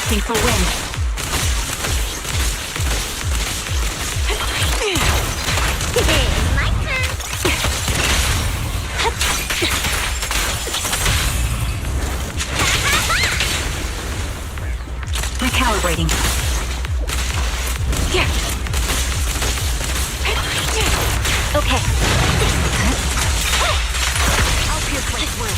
Testing for wind. My turn. Recalibrating. Okay. I'll pierce right through.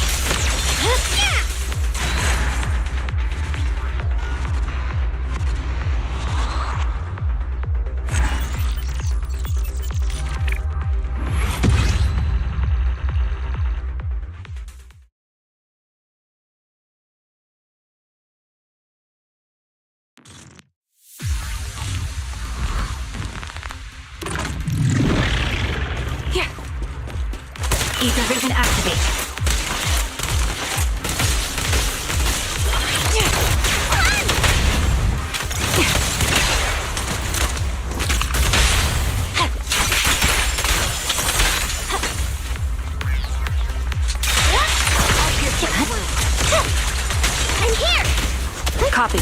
Ether vision activate. I'm here. Copy.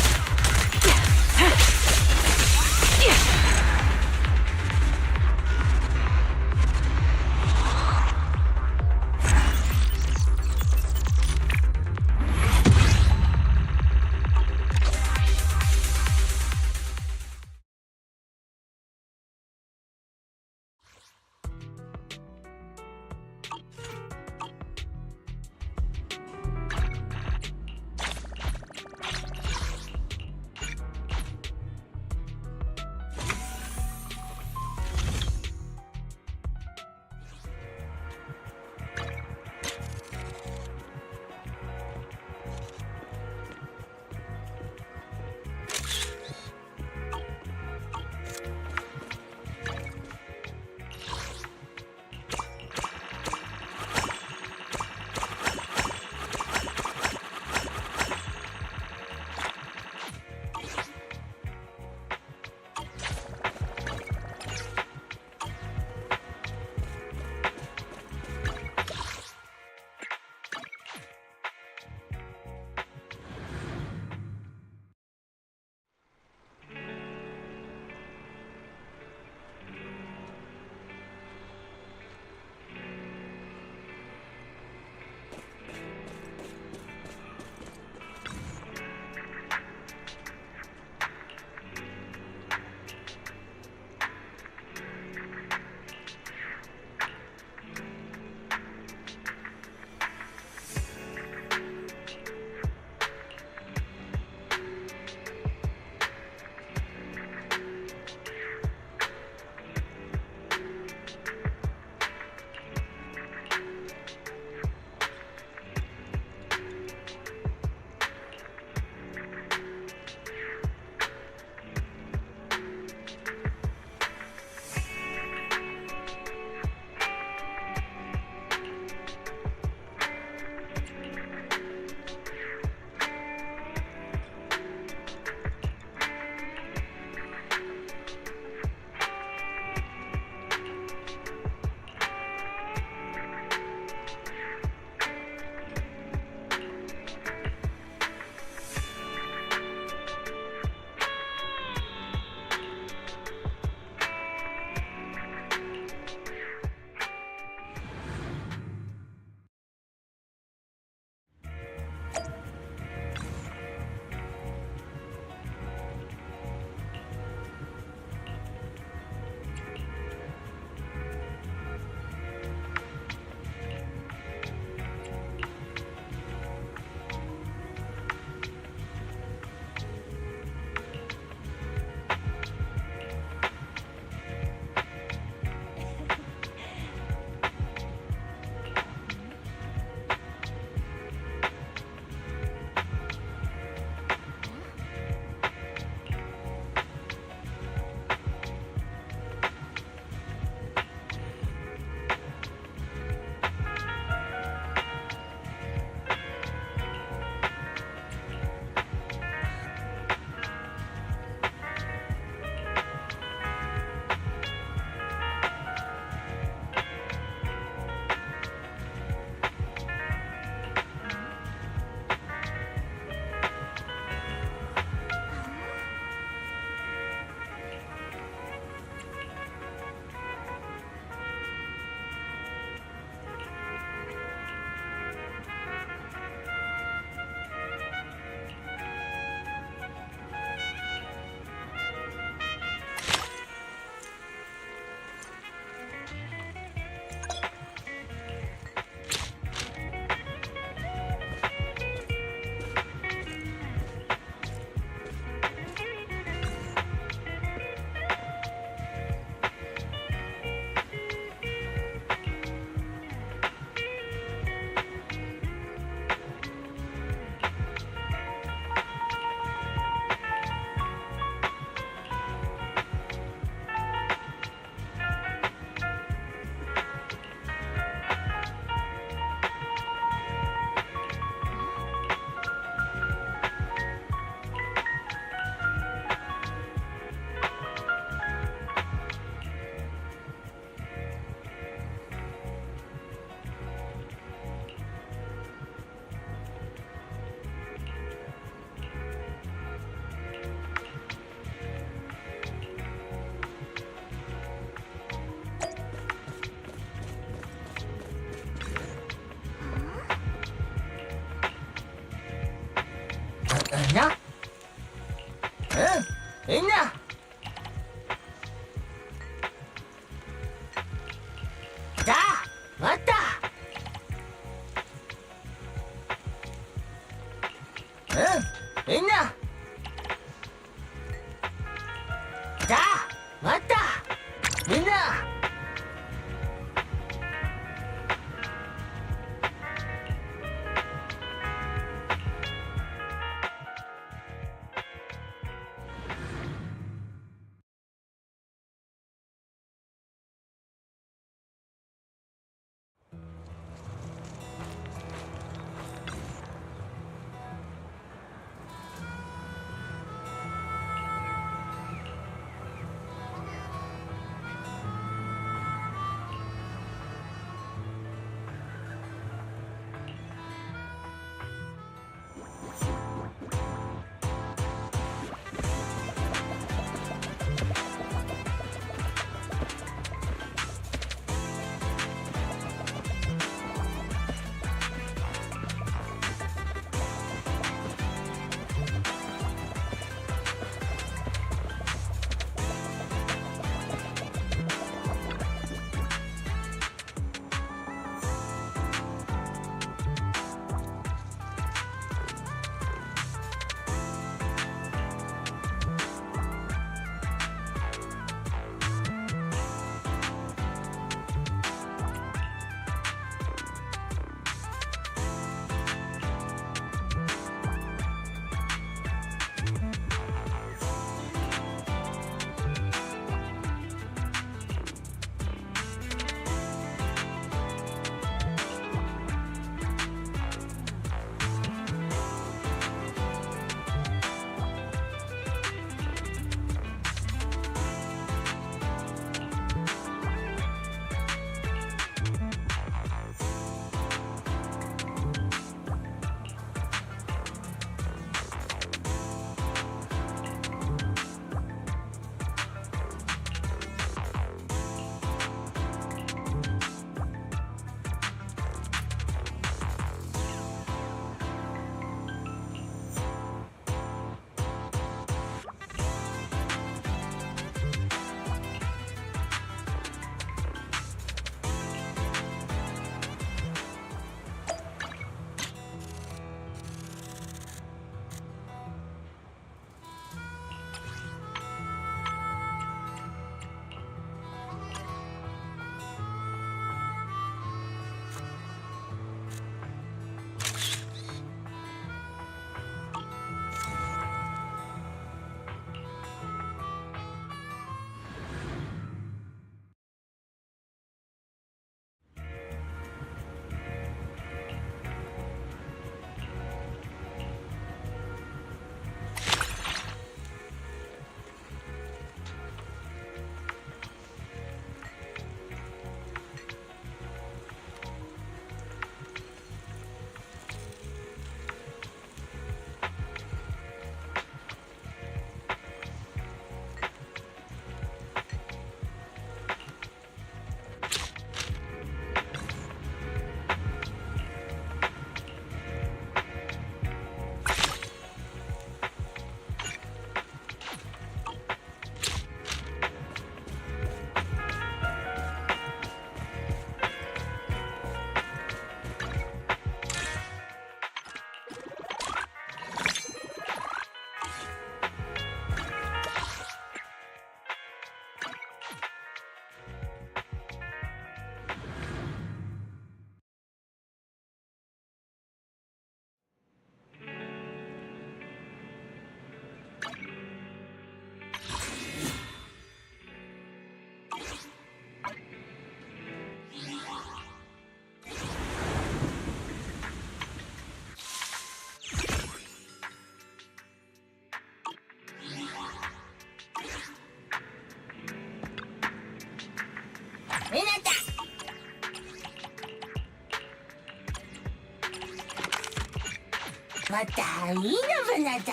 맞다, 이너분하다.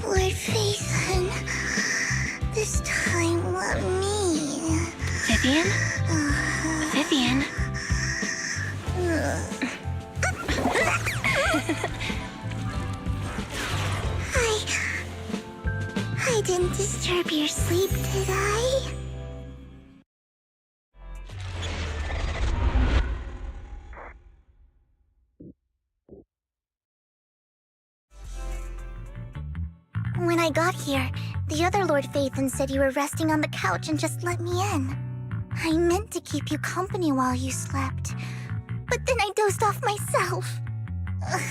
Lord Phaethon, this time let me. Vivian? Vivian? I didn't disturb your sleep, did I? When I got here, the other Lord Phaethon said you were resting on the couch and just let me in. I meant to keep you company while you slept, but then I dozed off myself. Ugh.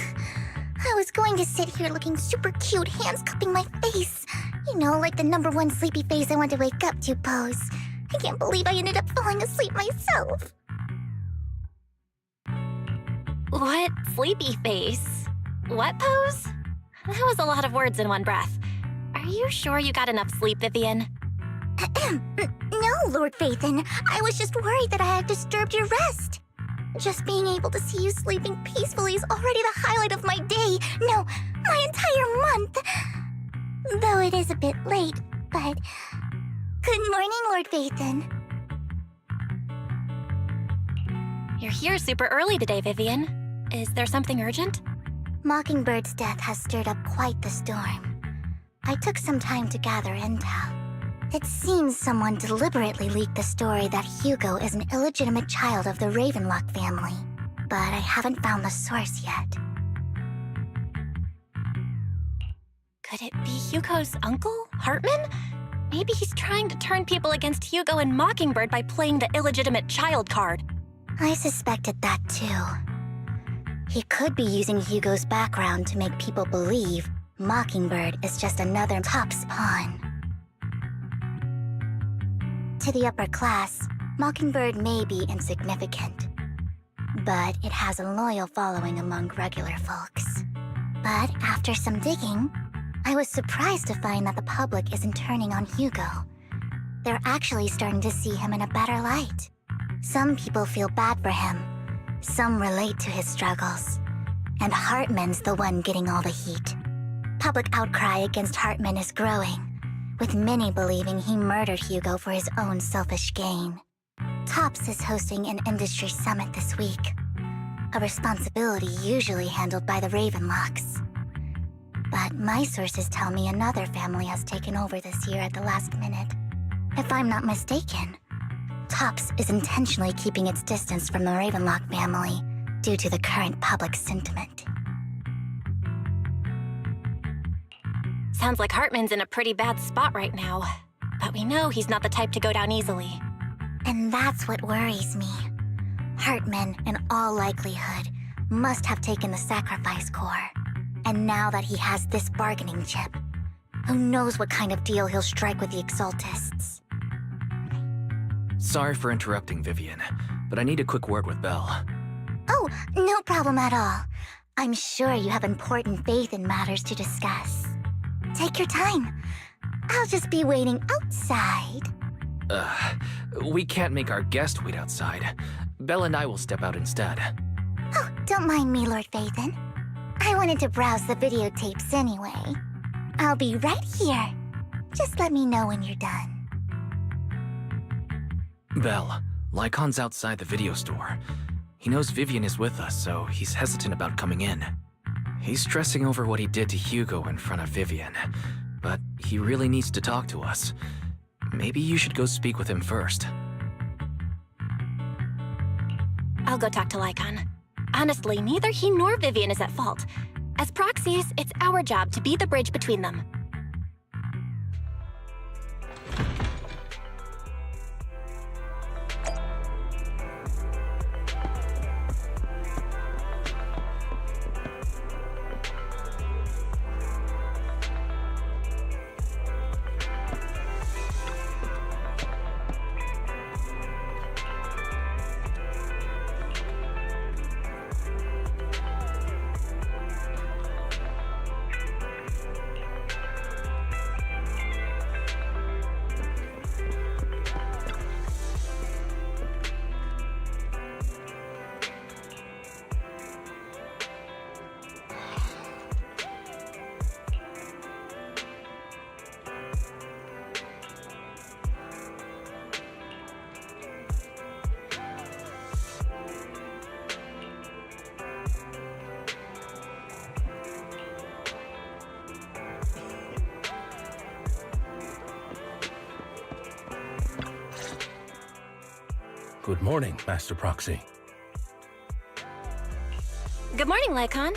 I was going to sit here looking super cute, hands cupping my face. You know, like the #1 sleepy face I want to wake up to pose. I can't believe I ended up falling asleep myself. What sleepy face? What pose? That was a lot of words in one breath. Are you sure you got enough sleep, Vivian? No, Lord Phaethon. I was just worried that I had disturbed your rest. Just being able to see you sleeping peacefully is already the highlight of my day. No, my entire month. Though it is a bit late, but... Good morning, Lord Phaethon. You're here super early today, Vivian. Is there something urgent? Mockingbird's death has stirred up quite the storm. I took some time to gather intel. It seems someone deliberately leaked the story that Hugo is an illegitimate child of the Ravenlock family, but I haven't found the source yet. Could it be Hugo's uncle, Hartman? Maybe he's trying to turn people against Hugo and Mockingbird by playing the illegitimate child card. I suspected that too. He could be using Hugo's background to make people believe Mockingbird is just another Top's pawn. To the upper class, Mockingbird may be insignificant, but it has a loyal following among regular folks. But after some digging, I was surprised to find that the public isn't turning on Hugo. They're actually starting to see him in a better light. Some people feel bad for him, some relate to his struggles, and Hartman's the one getting all the heat. Public outcry against Hartman is growing, with many believing he murdered Hugo for his own selfish gain. Tops is hosting an industry summit this week, a responsibility usually handled by the Ravenlocks. But my sources tell me another family has taken over this year at the last minute. If I'm not mistaken, Tops is intentionally keeping its distance from the Ravenlock family due to the current public sentiment. Sounds like Hartman's in a pretty bad spot right now. But we know he's not the type to go down easily. And that's what worries me. Hartman, in all likelihood, must have taken the sacrifice core. And now that he has this bargaining chip, who knows what kind of deal he'll strike with the Exaltists. Sorry for interrupting, Vivian, but I need a quick word with Belle. Oh, no problem at all. I'm sure you have important faith in matters to discuss. Take your time. I'll just be waiting outside. We can't make our guest wait outside. Belle and I will step out instead. Oh, don't mind me, Lord Phaethon. I wanted to browse the videotapes anyway. I'll be right here. Just let me know when you're done. Belle, Lycon's outside the video store. He knows Vivian is with us, so he's hesitant about coming in. He's stressing over what he did to Hugo in front of Vivian, but he really needs to talk to us. Maybe you should go speak with him first. I'll go talk to Lycon. Honestly, neither he nor Vivian is at fault. As proxies, it's our job to be the bridge between them. Good morning, Master Proxy. Good morning, ḻᴇᴇ.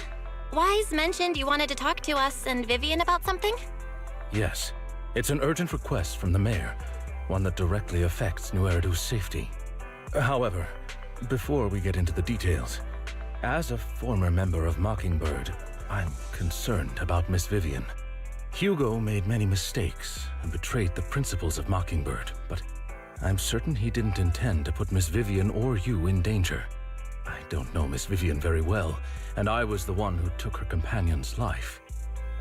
Wise mentioned you wanted to talk to us and Vivian about something? Yes, it's an urgent request from the mayor, one that directly affects ᴑ��� safety. However, before we get into the details, as a former member of Mockingbird, I'm concerned about Miss Vivian. Hugo made many mistakes and betrayed the principles of Mockingbird, but I'm certain he didn't intend to put Miss Vivian or you in danger. I don't know Miss Vivian very well, and I was the one who took her companion's life.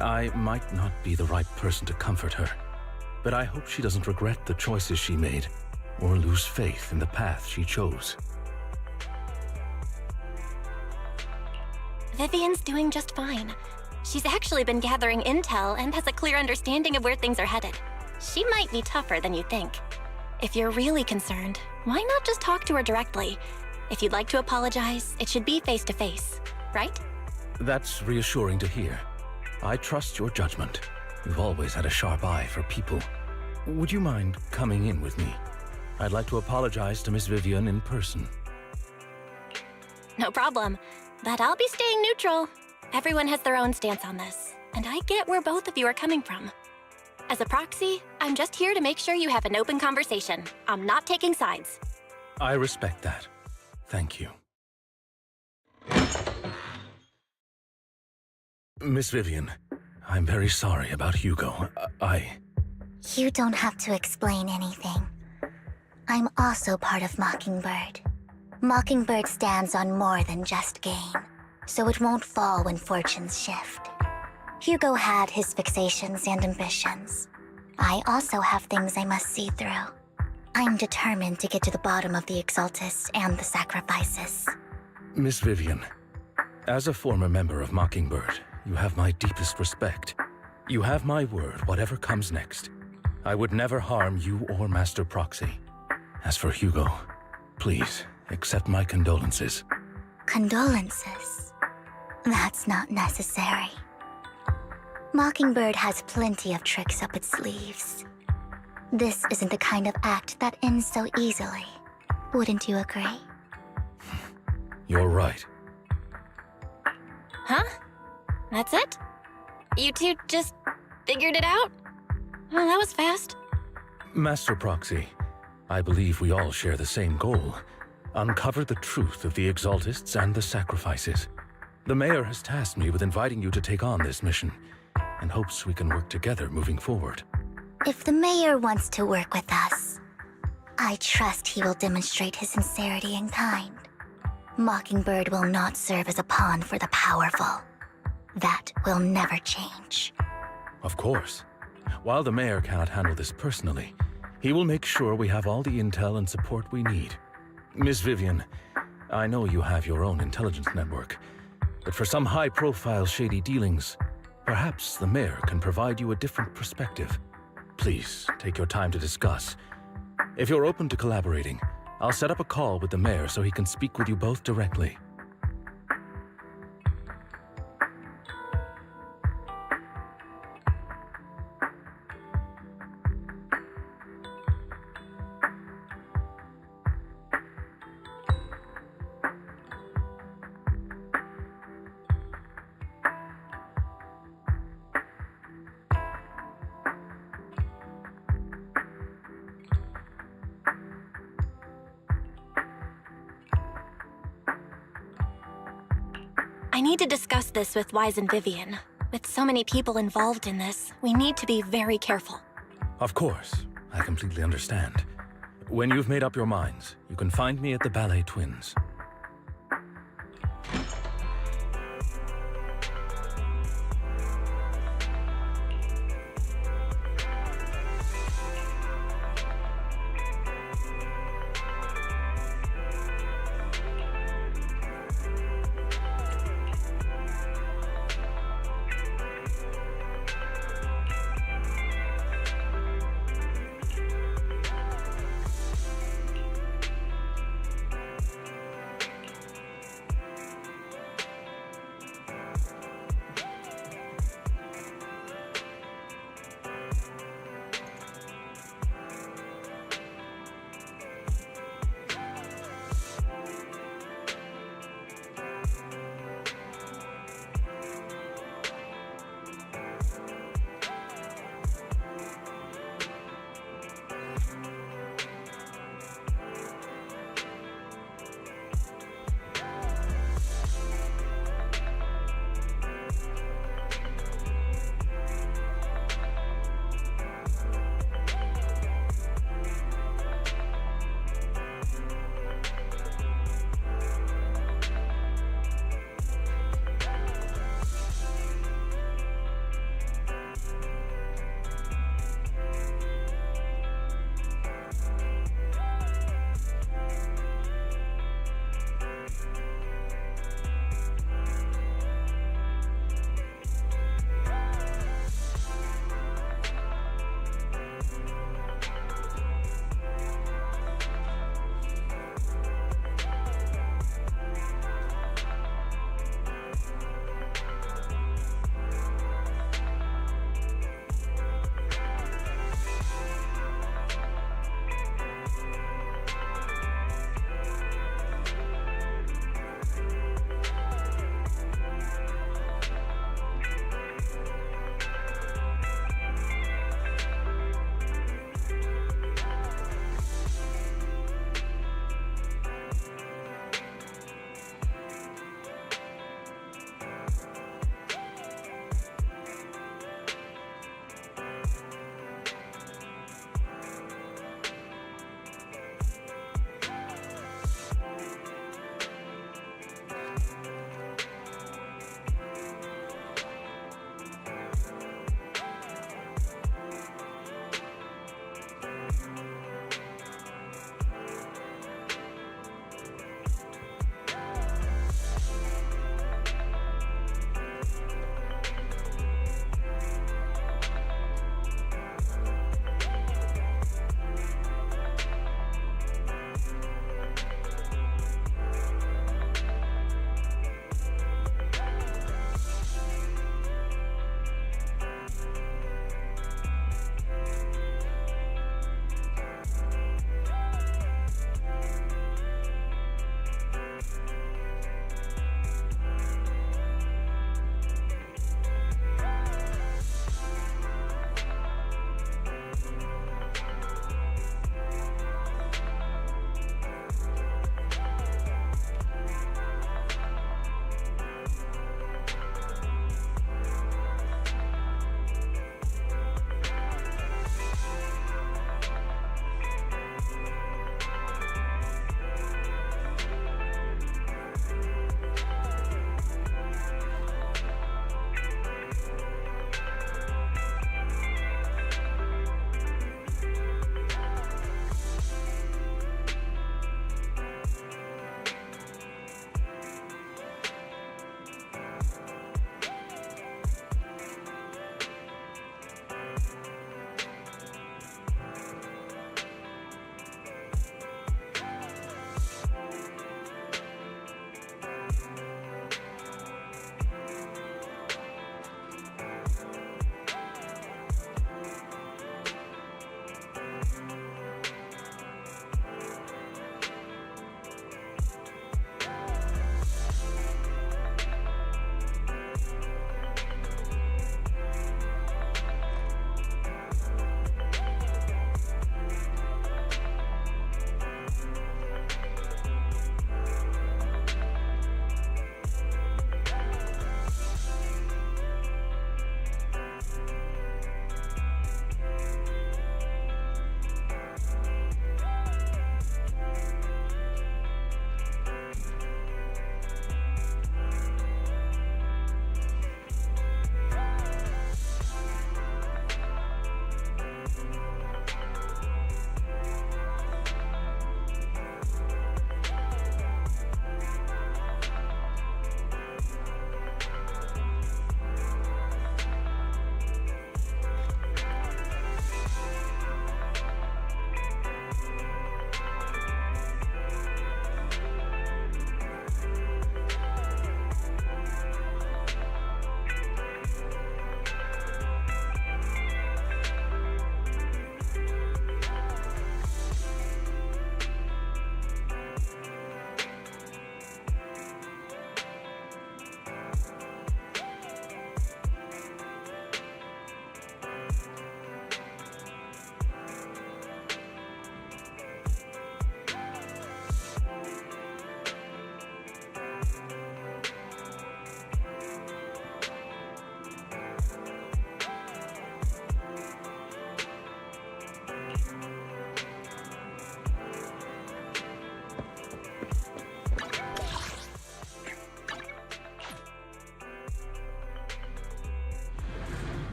I might not be the right person to comfort her, but I hope she doesn't regret the choices she made or lose faith in the path she chose. Vivian's doing just fine. She's actually been gathering intel and has a clear understanding of where things are headed. She might be tougher than you think. If you're really concerned, why not just talk to her directly? If you'd like to apologize, it should be face-to-face, right? That's reassuring to hear. I trust your judgment. You've always had a sharp eye for people. Would you mind coming in with me? I'd like to apologize to Miss Vivian in person. No problem. But I'll be staying neutral. Everyone has their own stance on this, and I get where both of you are coming from. As a proxy, I'm just here to make sure you have an open conversation. I'm not taking sides. I respect that. Thank you. Miss Vivian, I'm very sorry about Hugo. You don't have to explain anything. I'm also part of Mockingbird. Mockingbird stands on more than just gain, so it won't fall when fortunes shift. Hugo had his fixations and ambitions. I also have things I must see through. I'm determined to get to the bottom of the Exaltists and the sacrifices. Miss Vivian, as a former member of Mockingbird, you have my deepest respect. You have my word, whatever comes next. I would never harm you or Master Proxy. As for Hugo, please accept my condolences. Condolences? That's not necessary. Mockingbird has plenty of tricks up its sleeves. This isn't the kind of act that ends so easily. Wouldn't you agree? You're right. Huh? That's it? You two just figured it out? Well, that was fast. Master Proxy, I believe we all share the same goal. Uncover the truth of the Exaltists and the sacrifices. The mayor has tasked me with inviting you to take on this mission, and hopes we can work together moving forward. If the mayor wants to work with us, I trust he will demonstrate his sincerity in kind. Mockingbird will not serve as a pawn for the powerful. That will never change. Of course. While the mayor cannot handle this personally, he will make sure we have all the intel and support we need. Miss Vivian, I know you have your own intelligence network, but for some high-profile shady dealings, perhaps the mayor can provide you a different perspective. Please, take your time to discuss. If you're open to collaborating, I'll set up a call with the mayor so he can speak with you both directly. need to discuss this with Wise and Vivian. With so many people involved in this, we need to be very careful. Of course, I completely understand. When you've made up your minds, you can find me at the Ballet Twins.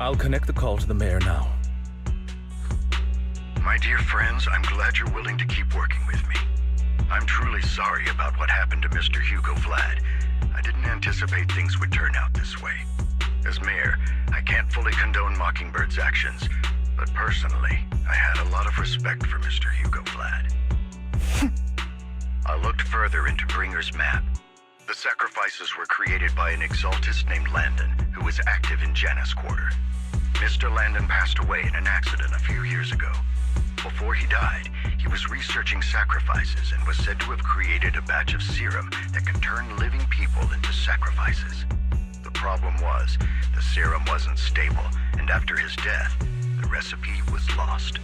I'll connect the call to the mayor now. My dear friends, I'm glad you're willing to keep working with me. I'm truly sorry about what happened to Mr. Hugo Vlad. I didn't anticipate things would turn out this way. As mayor, I can't fully condone Mockingbird's actions, but personally, I had a lot of respect for Mr. Hugo Vlad. I looked further into Bringer's map. The sacrifices were created by an exaltist named Landon, who was active in Janus Quarter. Mr. Landon passed away in an accident a few years ago. Before he died, he was researching sacrifices and was said to have created a batch of serum that could turn living people into sacrifices. The problem was, the serum wasn't stable, and after his death, the recipe was lost.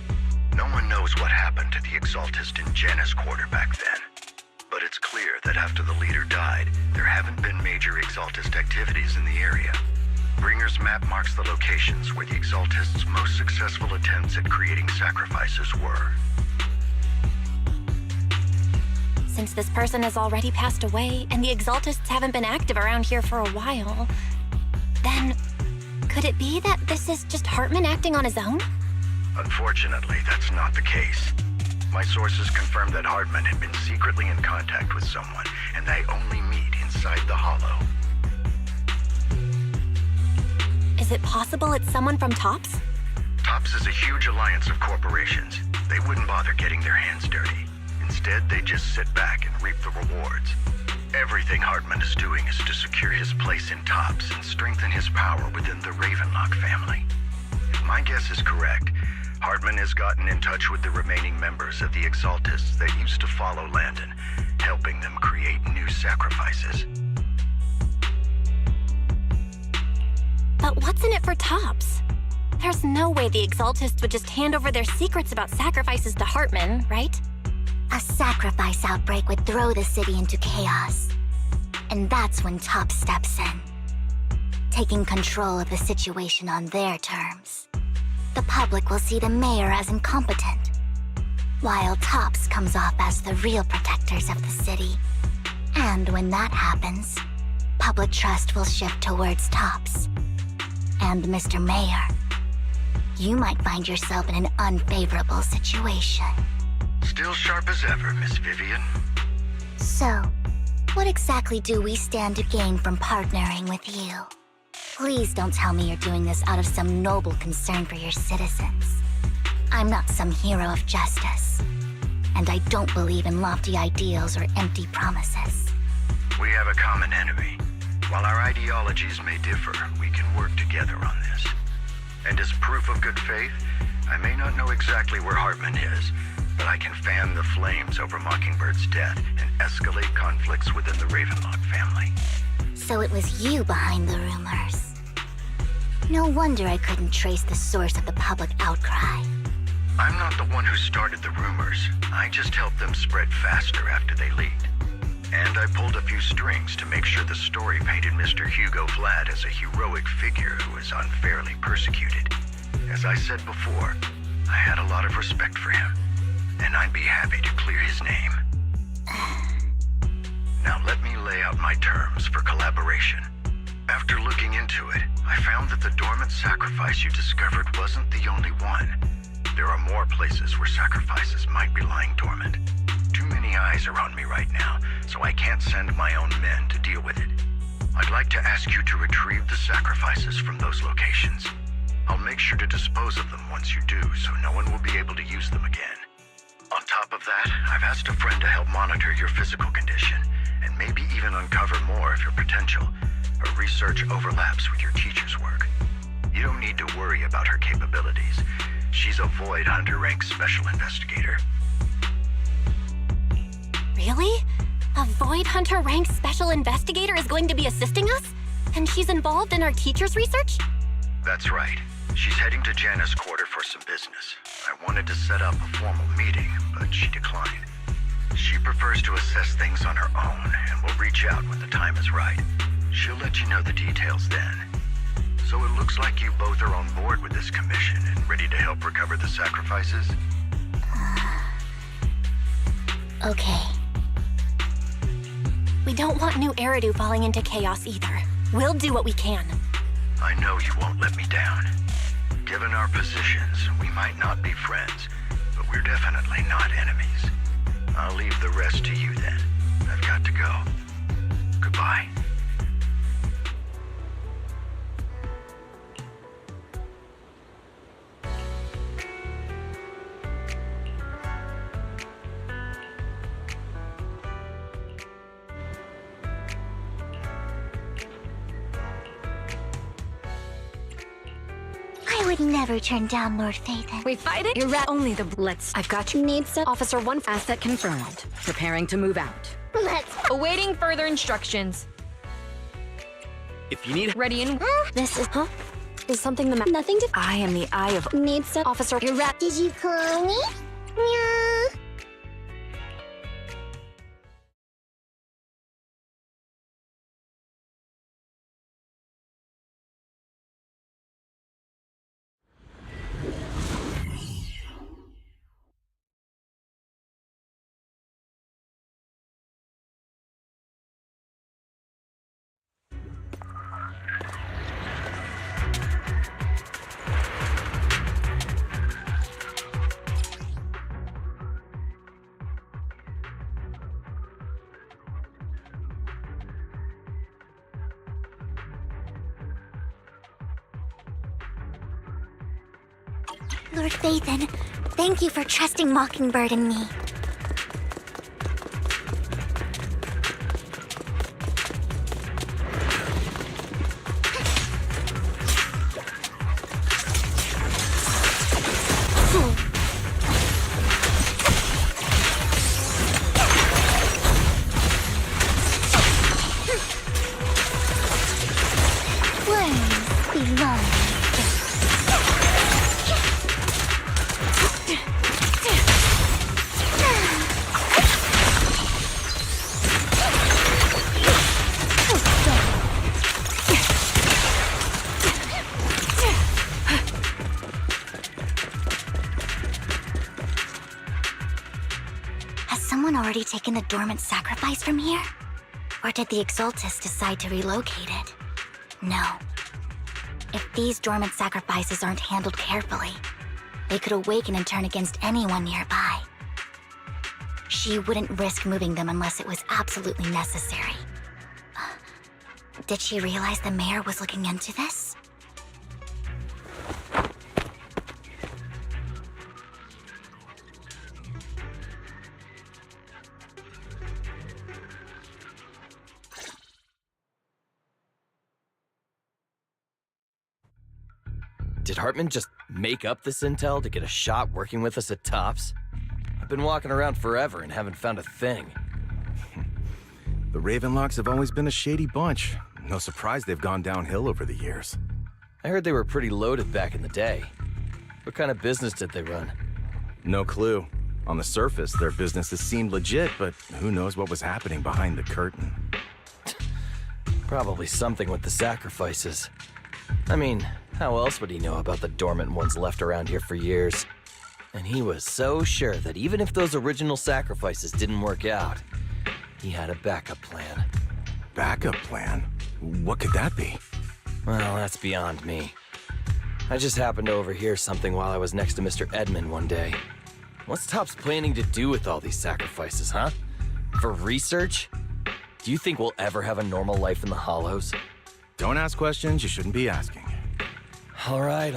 No one knows what happened to the exaltist in Janus Quarter back then. But it's clear that after the leader died, there haven't been major exaltist activities in the area. Bringer's map marks the locations where the exaltists' most successful attempts at creating sacrifices were. Since this person has already passed away, and the exaltists haven't been active around here for a while, then could it be that this is just Hartman acting on his own? Unfortunately, that's not the case. My sources confirmed that Hartman had been secretly in contact with someone, and they only meet inside the Hollow. Is it possible it's someone from TOPS? TOPS is a huge alliance of corporations. They wouldn't bother getting their hands dirty. Instead, they just sit back and reap the rewards. Everything Hartman is doing is to secure his place in TOPS and strengthen his power within the ഑ⴘᴜ family. If my guess is correct, Hartman has gotten in touch with the remaining members of the exaltists that used to follow Landon, helping them create new sacrifices. But what's in it for TOPS? There's no way the exaltists would just hand over their secrets about sacrifices to Hartman, right? A sacrifice outbreak would throw the city into chaos. And that's when TOPS steps in, taking control of the situation on their terms. The public will see the mayor as incompetent, while TOPS comes off as the real protectors of the city. And when that happens, public trust will shift towards TOPS. And Mr. Mayor, you might find yourself in an unfavorable situation. Still sharp as ever, Miss Vivian. So, what exactly do we stand to gain from partnering with you? Please don't tell me you're doing this out of some noble concern for your citizens. I'm not some hero of justice, and I don't believe in lofty ideals or empty promises. We have a common enemy. While our ideologies may differ, we can work together on this. And as proof of good faith, I may not know exactly where Hartman is, but I can fan the flames over Mockingbird's death and escalate conflicts within the ഑ⴜᴜ family. So it was you behind the rumors. No wonder I couldn't trace the source of the public outcry. I'm not the one who started the rumors. I just helped them spread faster after they leaked. And I pulled a few strings to make sure the story painted Mr. Hugo Vlad as a heroic figure who was unfairly persecuted. As I said before, I had a lot of respect for him, and I'd be happy to clear his name. Now let me lay out my terms for collaboration. After looking into it, I found that the dormant sacrifice you discovered wasn't the only one. There are more places where sacrifices might be lying dormant. Too many eyes are on me right now, so I can't send my own men to deal with it. I'd like to ask you to retrieve the sacrifices from those locations. I'll make sure to dispose of them once you do, so no one will be able to use them again. On top of that, I've asked a friend to help monitor your physical condition, and maybe even uncover more of your potential. Her research overlaps with your teacher's work. You don't need to worry about her capabilities. She's a Void Hunter rank special investigator. Really? A Void Hunter ranked special investigator is going to be assisting us? And she's involved in our teacher's research? That's right. She's heading to Janus Quarter for some business. I wanted to set up a formal meeting, but she declined. She prefers to assess things on her own, and will reach out when the time is right. She'll let you know the details then. So it looks like you both are on board with this commission and ready to help recover the sacrifices? Okay. We don't want new Eridu falling into chaos either. We'll do what we can. I know you won't let me down. Given our positions, we might not be friends, but we're definitely not enemies. I'll leave the rest to you then. I've got to go. Goodbye. I would never turn down Lord Phaethon. We fight it? You're only the... I've got you. Need set. Officer 1 asset confirmed. Preparing to move out. Let's... Awaiting further instructions. If you need... Ready and... This is... Huh? Is something the... Nothing to... I am the eye of... Need set. Officer... You're Did you call me? Yeah. Lord Phaethon, thank you for trusting Mockingbird and me. Worms belong. Has someone already taken the dormant sacrifice from here? Or did the ʟᴜᴜ decide to relocate it? No. If these dormant sacrifices aren't handled carefully, they could awaken and turn against anyone nearby. She wouldn't risk moving them unless it was absolutely necessary. Did she realize the mayor was looking into this? Did Hartman just make up this intel to get a shot working with us at Tops? I've been walking around forever and haven't found a thing. The Ravenlocks have always been a shady bunch. No surprise they've gone downhill over the years. I heard they were pretty loaded back in the day. What kind of business did they run? No clue. On the surface, their businesses seemed legit, but who knows what was happening behind the curtain. Probably something with the sacrifices. I mean, how else would he know about the dormant ones left around here for years? And he was so sure that even if those original sacrifices didn't work out, he had a backup plan. Backup plan? What could that be? Well, that's beyond me. I just happened to overhear something while I was next to Mr. Edmund one day. What's Tops planning to do with all these sacrifices, huh? For research? Do you think we'll ever have a normal life in the Hollows? Don't ask questions you shouldn't be asking. All right.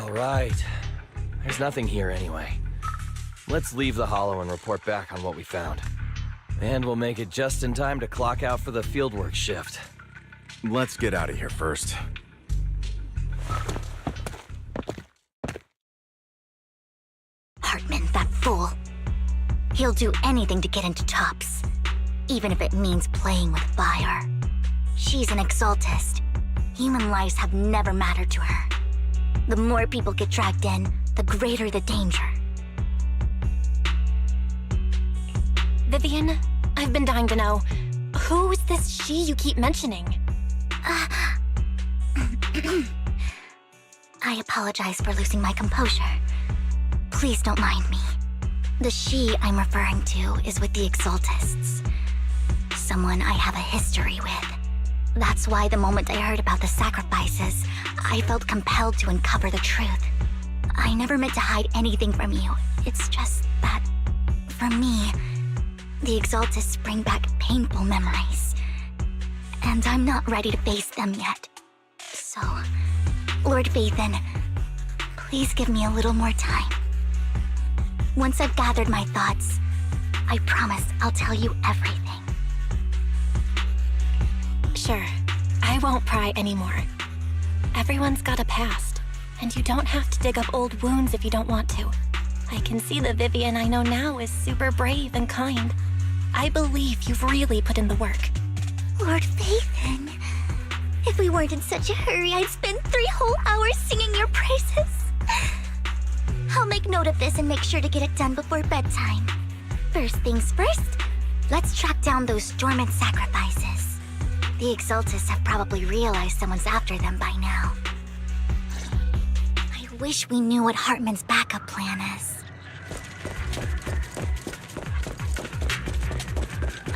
There's nothing here anyway. Let's leave the Hollow and report back on what we found. And we'll make it just in time to clock out for the fieldwork shift. Let's get out of here first. Hartman, that fool. He'll do anything to get into Tops, even if it means playing with fire. She's an ʟᴜᴜ. Human lives have never mattered to her. The more people get dragged in, the greater the danger. Vivian, I've been dying to know, who is this she you keep mentioning? I apologize for losing my composure. Please don't mind me. The she I'm referring to is with the ʟᴜᴜ. Someone I have a history with. That's why the moment I heard about the sacrifices, I felt compelled to uncover the truth. I never meant to hide anything from you. It's just that, for me, the ʟᴜᴜs bring back painful memories. And I'm not ready to face them yet. So, Lord Vathan, please give me a little more time. Once I've gathered my thoughts, I promise I'll tell you everything. Sure, I won't pry anymore. Everyone's got a past, and you don't have to dig up old wounds if you don't want to. I can see the Vivian I know now is super brave and kind. I believe you've really put in the work. Lord Vathan, if we weren't in such a hurry, I'd spend 3 whole hours singing your praises. I'll make note of this and make sure to get it done before bedtime. First things first, let's track down those dormant sacrifices. The ʟᴜᴜs have probably realized someone's after them by now. I wish we knew what Hartman's backup plan is.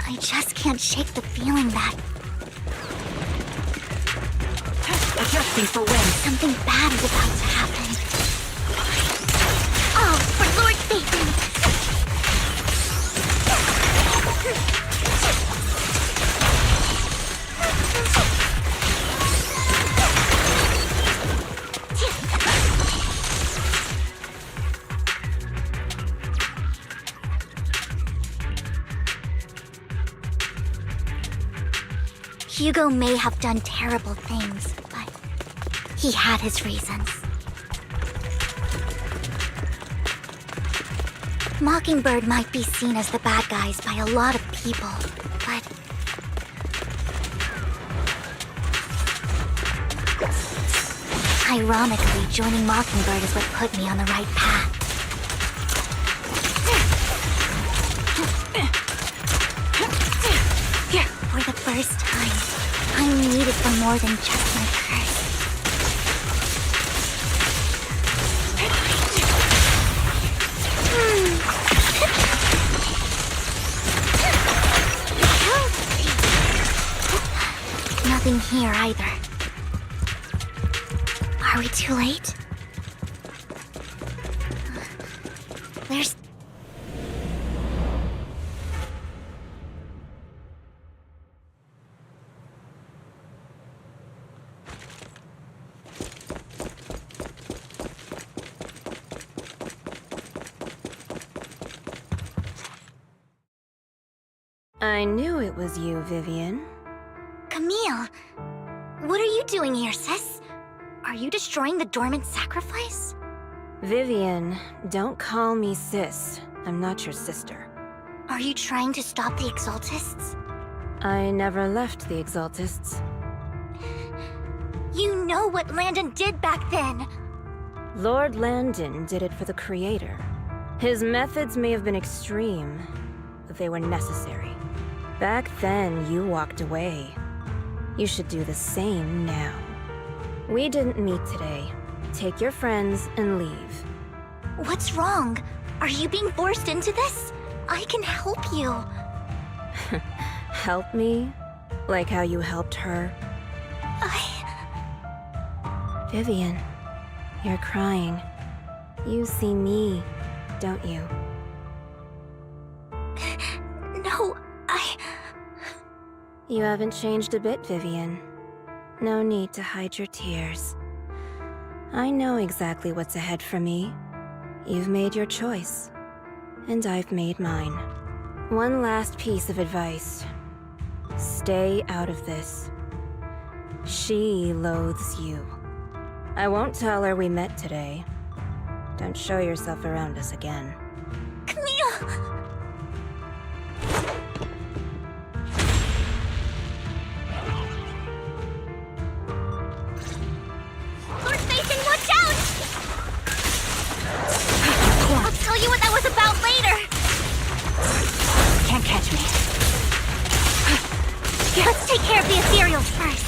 I just can't shake the feeling that Adjusting for wind. something bad is about to happen. Oh, for Lord Vathan! Hugo may have done terrible things, but he had his reasons. Mockingbird might be seen as the bad guys by a lot of people, but ironically, joining Mockingbird is what put me on the right path. For the first time, I'm needed for more than just my curse. Nothing here either. Are we too late? There's... I knew it was you, Vivian. Camille, what are you doing here, sis? Are you destroying the dormant sacrifice? Vivian, don't call me sis. I'm not your sister. Are you trying to stop the ʟᴜᴜs? I never left the ʟᴜᴜs. You know what Landon did back then! Lord Landon did it for the Creator. His methods may have been extreme, but they were necessary. Back then, you walked away. You should do the same now. We didn't meet today. Take your friends and leave. What's wrong? Are you being forced into this? I can help you. Help me? Like how you helped her? Vivian, you're crying. You see me, don't you? No, You haven't changed a bit, Vivian. No need to hide your tears. I know exactly what's ahead for me. You've made your choice, and I've made mine. One last piece of advice. Stay out of this. She loathes you. I won't tell her we met today. Don't show yourself around us again. Camille! Lord Vathan, watch out! I'll tell you what that was about later! Can't catch me. Let's take care of the ethereals first.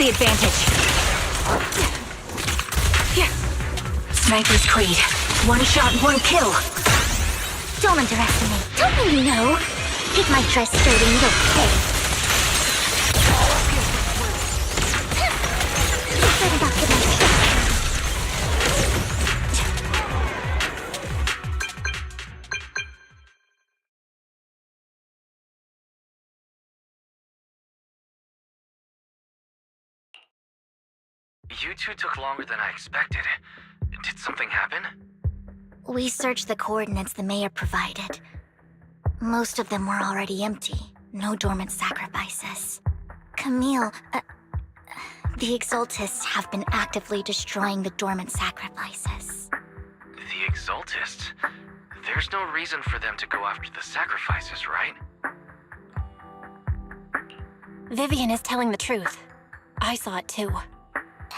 the advantage. Here. Sniper's Creed. One shot, one kill. Don't underestimate. Don't you know? Take my dress straight and you'll pay. You better not get my shot. You two took longer than I expected. Did something happen? We searched the coordinates the mayor provided. Most of them were already empty. No dormant sacrifices. Camille, the Exaltists have been actively destroying the dormant sacrifices. The Exaltists? There's no reason for them to go after the sacrifices, right? Vivian is telling the truth. I saw it too.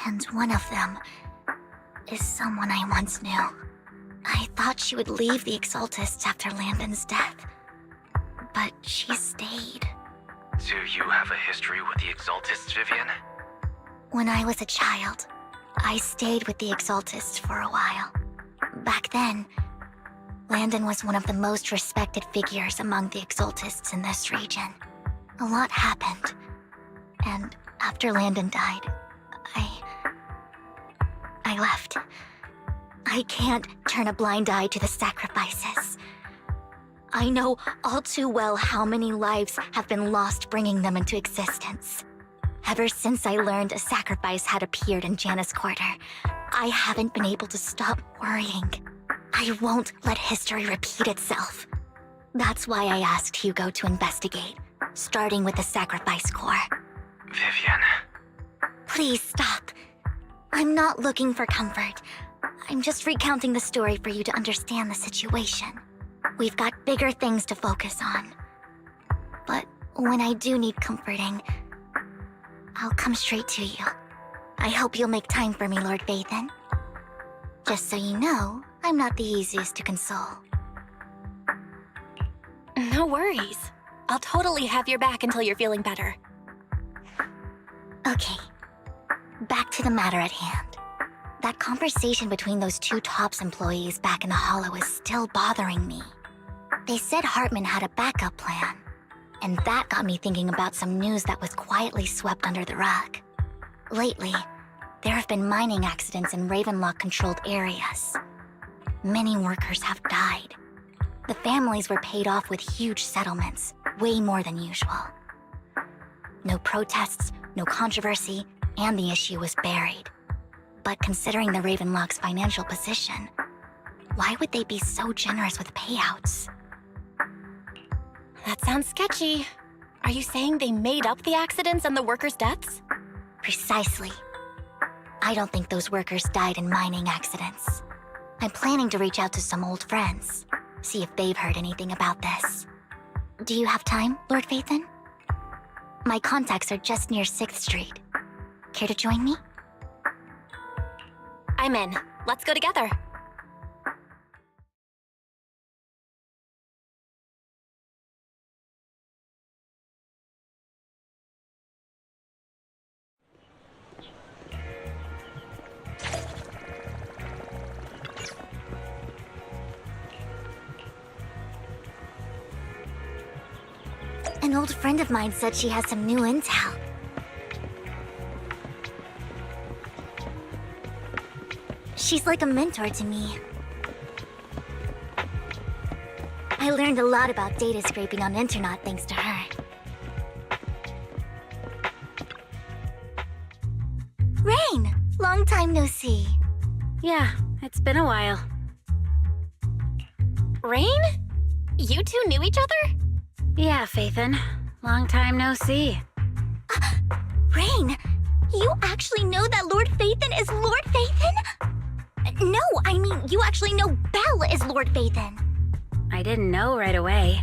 And one of them is someone I once knew. I thought she would leave the Exaltists after Landon's death, but she stayed. Do you have a history with the Exaltists, Vivian? When I was a child, I stayed with the Exaltists for a while. Back then, Landon was one of the most respected figures among the Exaltists in this region. A lot happened, and after Landon died, I left. I can't turn a blind eye to the sacrifices. I know all too well how many lives have been lost bringing them into existence. Ever since I learned a sacrifice had appeared in Janus Quarter, I haven't been able to stop worrying. I won't let history repeat itself. That's why I asked Hugo to investigate, starting with the Sacrifice Corps. Vivian. Please stop. I'm not looking for comfort. I'm just recounting the story for you to understand the situation. We've got bigger things to focus on. But when I do need comforting, I'll come straight to you. I hope you'll make time for me, Lord Phaethon. Just so you know, I'm not the easiest to console. No worries. I'll totally have your back until you're feeling better. Okay. Back to the matter at hand. That conversation between those two TOPS employees back in the Hollow is still bothering me. They said Hartman had a backup plan, and that got me thinking about some news that was quietly swept under the rug. Lately, there have been mining accidents in Ravenlock-controlled areas. Many workers have died. The families were paid off with huge settlements, way more than usual. No protests, no controversy, and the issue was buried. But considering the Ravenlock's financial position, why would they be so generous with payouts? That sounds sketchy. Are you saying they made up the accidents and the workers' deaths? Precisely. I don't think those workers died in mining accidents. I'm planning to reach out to some old friends, see if they've heard anything about this. Do you have time, Lord Phaethon? My contacts are just near 6th Street. Care to join me? I'm in. Let's go together. An old friend of mine said she has some new intel. She's like a mentor to me. I learned a lot about data scraping on Internet thanks to her. Rain! Long time no see. Yeah, it's been a while. Rain? You two knew each other? Yeah, Phaethon. Long time no see. Rain, you actually know that Lord Phaethon is Lord Phaethon? No, I mean, you actually know Belle is Lord Phaethon. I didn't know right away.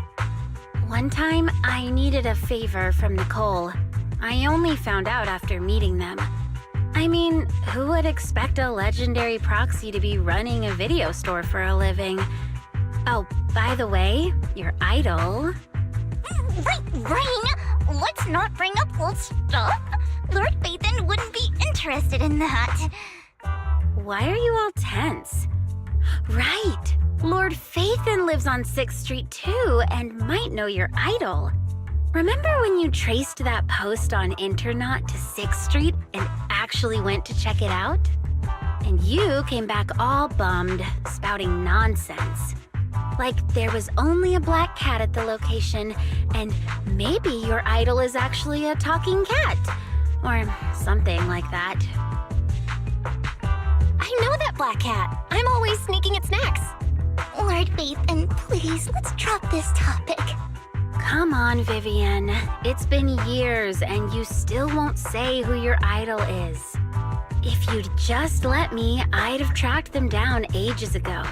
One time, I needed a favor from Nicole. I only found out after meeting them. I mean, who would expect a legendary proxy to be running a video store for a living? Oh, by the way, your idol... Rain, let's not bring up old stuff. Lord Phaethon wouldn't be interested in that. Why are you all tense? Right! Lord Phaethon lives on 6th Street too and might know your idol. Remember when you traced that post on Internet to 6th Street and actually went to check it out? And you came back all bummed, spouting nonsense. Like there was only a black cat at the location, and maybe your idol is actually a talking cat. Or something like that. I know that black cat. I'm always sneaking at snacks. Lord Phaethon, please, let's drop this topic. Come on, Vivian. It's been years and you still won't say who your idol is. If you'd just let me, I'd have tracked them down ages ago.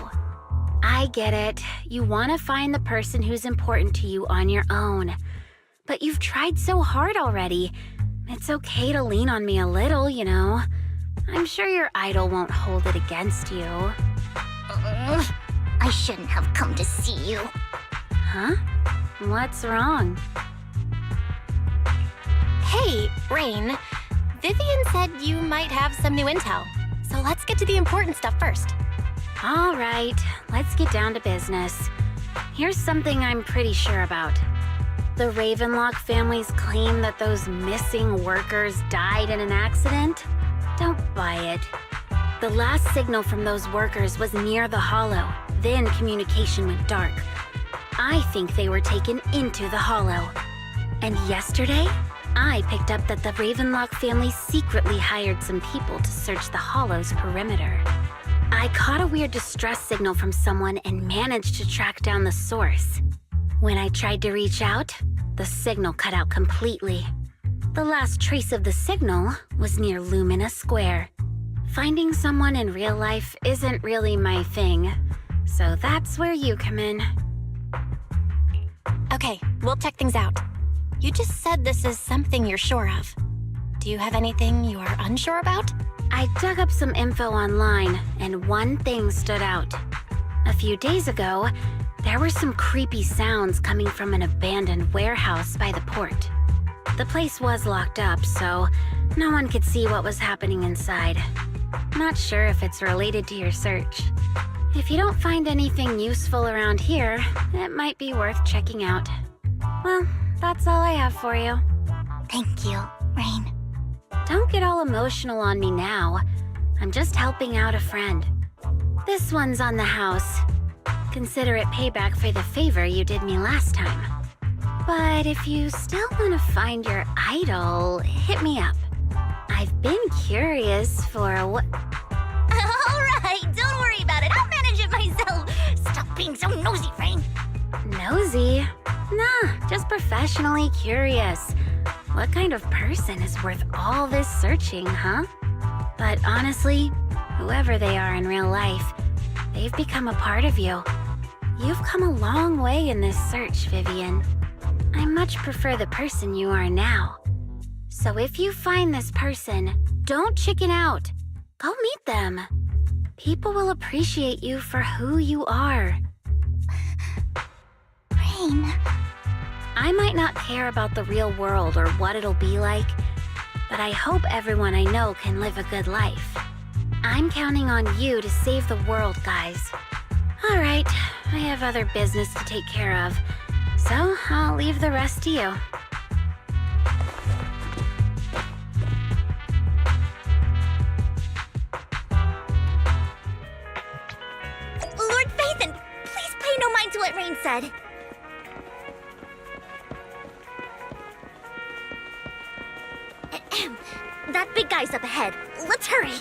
I get it. You want to find the person who's important to you on your own. But you've tried so hard already. It's okay to lean on me a little, you know. I'm sure your idol won't hold it against you. I shouldn't have come to see you. Huh? What's wrong? Hey, Rain. Vivian said you might have some new intel. So let's get to the important stuff first. All right, let's get down to business. Here's something I'm pretty sure about. The Ravenlock family's claim that those missing workers died in an accident? Don't buy it. The last signal from those workers was near the Hollow. Then communication went dark. I think they were taken into the Hollow. And yesterday, I picked up that the Ravenlock family secretly hired some people to search the Hollow's perimeter. I caught a weird distress signal from someone and managed to track down the source. When I tried to reach out, the signal cut out completely. The last trace of the signal was near Lumina Square. Finding someone in real life isn't really my thing, so that's where you come in. Okay, we'll check things out. You just said this is something you're sure of. Do you have anything you are unsure about? I dug up some info online, and one thing stood out. A few days ago, there were some creepy sounds coming from an abandoned warehouse by the port. The place was locked up, so no one could see what was happening inside. Not sure if it's related to your search. If you don't find anything useful around here, it might be worth checking out. Well, that's all I have for you. Thank you, Rain. Don't get all emotional on me now. I'm just helping out a friend. This one's on the house. Consider it payback for the favor you did me last time. But if you still want to find your idol, hit me up. I've been curious for what... Alright, don't worry about it. I'll manage it myself. Stop being so nosy, Rain. Nosy? Nah, just professionally curious. What kind of person is worth all this searching, huh? But honestly, whoever they are in real life, they've become a part of you. You've come a long way in this search, Vivian. I much prefer the person you are now. So if you find this person, don't chicken out. Go meet them. People will appreciate you for who you are. Rain. I might not care about the real world or what it'll be like, but I hope everyone I know can live a good life. I'm counting on you to save the world, guys. All right, I have other business to take care of, so I'll leave the rest to you. Lord Phaethon, please pay no mind to what Rain said. That big guy's up ahead. Let's hurry.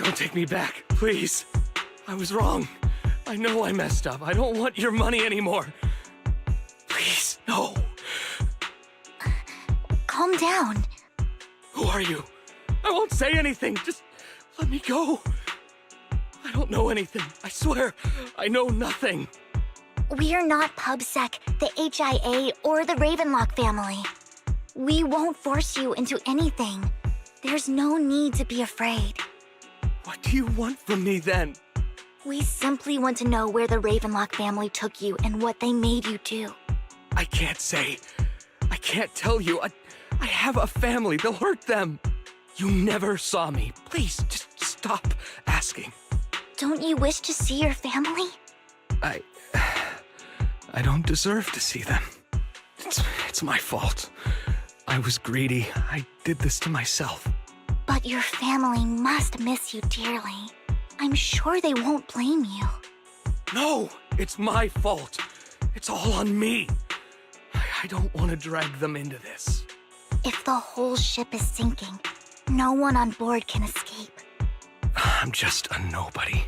Don't take me back, please. I was wrong. I know I messed up. I don't want your money anymore. Please, no. Calm down. Who are you? I won't say anything. Just let me go. I don't know anything. I swear, I know nothing. We're not PubSec, the HIA, or the Ravenlock family. We won't force you into anything. There's no need to be afraid. What do you want from me then? We simply want to know where the Ravenlock family took you and what they made you do. I can't say. I can't tell you. I have a family. They'll hurt them. You never saw me. Please, just stop asking. Don't you wish to see your family? I don't deserve to see them. It's my fault. I was greedy. I did this to myself. But your family must miss you dearly. I'm sure they won't blame you. No, it's my fault. It's all on me. I don't want to drag them into this. If the whole ship is sinking, no one on board can escape. I'm just a nobody.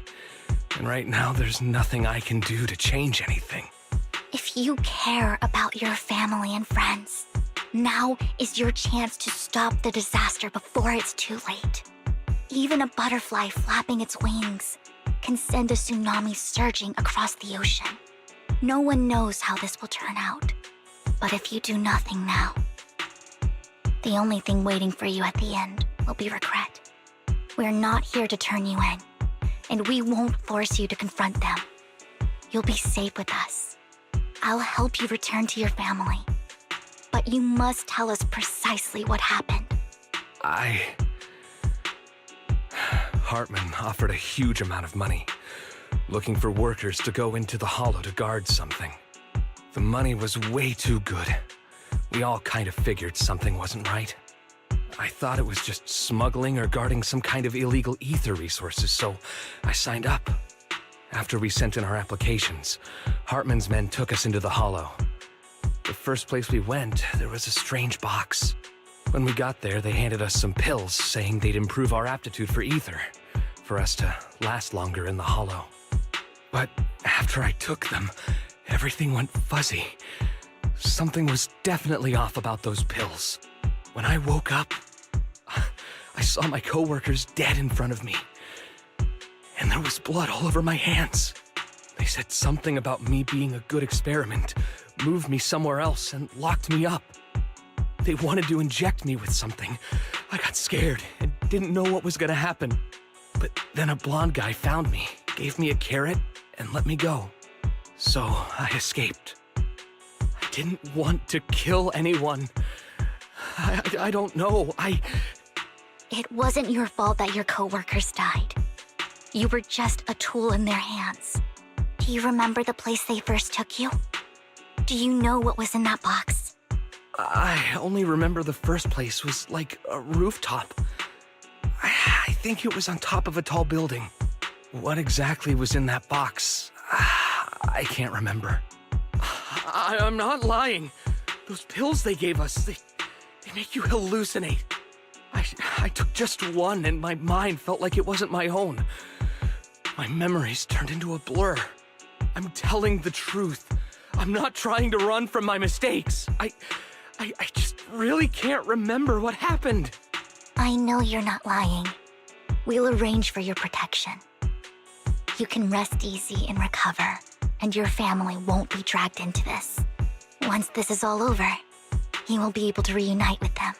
And right now, there's nothing I can do to change anything. If you care about your family and friends, now is your chance to stop the disaster before it's too late. Even a butterfly flapping its wings can send a tsunami surging across the ocean. No one knows how this will turn out. But if you do nothing now, the only thing waiting for you at the end will be regret. We're not here to turn you in, and we won't force you to confront them. You'll be safe with us. I'll help you return to your family. But you must tell us precisely what happened. Hartman offered a huge amount of money, looking for workers to go into the hollow to guard something. The money was way too good. We all kind of figured something wasn't right. I thought it was just smuggling or guarding some kind of illegal ether resources, so I signed up. After we sent in our applications, Hartman's men took us into the hollow. The first place we went, there was a strange box. When we got there, they handed us some pills, saying they'd improve our aptitude for ether, for us to last longer in the hollow. But after I took them, everything went fuzzy. Something was definitely off about those pills. When I woke up, I saw my coworkers dead in front of me. And there was blood all over my hands. They said something about me being a good experiment, moved me somewhere else, and locked me up. They wanted to inject me with something. I got scared and didn't know what was gonna happen. But then a blonde guy found me, gave me a carrot, and let me go. So I escaped. I didn't want to kill anyone. I don't know. It wasn't your fault that your coworkers died. You were just a tool in their hands. Do you remember the place they first took you? Do you know what was in that box? I only remember the first place was like a rooftop. I think it was on top of a tall building. What exactly was in that box? I can't remember. I'm not lying. Those pills they gave us, they make you hallucinate. I took just one and my mind felt like it wasn't my own. My memories turned into a blur. I'm telling the truth. I'm not trying to run from my mistakes. I just really can't remember what happened. I know you're not lying. We'll arrange for your protection. You can rest easy and recover, and your family won't be dragged into this. Once this is all over, you will be able to reunite with them.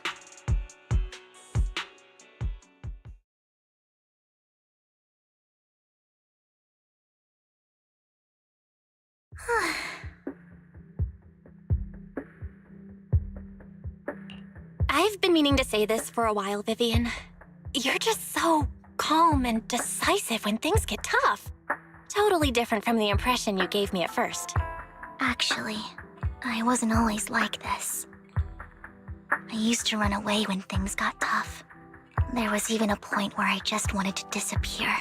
I've been meaning to say this for a while, Vivian. You're just so calm and decisive when things get tough. Totally different from the impression you gave me at first. Actually, I wasn't always like this. I used to run away when things got tough. There was even a point where I just wanted to disappear.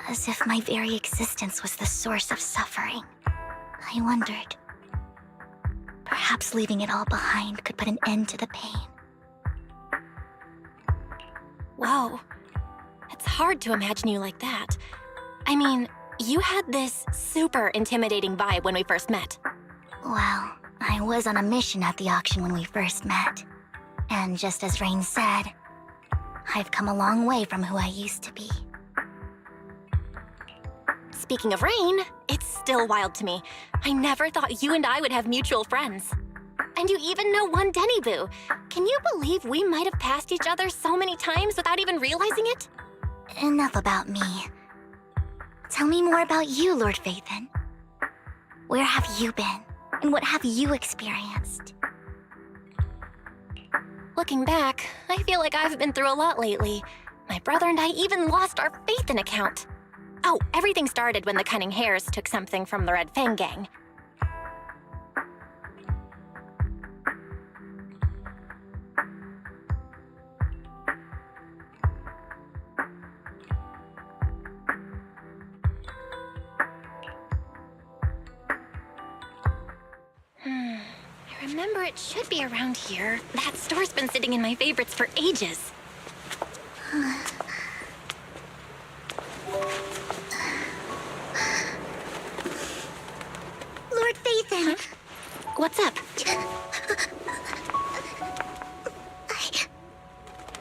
As if my very existence was the source of suffering. I wondered. Perhaps leaving it all behind could put an end to the pain. Whoa. It's hard to imagine you like that. I mean, you had this super intimidating vibe when we first met. Well, I was on a mission at the auction when we first met. And just as Rain said, I've come a long way from who I used to be. Speaking of Rain, it's still wild to me. I never thought you and I would have mutual friends. And you even know one Denny Boo. Can you believe we might have passed each other so many times without even realizing it? Enough about me. Tell me more about you, Lord Phaethon. Where have you been? And what have you experienced? Looking back, I feel like I've been through a lot lately. My brother and I even lost our Phaethon account. Oh, everything started when the Cunning Hares took something from the Red Fang gang. I remember it should be around here. That store's been sitting in my favorites for ages. Lord Phaethon! Huh? What's up?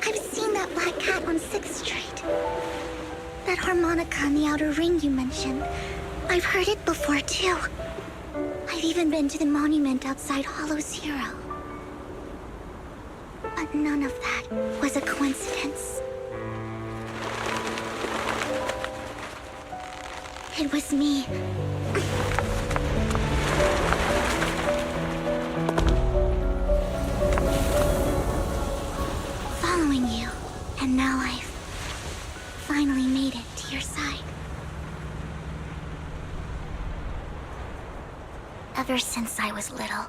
I've seen that black cat on 6th Street. That harmonica in the outer ring you mentioned. I've heard it before, too. I've even been to the monument outside Hollow Zero. But none of that was a coincidence. It was me. Following you, and now I've finally made it to your side. Ever since I was little,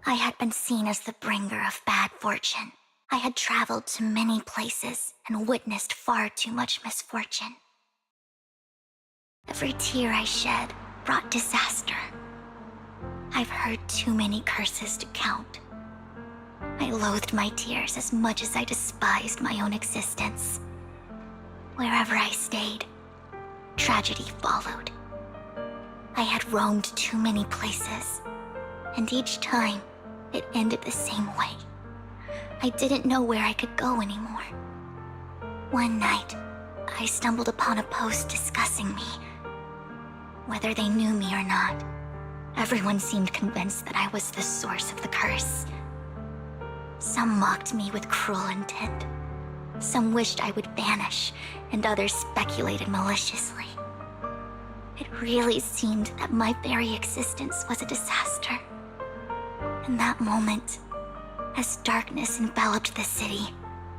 I had been seen as the bringer of bad fortune. I had traveled to many places and witnessed far too much misfortune. Every tear I shed brought disaster. I've heard too many curses to count. I loathed my tears as much as I despised my own existence. Wherever I stayed, tragedy followed. I had roamed too many places, and each time, it ended the same way. I didn't know where I could go anymore. One night, I stumbled upon a post discussing me. Whether they knew me or not, everyone seemed convinced that I was the source of the curse. Some mocked me with cruel intent. Some wished I would vanish, and others speculated maliciously. It really seemed that my very existence was a disaster. In that moment, as darkness enveloped the city,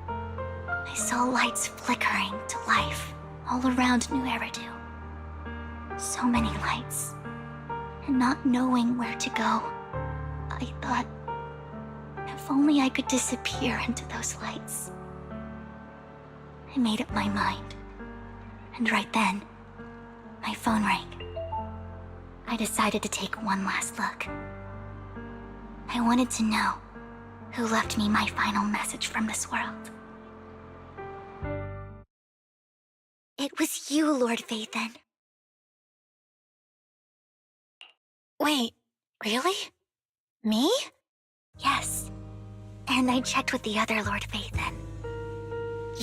I saw lights flickering to life all around ᴄᴜᴜ. So many lights, and not knowing where to go, I thought, if only I could disappear into those lights. I made up my mind, and right then, my phone rang. I decided to take one last look. I wanted to know who left me my final message from this world. It was you, Lord Phaethon. Wait, really? Me? Yes. And I checked with the other Lord Phaethon.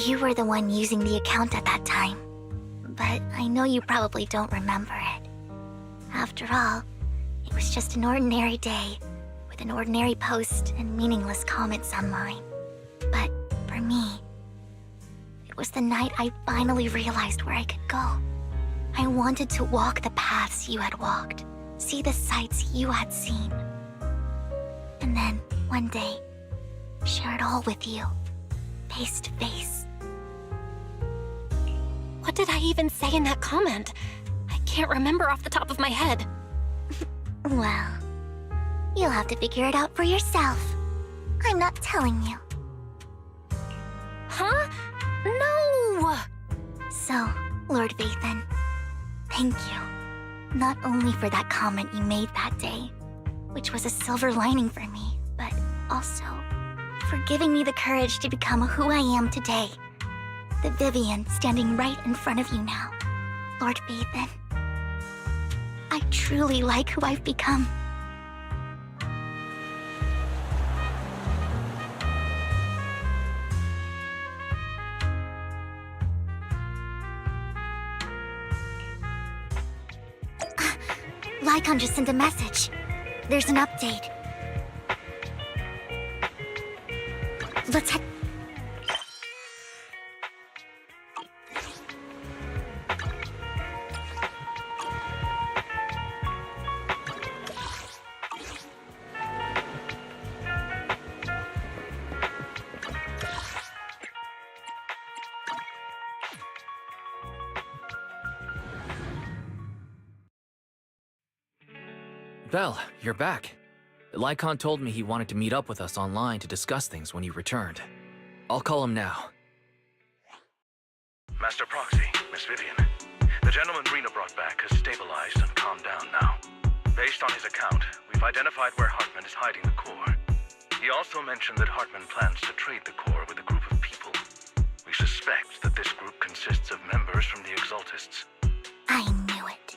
You were the one using the account at that time. But I know you probably don't remember it. After all, it was just an ordinary day, with an ordinary post and meaningless comments online. But for me, it was the night I finally realized where I could go. I wanted to walk the paths you had walked, see the sights you had seen. And then, one day, share it all with you, face to face. What did I even say in that comment? I can't remember off the top of my head. Well, you'll have to figure it out for yourself. I'm not telling you. Huh? No! So, Lord Phaethon, thank you. Not only for that comment you made that day, which was a silver lining for me, but also for giving me the courage to become who I am today. the Vivian standing right in front of you now, Lord Vathan. I truly like who I've become. ḻᴜᴠ just sent a message. There's an update. Let's head. Belle, you're back. ḻᴜᴠ told me he wanted to meet up with us online to discuss things when you returned. I'll call him now. Master Proxy, Miss Vivian. The gentleman Rena brought back has stabilized and calmed down now. Based on his account, we've identified where Hartman is hiding the core. He also mentioned that Hartman plans to trade the core with a group of people. We suspect that this group consists of members from the Exaltists. I knew it.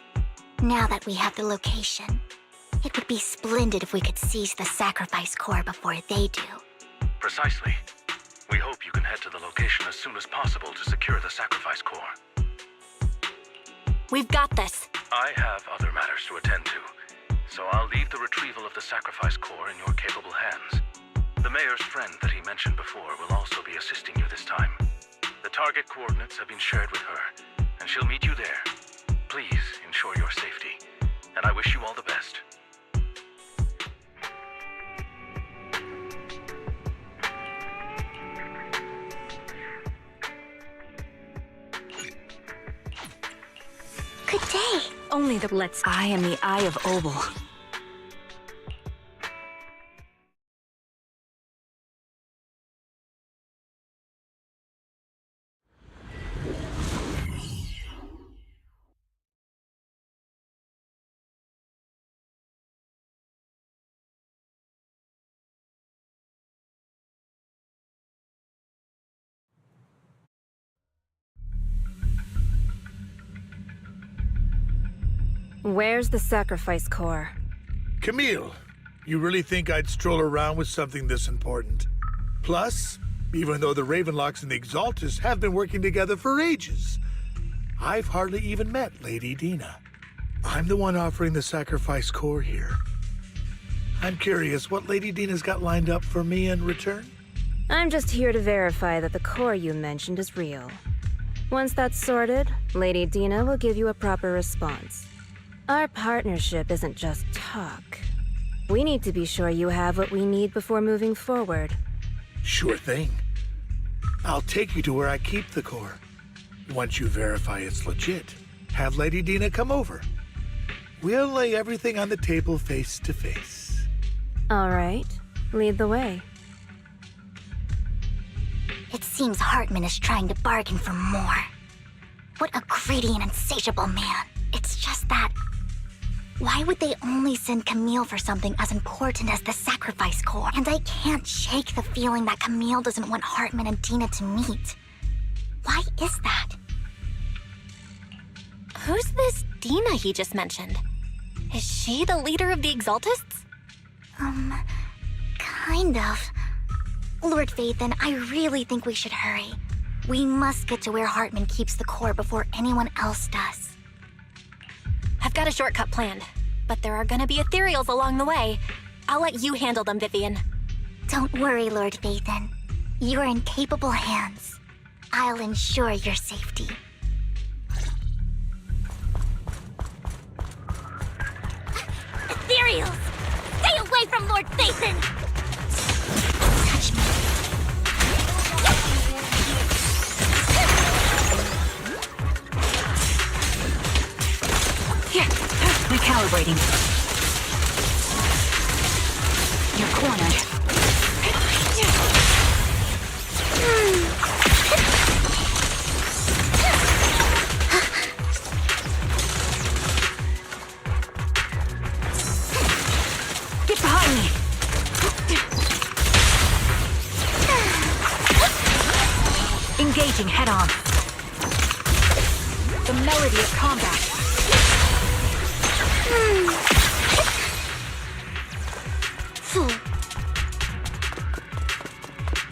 Now that we have the location, it would be splendid if we could seize the sacrifice core before they do. Precisely. We hope you can head to the location as soon as possible to secure the sacrifice core. We've got this. I have other matters to attend to, so I'll leave the retrieval of the sacrifice core in your capable hands. The mayor's friend that he mentioned before will also be assisting you this time. The target coordinates have been shared with her, and she'll meet you there. Please ensure your safety, and I wish you all the best. Good day. Only the I am the Eye of Obel. Where's the sacrifice core? Camille, you really think I'd stroll around with something this important? Plus, even though the Ravenlocks and the Exaltists have been working together for ages, I've hardly even met Lady Dina. I'm the one offering the sacrifice core here. I'm curious what Lady Dina's got lined up for me in return? I'm just here to verify that the core you mentioned is real. Once that's sorted, Lady Dina will give you a proper response. Our partnership isn't just talk. We need to be sure you have what we need before moving forward. Sure thing. I'll take you to where I keep the core. Once you verify it's legit, have Lady Dina come over. We'll lay everything on the table face to face. All right, lead the way. It seems Hartman is trying to bargain for more. What a greedy and insatiable man. It's just that... why would they only send Camille for something as important as the sacrifice core? And I can't shake the feeling that Camille doesn't want Hartman and Dina to meet. Why is that? Who's this Dina he just mentioned? Is she the leader of the Exaltists? Kind of. Lord Vathan, I really think we should hurry. We must get to where Hartman keeps the core before anyone else does. I've got a shortcut planned, but there are gonna be ethereals along the way. I'll let you handle them, Vivian. Don't worry, Lord Vathan. You're in capable hands. I'll ensure your safety. Ethereals! Stay away from Lord Vathan! Touch me. Here, recalibrating. You're cornered. Get behind me. Engage. Engaging head-on. The melody of combat.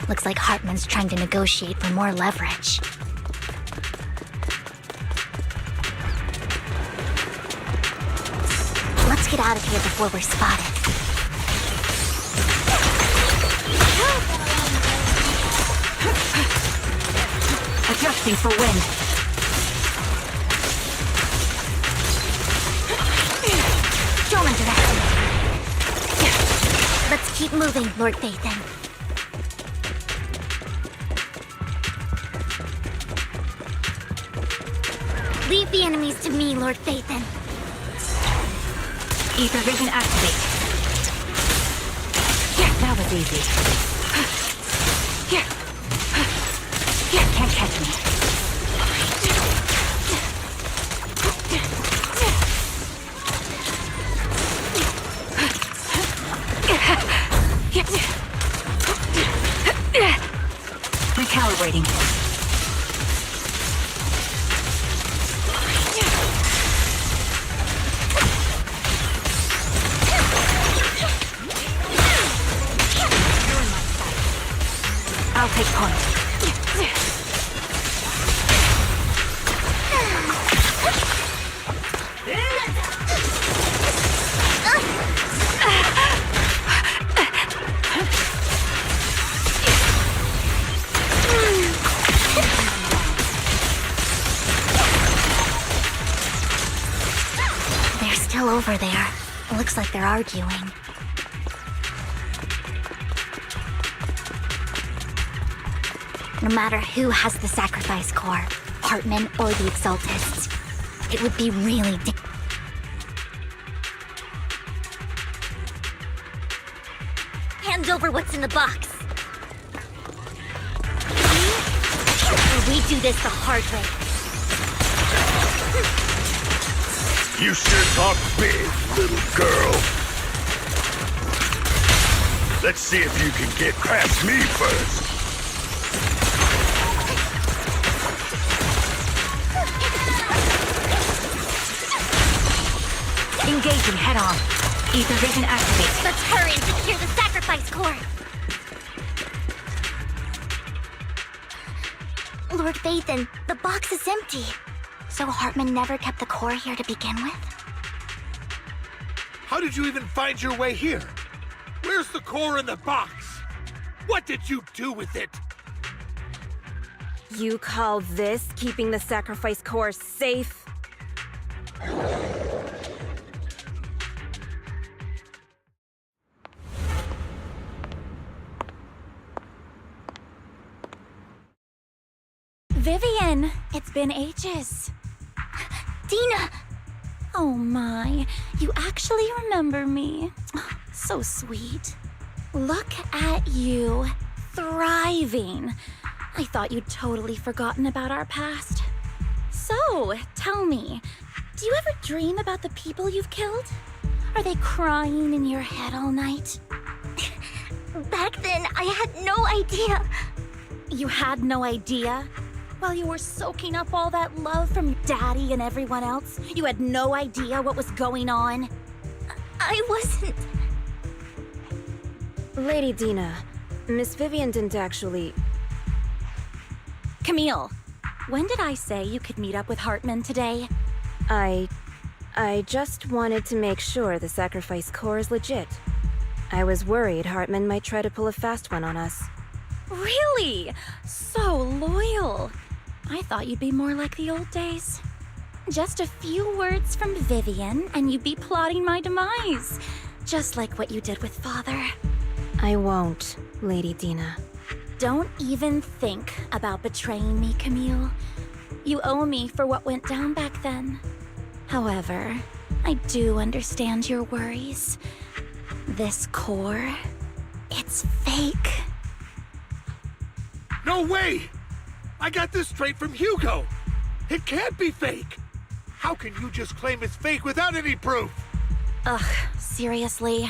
Looks like Hartman's trying to negotiate for more leverage. Let's get out of here before we're spotted. Adjusting for wind. ᴘᴜᴜ direction. Let's keep moving, Lord Phaethon. Leave the enemies to me, Lord Phaethon. Ether vision activate. Yeah, that was easy. Yeah. Can't catch me. Recalibrating. I'll take point. They're still over there. It looks like they're arguing. No matter who has the sacrifice core, Hartman or the Exaltists, it would be really Hand over what's in the box. Or we do this the hard way. You sure talk big, little girl. Let's see if you can get past me first. Engaging head-on. Ether vision activate. Let's hurry and secure the sacrifice core. Lord Phaethon, the box is empty. So Hartman never kept the core here to begin with? How did you even find your way here? Where's the core in the box? What did you do with it? You call this keeping the sacrifice core safe? Vivian, it's been ages. Dina! Oh my, you actually remember me. So sweet. Look at you, thriving. I thought you'd totally forgotten about our past. So, tell me, do you ever dream about the people you've killed? Are they crying in your head all night? Back then, I had no idea. You had no idea? While you were soaking up all that love from your daddy and everyone else, you had no idea what was going on? I wasn't... Lady Dina, Miss Vivian didn't actually... Camille, when did I say you could meet up with Hartman today? I just wanted to make sure the sacrifice core is legit. I was worried Hartman might try to pull a fast one on us. Really? So loyal. I thought you'd be more like the old days. Just a few words from Vivian, and you'd be plotting my demise. Just like what you did with Father. I won't, Lady Dina. Don't even think about betraying me, Camille. You owe me for what went down back then. However, I do understand your worries. This core, it's fake. No way! I got this straight from Hugo! It can't be fake! How can you just claim it's fake without any proof? Ugh, seriously?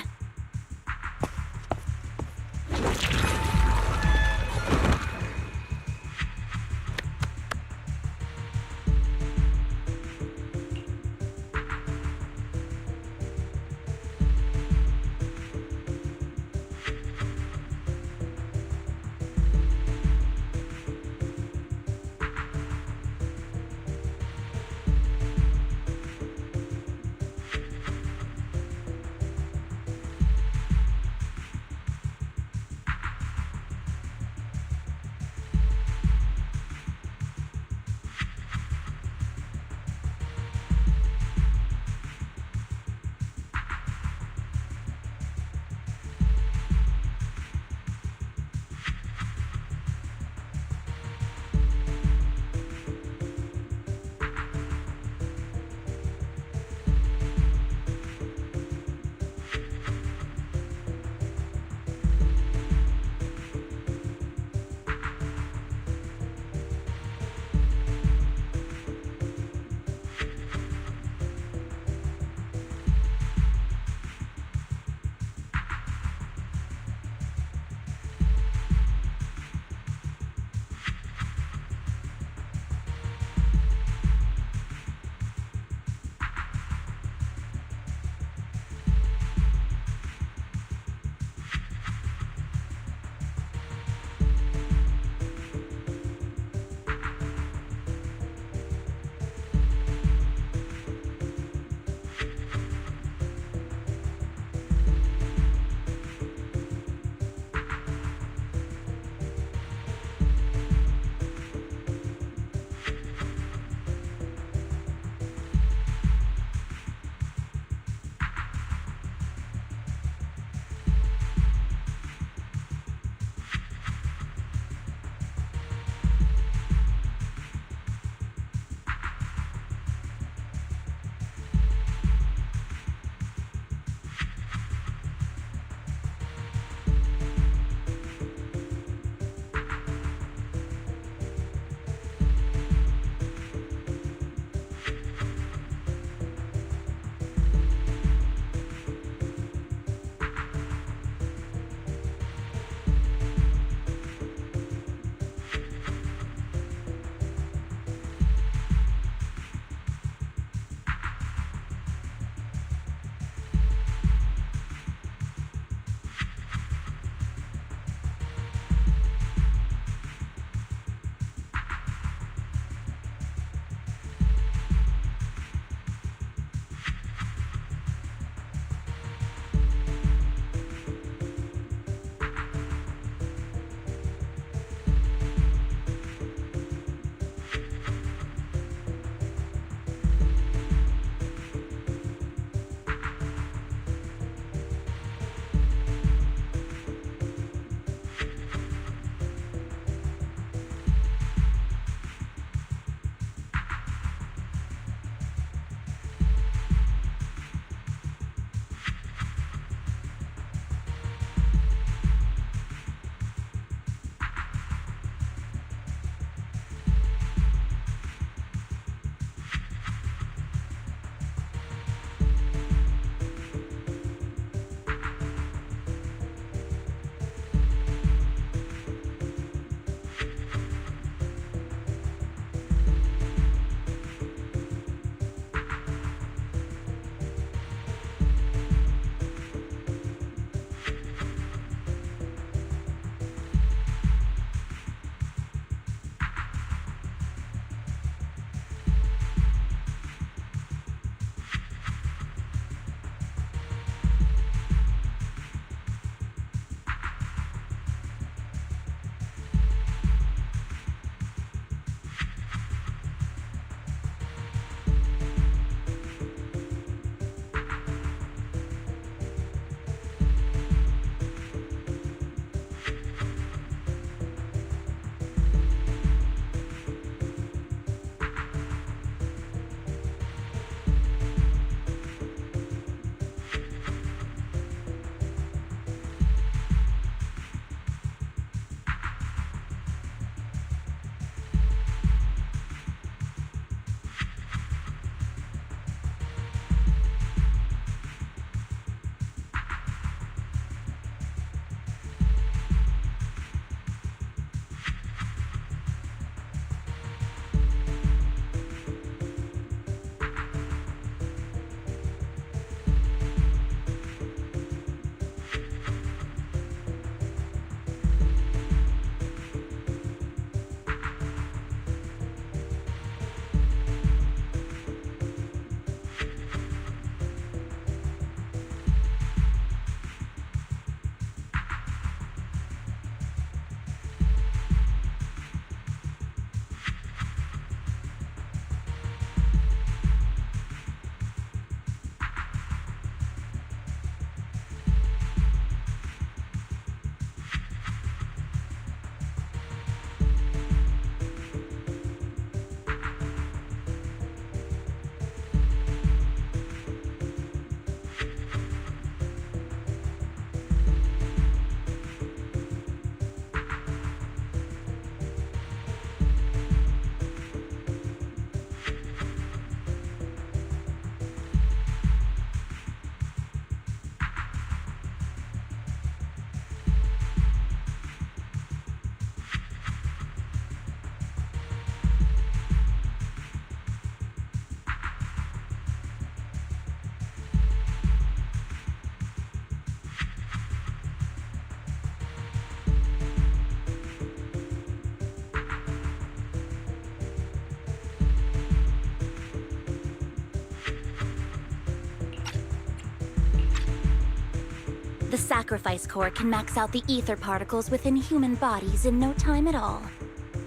sacrifice core can max out the ether particles within human bodies in no time at all.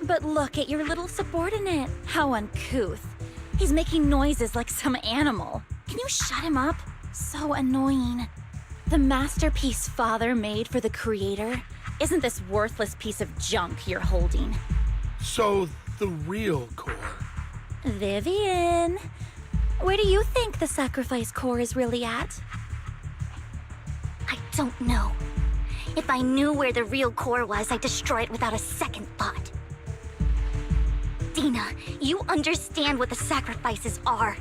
But look at your little subordinate. How uncouth. He's making noises like some animal. Can you shut him up? So annoying. The masterpiece Father made for the Creator isn't this worthless piece of junk you're holding. So, the real core. Vivian, where do you think the sacrifice core is really at? I don't know. If I knew where the real core was, I'd destroy it without a second thought. Dina, you understand what the sacrifices are.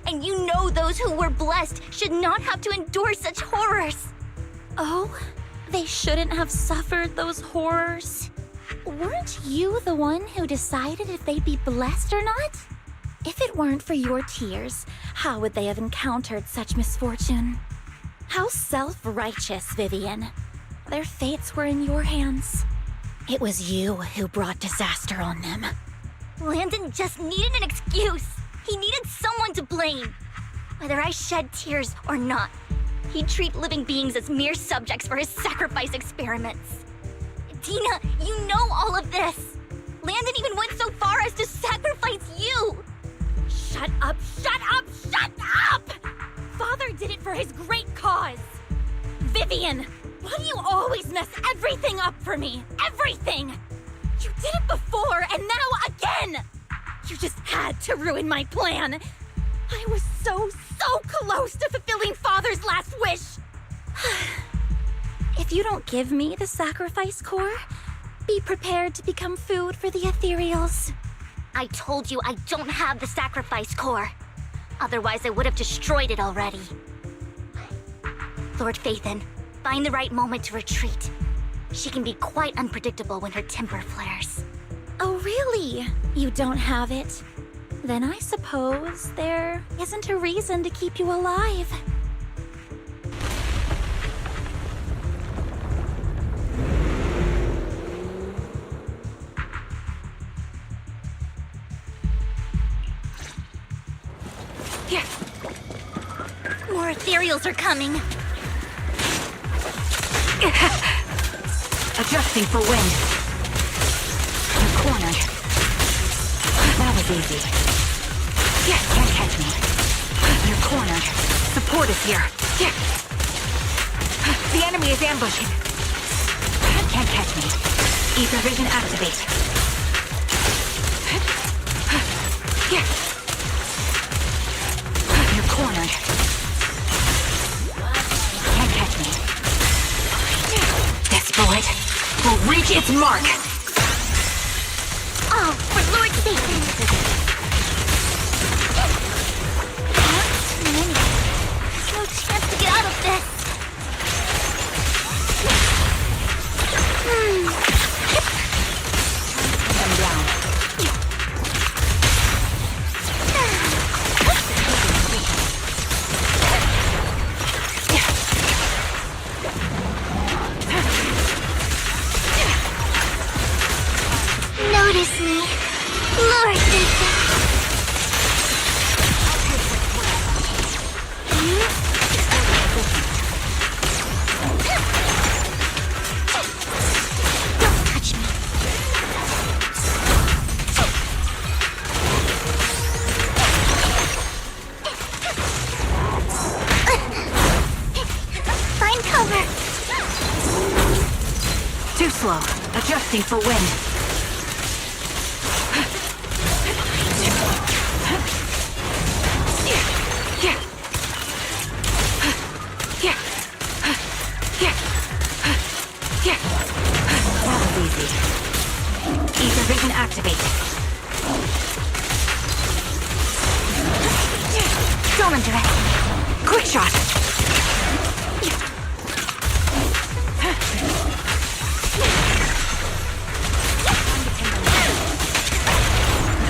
And you know those who were blessed should not have to endure such horrors. Oh, they shouldn't have suffered those horrors. Weren't you the one who decided if they'd be blessed or not? If it weren't for your tears, how would they have encountered such misfortune? How self-righteous, Vivian. Their fates were in your hands. It was you who brought disaster on them. Landon just needed an excuse. He needed someone to blame. Whether I shed tears or not, he'd treat living beings as mere subjects for his sacrifice experiments. Dina, you know all of this. Landon even went so far as to sacrifice you. Shut up, shut up, shut up! Father did it for his great cause. Vivian, why do you always mess everything up for me? Everything! You did it before, and now again! You just had to ruin my plan. I was so close to fulfilling Father's last wish. If you don't give me the sacrifice core, be prepared to become food for the ഃⴜals. I told you I don't have the sacrifice core. Otherwise, I would have destroyed it already. Lord Phaethon, find the right moment to retreat. She can be quite unpredictable when her temper flares. Oh, really? You don't have it? Then I suppose there isn't a reason to keep you alive. Here. More ethereals are coming. Adjusting for wind. You're cornered. That was easy. Yeah, can't catch me. You're cornered. Support is here. Yeah. The enemy is ambushing. Can't catch me. Ether vision activate. Yeah. You're cornered. Can't catch me. This bullet will reach its mark. Oh, for Lord Phaethon! There's no chance to get out of this! I'm down. Notice me, Lord Phaethon. Don't touch me. Find cover. Too slow. Adjusting for wind. That was easy. Ether vision activated. Don't underestimate. Quick shot.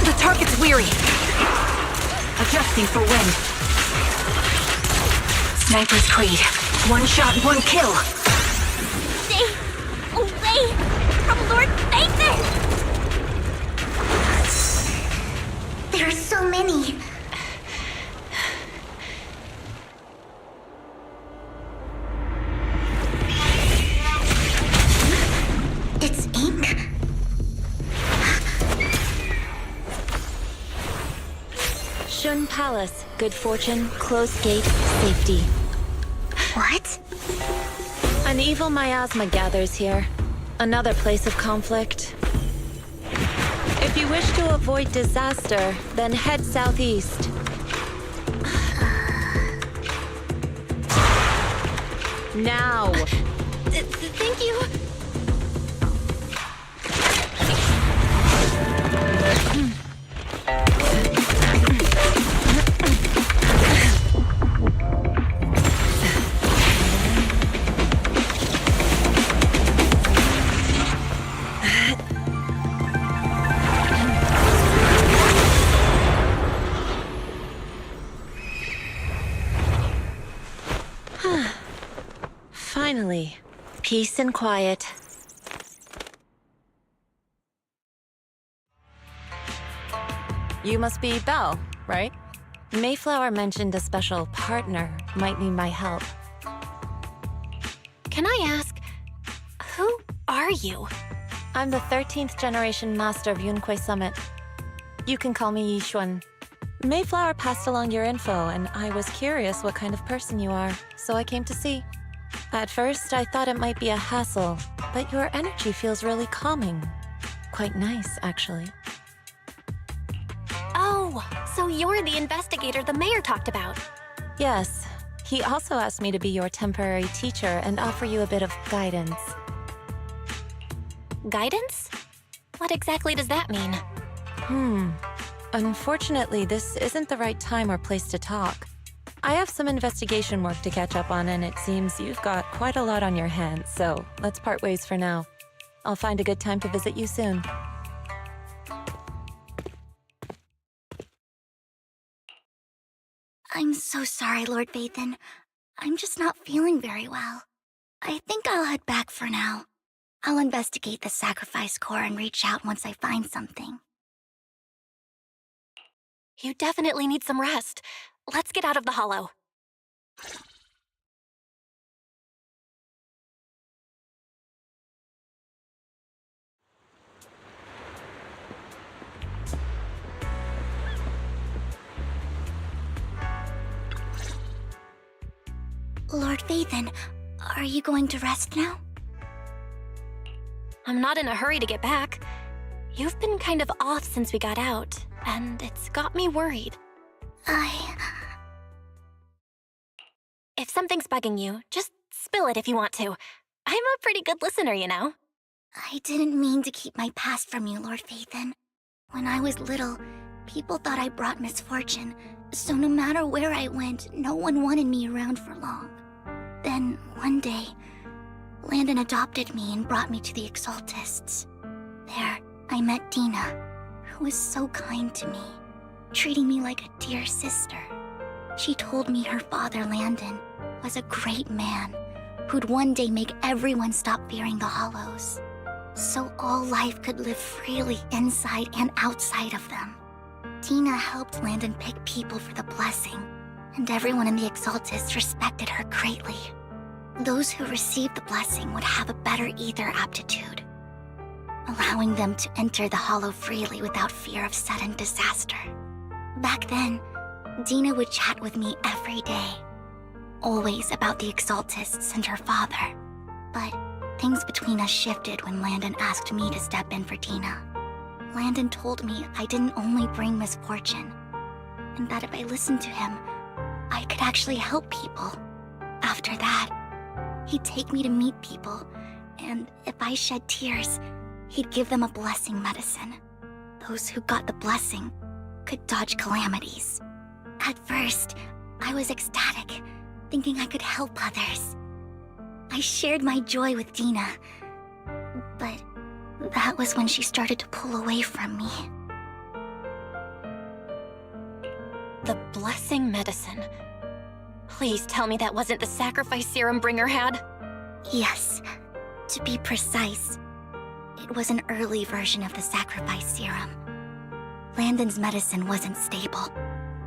The target's weary. Adjusting for wind. Sniper's Creed. One shot, one kill. Stay away from Lord Phaethon! There are so many. Jᴜsᴛ Palace. Good fortune, closed gate, safety. What? An evil miasma gathers here. Another place of conflict. If you wish to avoid disaster, then head southeast. Now! Thank you. Finally, peace and quiet. You must be Belle, right? Mayflower mentioned a special partner might need my help. Can I ask, who are you? I'm the 13th generation master of Yunque Summit. You can call me Yixuan. Mayflower passed along your info, and I was curious what kind of person you are, so I came to see. At first, I thought it might be a hassle, but your energy feels really calming. Quite nice, actually. Oh, so you're the investigator the mayor talked about. Yes. He also asked me to be your temporary teacher and offer you a bit of guidance. Guidance? What exactly does that mean? Unfortunately, this isn't the right time or place to talk. I have some investigation work to catch up on, and it seems you've got quite a lot on your hands, so let's part ways for now. I'll find a good time to visit you soon. I'm so sorry, Lord Vathan. I'm just not feeling very well. I think I'll head back for now. I'll investigate the sacrifice core and reach out once I find something. You definitely need some rest. Let's get out of the hollow. Lord Vathan, are you going to rest now? I'm not in a hurry to get back. You've been kind of off since we got out, and it's got me worried. If something's bugging you, just spill it if you want to. I'm a pretty good listener, you know. I didn't mean to keep my past from you, Lord Vathan. When I was little, people thought I brought misfortune, so no matter where I went, no one wanted me around for long. Then, one day, Landon adopted me and brought me to the Exaltists. There, I met Dina, who was so kind to me, treating me like a dear sister. She told me her father, Landon, was a great man who'd one day make everyone stop fearing the Hollows, so all life could live freely inside and outside of them. Dina helped Landon pick people for the blessing, and everyone in the Exaltists respected her greatly. Those who received the blessing would have a better ether aptitude, allowing them to enter the Hollow freely without fear of sudden disaster. Back then, Dina would chat with me every day, always about the Exaltists and her father. But things between us shifted when Landon asked me to step in for Dina. Landon told me I didn't only bring misfortune, and that if I listened to him, I could actually help people. After that, he'd take me to meet people, and if I shed tears, he'd give them a blessing medicine. Those who got the blessing could dodge calamities. At first, I was ecstatic, thinking I could help others. I shared my joy with Dina, but that was when she started to pull away from me. The blessing medicine. Please tell me that wasn't the sacrifice serum Bringer had? Yes. To be precise, it was an early version of the sacrifice serum. Landon's medicine wasn't stable.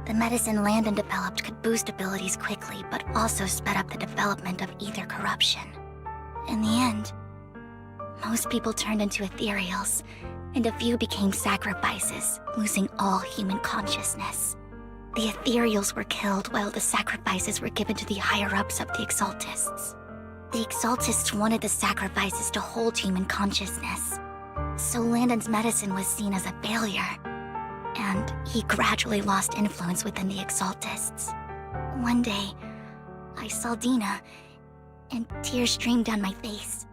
The medicine Landon developed could boost abilities quickly, but also sped up the development of ether corruption. In the end, most people turned into ethereals, and a few became sacrifices, losing all human consciousness. The Ethereals were killed while the sacrifices were given to the higher-ups of the Exaltists. The Exaltists wanted the sacrifices to hold human consciousness, so Landon's medicine was seen as a failure, and he gradually lost influence within the Exaltists. One day, I saw Dina, and tears streamed down my face.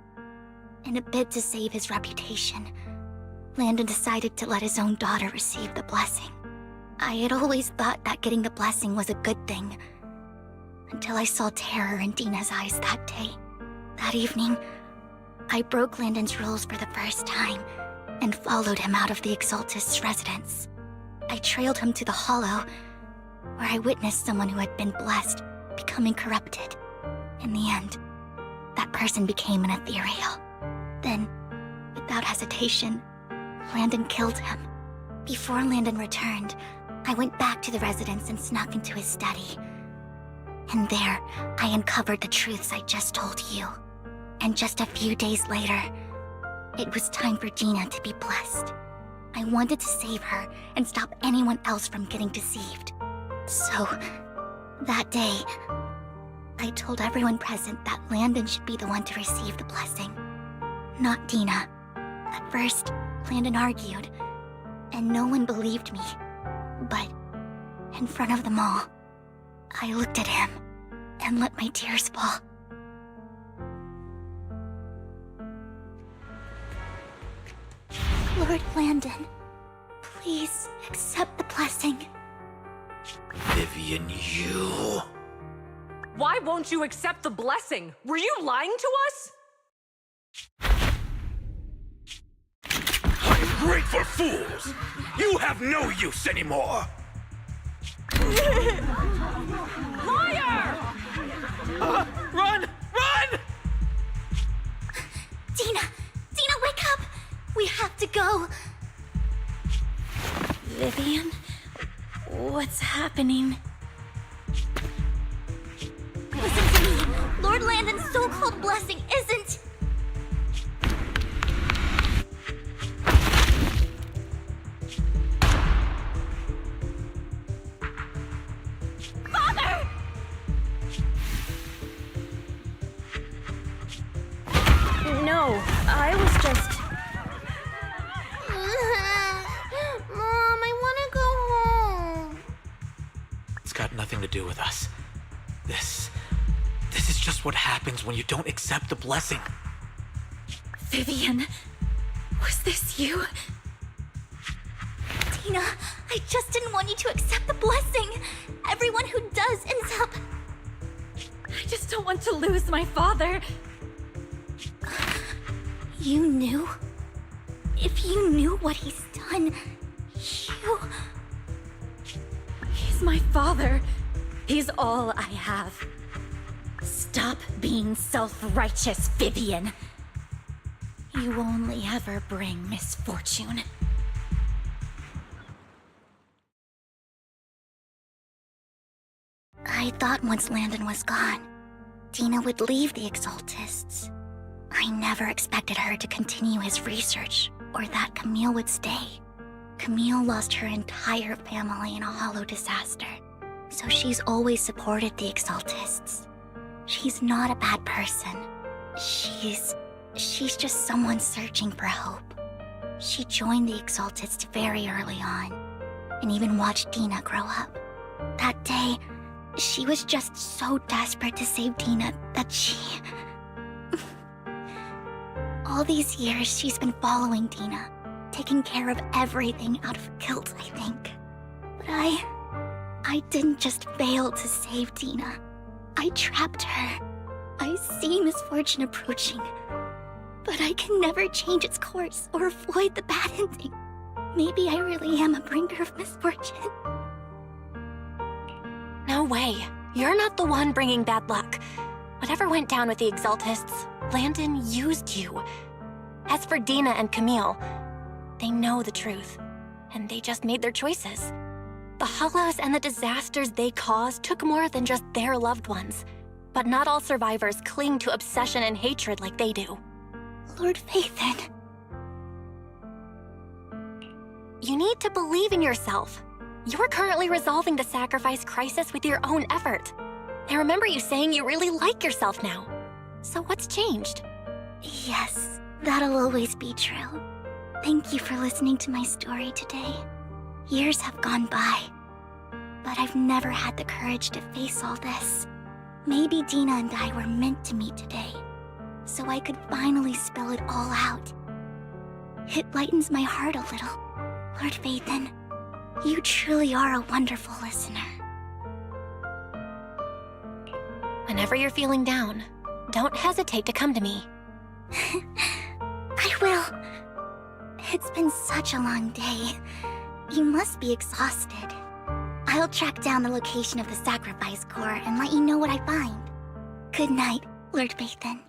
In a bid to save his reputation, Landon decided to let his own daughter receive the blessing. I had always thought that getting the blessing was a good thing, until I saw terror in Dina's eyes that day. That evening, I broke Landon's rules for the first time and followed him out of the Exaltist's residence. I trailed him to the Hollow, where I witnessed someone who had been blessed becoming corrupted. In the end, that person became an Ethereal. Then, without hesitation, Landon killed him. Before Landon returned, I went back to the residence and snuck into his study. And there, I uncovered the truths I just told you. And just a few days later, it was time for Dina to be blessed. I wanted to save her and stop anyone else from getting deceived. So, that day, I told everyone present that Landon should be the one to receive the blessing, not Dina. At first, Landon argued, and no one believed me. But, in front of them all, I looked at him and let my tears fall. Lord Landon, please accept the blessing. Vivian, you... Why won't you accept the blessing? Were you lying to us? Ungrateful fools! You have no use anymore! Liar! Run! Run! Dina! Dina, wake up! We have to go! Vivian? What's happening? Listen to me! Lord Landon's so-called blessing isn't... Father! No, I was just... Mom, I want to go home. It's got nothing to do with us. This is just what happens when you don't accept the blessing. Vivian, was this you? Dina, I just didn't want you to accept the blessing. Everyone who does ends up... I just don't want to lose my father. You knew? If you knew what he's done, you... He's my father. He's all I have. Stop being self-righteous, Vivian. You only ever bring misfortune. I thought once Landon was gone, Dina would leave the Exaltists. I never expected her to continue his research, or that Camille would stay. Camille lost her entire family in a hollow disaster, so she's always supported the Exaltists. She's not a bad person. She's just someone searching for hope. She joined the Exaltists very early on, and even watched Dina grow up. That day, she was just so desperate to save Dina that she... All these years, she's been following Dina, taking care of everything out of guilt, I think. But I didn't just fail to save Dina. I trapped her. I see misfortune approaching, but I can never change its course or avoid the bad ending. Maybe I really am a bringer of misfortune. No way. You're not the one bringing bad luck. Whatever went down with the Exaltists, Landon used you. As for Dina and Camille, they know the truth, and they just made their choices. The Hollows and the disasters they caused took more than just their loved ones. But not all survivors cling to obsession and hatred like they do. Lord Vathan. You need to believe in yourself. You're currently resolving the sacrifice crisis with your own effort. I remember you saying you really like yourself now. So what's changed? Yes, that'll always be true. Thank you for listening to my story today. Years have gone by, but I've never had the courage to face all this. Maybe Dina and I were meant to meet today, so I could finally spill it all out. It lightens my heart a little. Lord Vathan, you truly are a wonderful listener. Whenever you're feeling down, don't hesitate to come to me. I will. It's been such a long day. You must be exhausted. I'll track down the location of the sacrifice core and let you know what I find. Good night, Lord Vathan.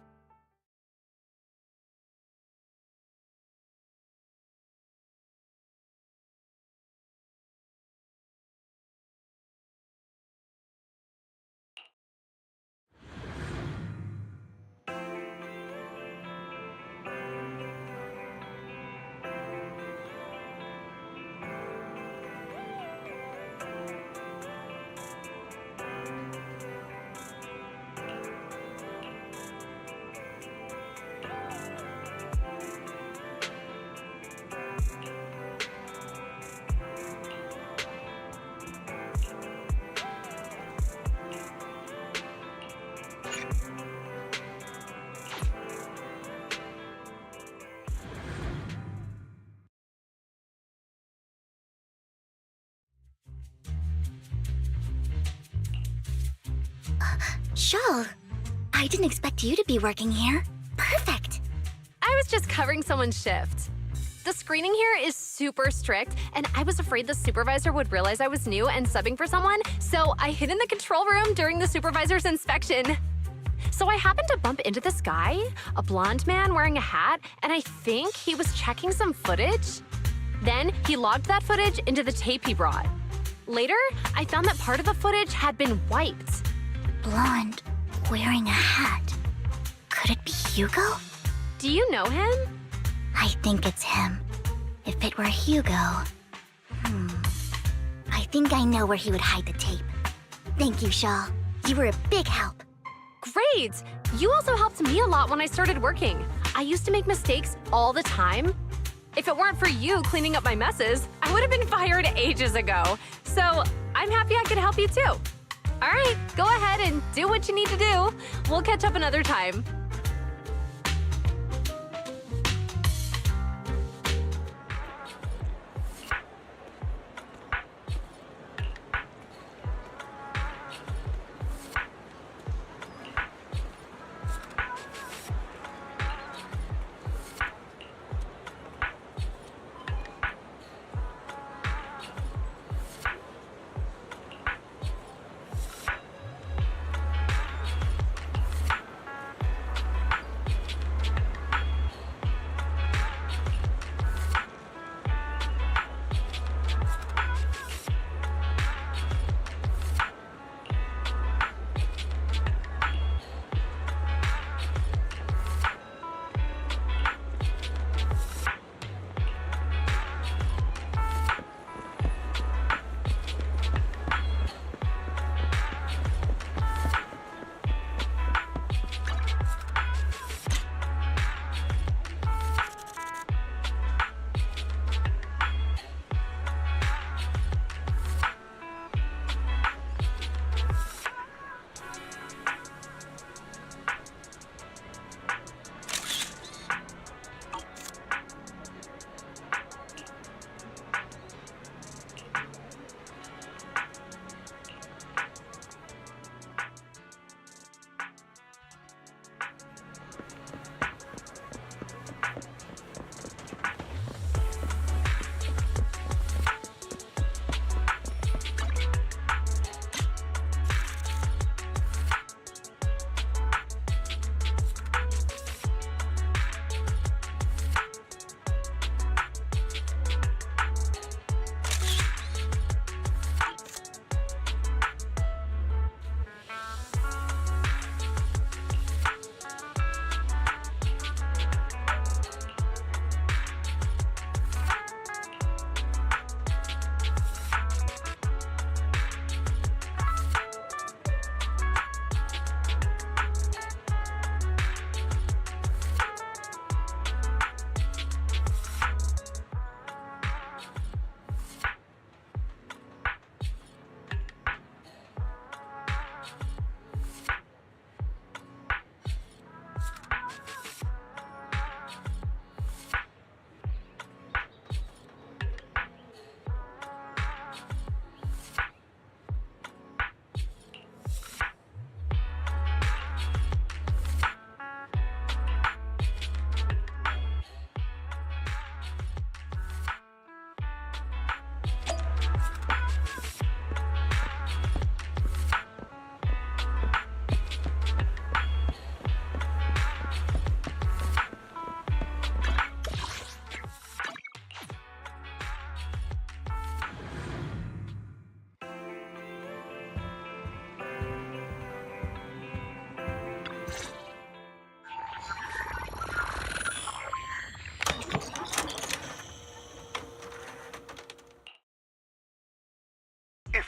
Shawl, I didn't expect you to be working here. Perfect. I was just covering someone's shift. The screening here is super strict, and I was afraid the supervisor would realize I was new and subbing for someone, so I hid in the control room during the supervisor's inspection. So I happened to bump into this guy, a blonde man wearing a hat, and I think he was checking some footage. Then he logged that footage into the tape he brought. Later, I found that part of the footage had been wiped. Blonde, wearing a hat. Could it be Hugo? Do you know him? I think it's him. If it were Hugo... I think I know where he would hide the tape. Thank you, Shaw. You were a big help. Great! You also helped me a lot when I started working. I used to make mistakes all the time. If it weren't for you cleaning up my messes, I would have been fired ages ago. So I'm happy I could help you too. All right, go ahead and do what you need to do. We'll catch up another time.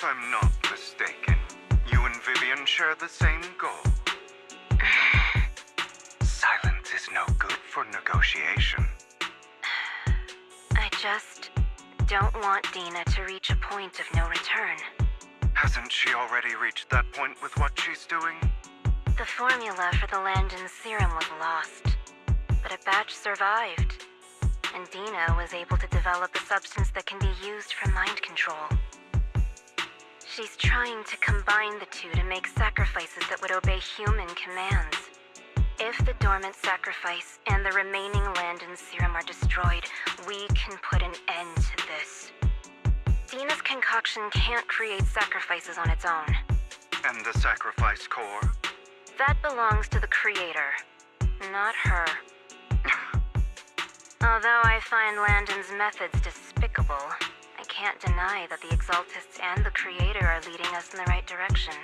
I'm not mistaken, you and Vivian share the same goal. Silence is no good for negotiation. I just don't want Dina to reach a point of no return. Hasn't she already reached that point with what she's doing? The formula for the Landon serum was lost, but a batch survived, and Dina was able to develop a substance that can be used for mind control. She's trying to combine the two to make sacrifices that would obey human commands. If the dormant sacrifice and the remaining Landon serum are destroyed, we can put an end to this. Dina's concoction can't create sacrifices on its own. And the sacrifice core? That belongs to the creator, not her. Although I find Landon's methods despicable, I can't deny that the Exaltists and the creator are leading us in the right direction.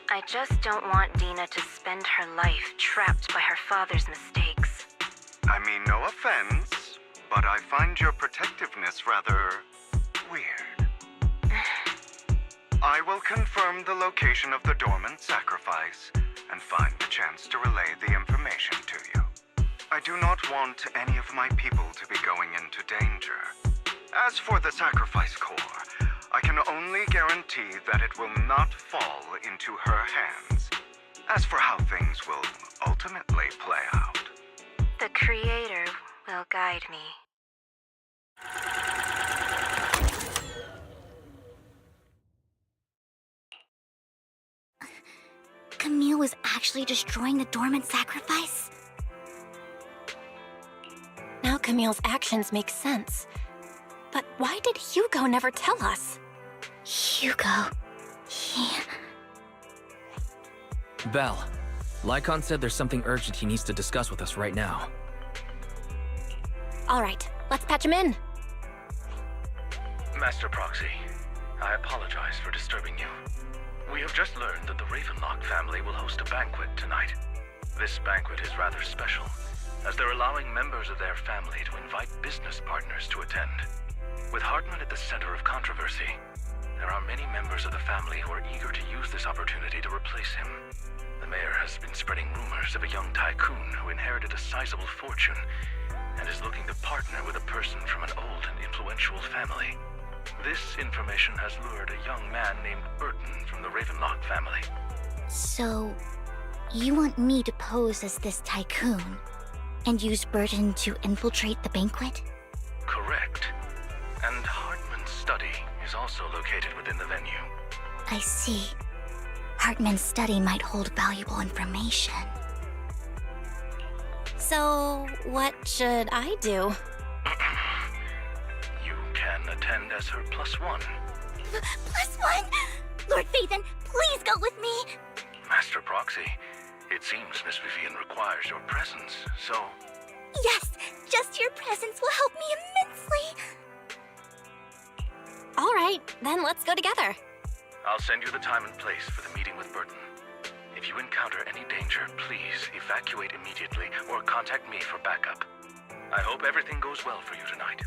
I just don't want Dina to spend her life trapped by her father's mistakes. I mean, no offense, but I find your protectiveness rather weird. I will confirm the location of the dormant sacrifice and find the chance to relay the information to you. I do not want any of my people to be going into danger. As for the sacrifice core, I can only guarantee that it will not fall into her hands. As for how things will ultimately play out, the creator will guide me. Camille was actually destroying the dormant sacrifice? Now Camille's actions make sense. But why did Hugo never tell us? Hugo... he... Belle, Lycon said there's something urgent he needs to discuss with us right now. All right, let's patch him in. Master Proxy, I apologize for disturbing you. We have just learned that the Äᴏᴜᴜ family will host a banquet tonight. This banquet is rather special, as they're allowing members of their family to invite business partners to attend. With Hartman at the center of controversy, there are many members of the family who are eager to use this opportunity to replace him. The mayor has been spreading rumors of a young tycoon who inherited a sizable fortune and is looking to partner with a person from an old and influential family. This information has lured a young man named Burton from the Äᴏᴜᴜ family. So, you want me to pose as this tycoon and use Burton to infiltrate the banquet? Correct. And Hartman's study is also located within the venue. I see. Hartman's study might hold valuable information. So, what should I do? You can attend as her +1. +1? Lord Phaethon, please go with me! Master Proxy, it seems Miss Vivian requires your presence, so... Yes, just your presence will help me immensely! All right, then let's go together. I'll send you the time and place for the meeting with Burton. If you encounter any danger, please evacuate immediately or contact me for backup. I hope everything goes well for you tonight.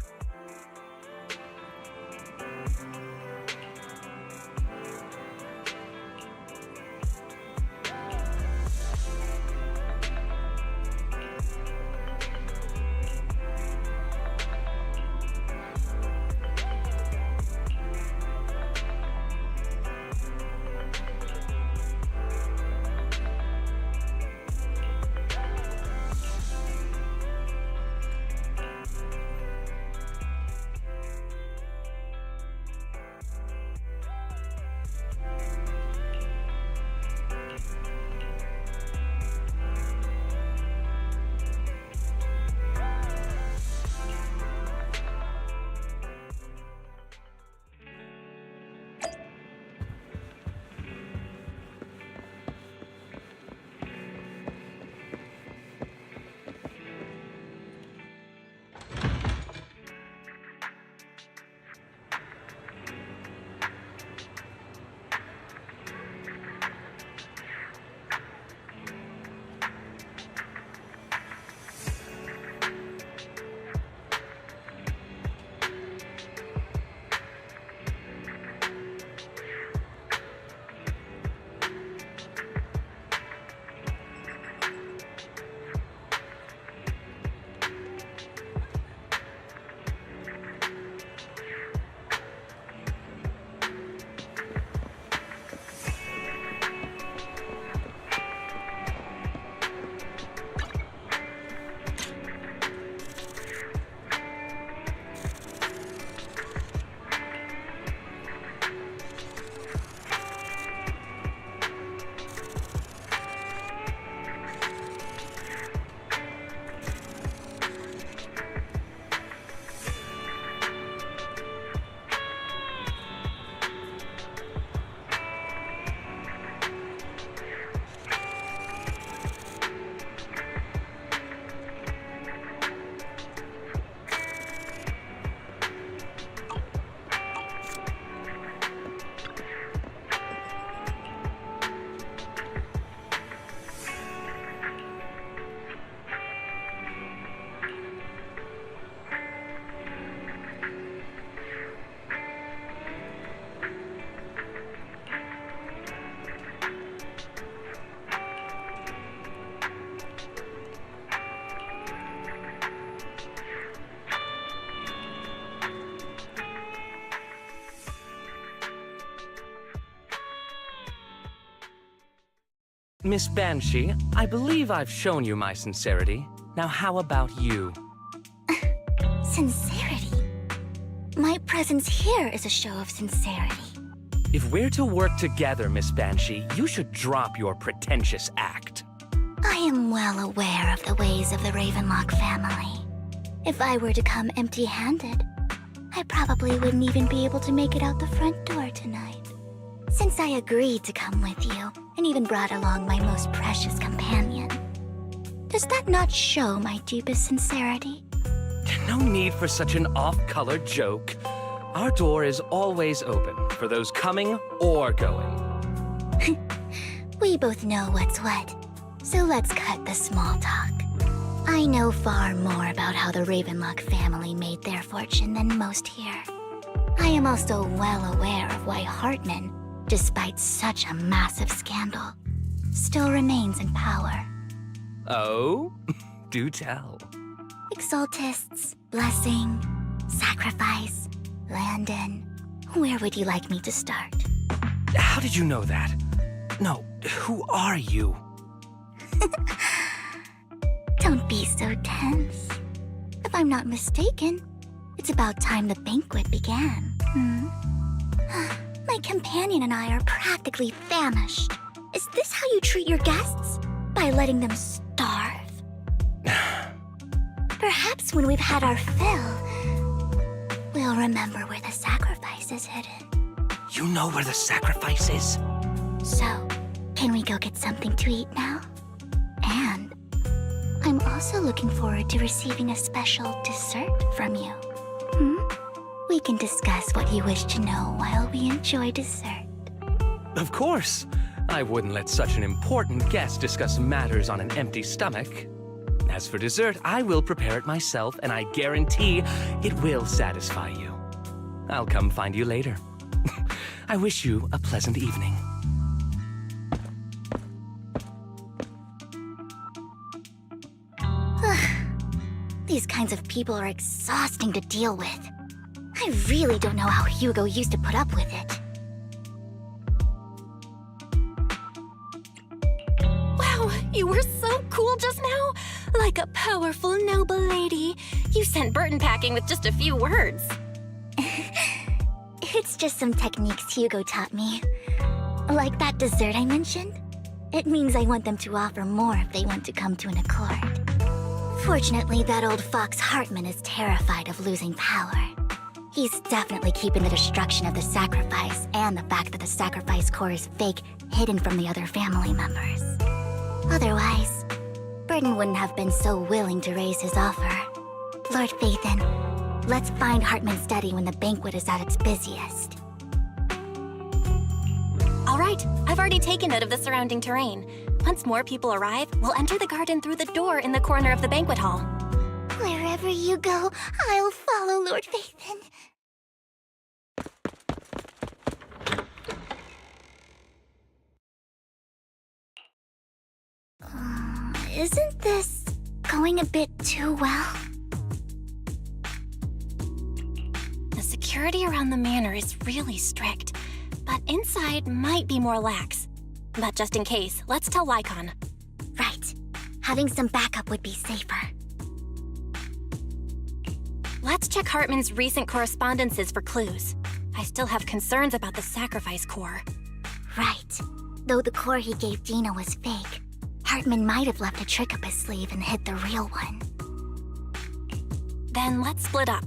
Miss Banshee, I believe I've shown you my sincerity. Now how about you? Sincerity? My presence here is a show of sincerity. If we're to work together, Miss Banshee, you should drop your pretentious act. I am well aware of the ways of the Ravenlock family. If I were to come empty-handed, I probably wouldn't even be able to make it out the front door tonight. Since I agreed to come with you, and even brought along my most precious companion, does that not show my deepest sincerity? No need for such an off-color joke. Our door is always open for those coming or going. We both know what's what, so let's cut the small talk. I know far more about how the Ravenlock family made their fortune than most here. I am also well aware of why Hartman, despite such a massive scandal, still remains in power. Oh? Do tell. Exaltists, blessing, sacrifice, Landon. Where would you like me to start? How did you know that? No, who are you? Don't be so tense. If I'm not mistaken, it's about time the banquet began. My companion and I are practically famished. Is this how you treat your guests? By letting them starve? Perhaps when we've had our fill, we'll remember where the sacrifice is hidden. You know where the sacrifice is? So, can we go get something to eat now? And I'm also looking forward to receiving a special dessert from you. We can discuss what you wish to know while we enjoy dessert. Of course. I wouldn't let such an important guest discuss matters on an empty stomach. As for dessert, I will prepare it myself, and I guarantee it will satisfy you. I'll come find you later. I wish you a pleasant evening. These kinds of people are exhausting to deal with. I really don't know how Hugo used to put up with it. Wow, you were so cool just now. Like a powerful, noble lady. You sent Burton packing with just a few words. It's just some techniques Hugo taught me. Like that dessert I mentioned. It means I want them to offer more if they want to come to an accord. Fortunately, that old fox Hartman is terrified of losing power. He's definitely keeping the destruction of the sacrifice and the fact that the sacrifice core is fake hidden from the other family members. Otherwise, Burton wouldn't have been so willing to raise his offer. Lord Phaethon, let's find Hartman's study when the banquet is at its busiest. All right, I've already taken note of the surrounding terrain. Once more people arrive, we'll enter the garden through the door in the corner of the banquet hall. Wherever you go, I'll follow, Lord Phaethon. Isn't this going a bit too well? The security around the manor is really strict, but inside might be more lax. But just in case, let's tell ḻᴜᴠ. Right. Having some backup would be safer. Let's check Hartman's recent correspondences for clues. I still have concerns about the sacrifice core. Right. Though the core he gave Dina was fake, Hartman might have left a trick up his sleeve and hid the real one. Then let's split up.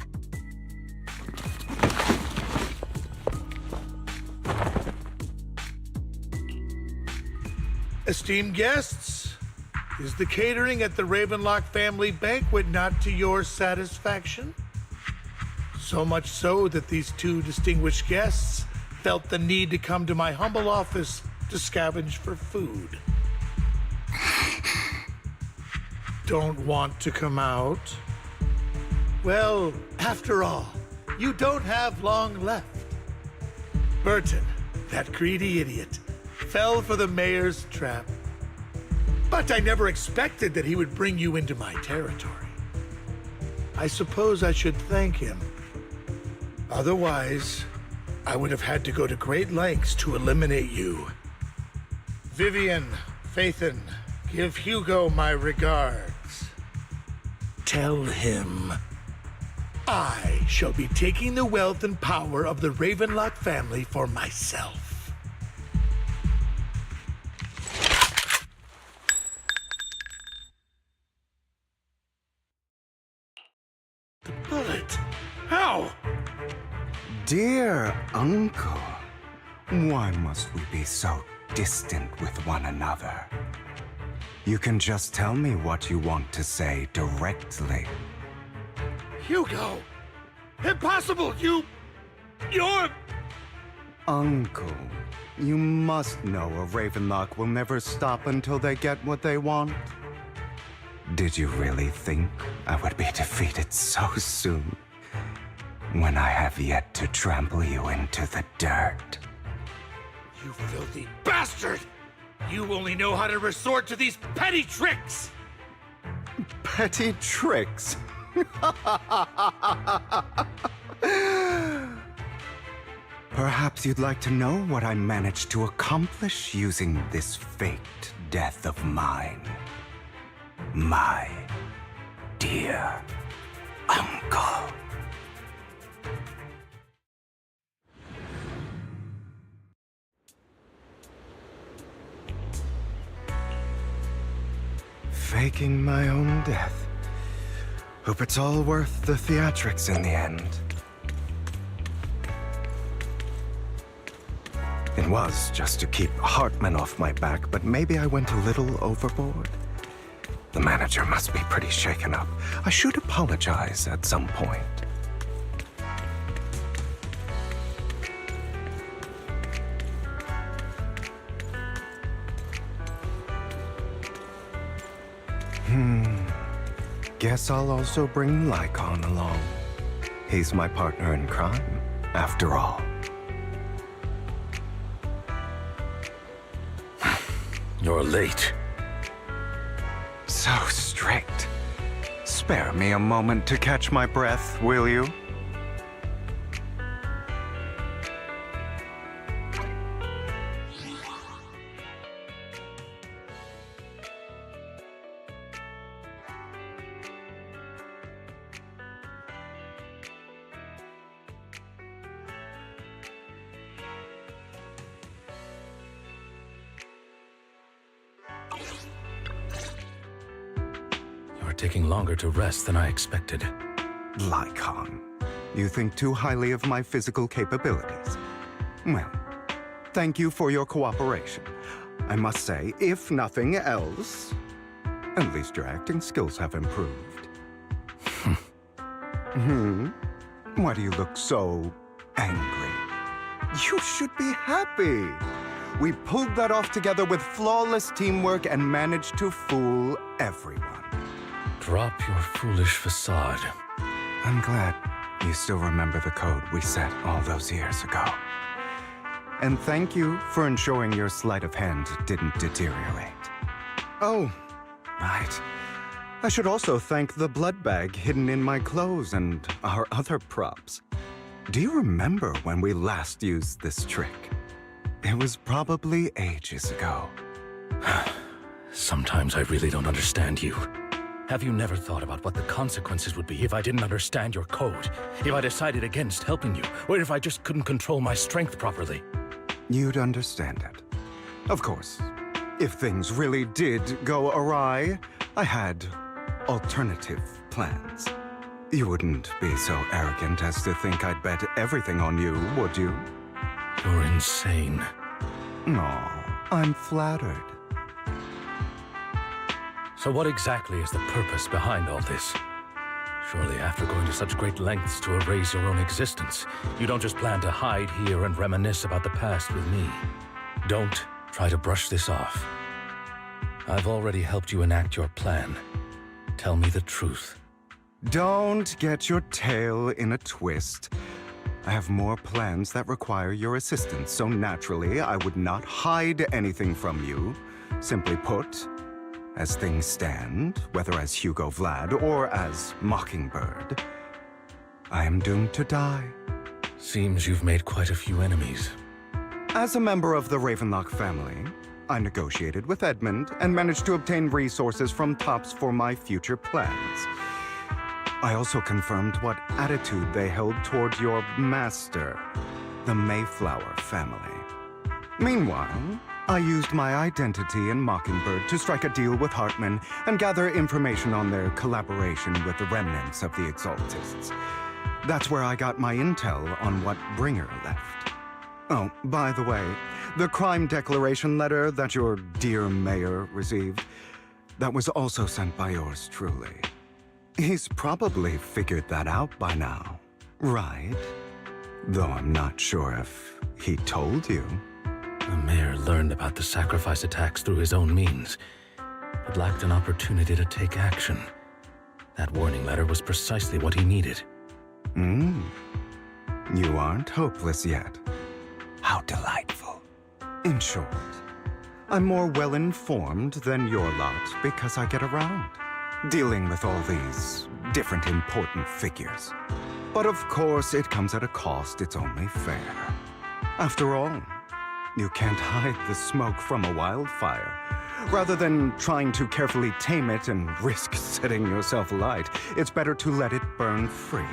Esteemed guests, is the catering at the Ravenlock family banquet not to your satisfaction? So much so that these two distinguished guests felt the need to come to my humble office to scavenge for food. Don't want to come out? Well, after all, you don't have long left. Burton, that greedy idiot, fell for the mayor's trap. But I never expected that he would bring you into my territory. I suppose I should thank him. Otherwise, I would have had to go to great lengths to eliminate you. Vivian, Phaethon, give Hugo my regards. Tell him I shall be taking the wealth and power of the ravenock family for myself. The bullet? How? Dear uncle, why must we be so distant with one another? You can just tell me what you want to say directly. Hugo! Impossible! You're... Uncle, you must know a Ravenlock will never stop until they get what they want. Did you really think I would be defeated so soon, when I have yet to trample you into the dirt? You filthy bastard! You only know how to resort to these petty tricks! Petty tricks? Perhaps you'd like to know what I managed to accomplish using this faked death of mine. My dear uncle. Faking my own death. Hope it's all worth the theatrics in the end. It was just to keep Hartman off my back, but maybe I went a little overboard. The manager must be pretty shaken up. I should apologize at some point. Guess I'll also bring ḻᴜᴜ along. He's my partner in crime, after all. You're late. So strict. Spare me a moment to catch my breath, will you? Taking longer to rest than I expected. ḻᴜᴜ, you think too highly of my physical capabilities. Well, thank you for your cooperation. I must say, if nothing else, at least your acting skills have improved. Why do you look so angry? You should be happy. We pulled that off together with flawless teamwork and managed to fool everyone. Drop your foolish facade. I'm glad you still remember the code we set all those years ago. And thank you for ensuring your sleight of hand didn't deteriorate. Oh, right. I should also thank the blood bag hidden in my clothes and our other props. Do you remember when we last used this trick? It was probably ages ago. Sometimes I really don't understand you. Have you never thought about what the consequences would be if I didn't understand your code? If I decided against helping you? Or if I just couldn't control my strength properly? You'd understand it. Of course, if things really did go awry, I had alternative plans. You wouldn't be so arrogant as to think I'd bet everything on you, would you? You're insane. No, I'm flattered. So what exactly is the purpose behind all this? Surely after going to such great lengths to erase your own existence, you don't just plan to hide here and reminisce about the past with me. Don't try to brush this off. I've already helped you enact your plan. Tell me the truth. Don't get your tail in a twist. I have more plans that require your assistance, so naturally I would not hide anything from you. Simply put, as things stand, whether as Hugo Vlad or as Mockingbird, I am doomed to die. Seems you've made quite a few enemies. As a member of the Ravenlock family, I negotiated with Edmund and managed to obtain resources from Tops for my future plans. I also confirmed what attitude they held toward your master, the Mayflower family. Meanwhile, I used my identity in Mockingbird to strike a deal with Hartman and gather information on their collaboration with the remnants of the Exaltists. That's where I got my intel on what Bringer left. Oh, by the way, the crime declaration letter that your dear mayor received, that was also sent by yours truly. He's probably figured that out by now, right? Though I'm not sure if he told you. The mayor learned about the sacrifice attacks through his own means, but lacked an opportunity to take action. That warning letter was precisely what he needed. You aren't hopeless yet. How delightful. In short, I'm more well-informed than your lot because I get around, dealing with all these different important figures. But of course, it comes at a cost. It's only fair. After all, you can't hide the smoke from a wildfire. Rather than trying to carefully tame it and risk setting yourself alight, it's better to let it burn free.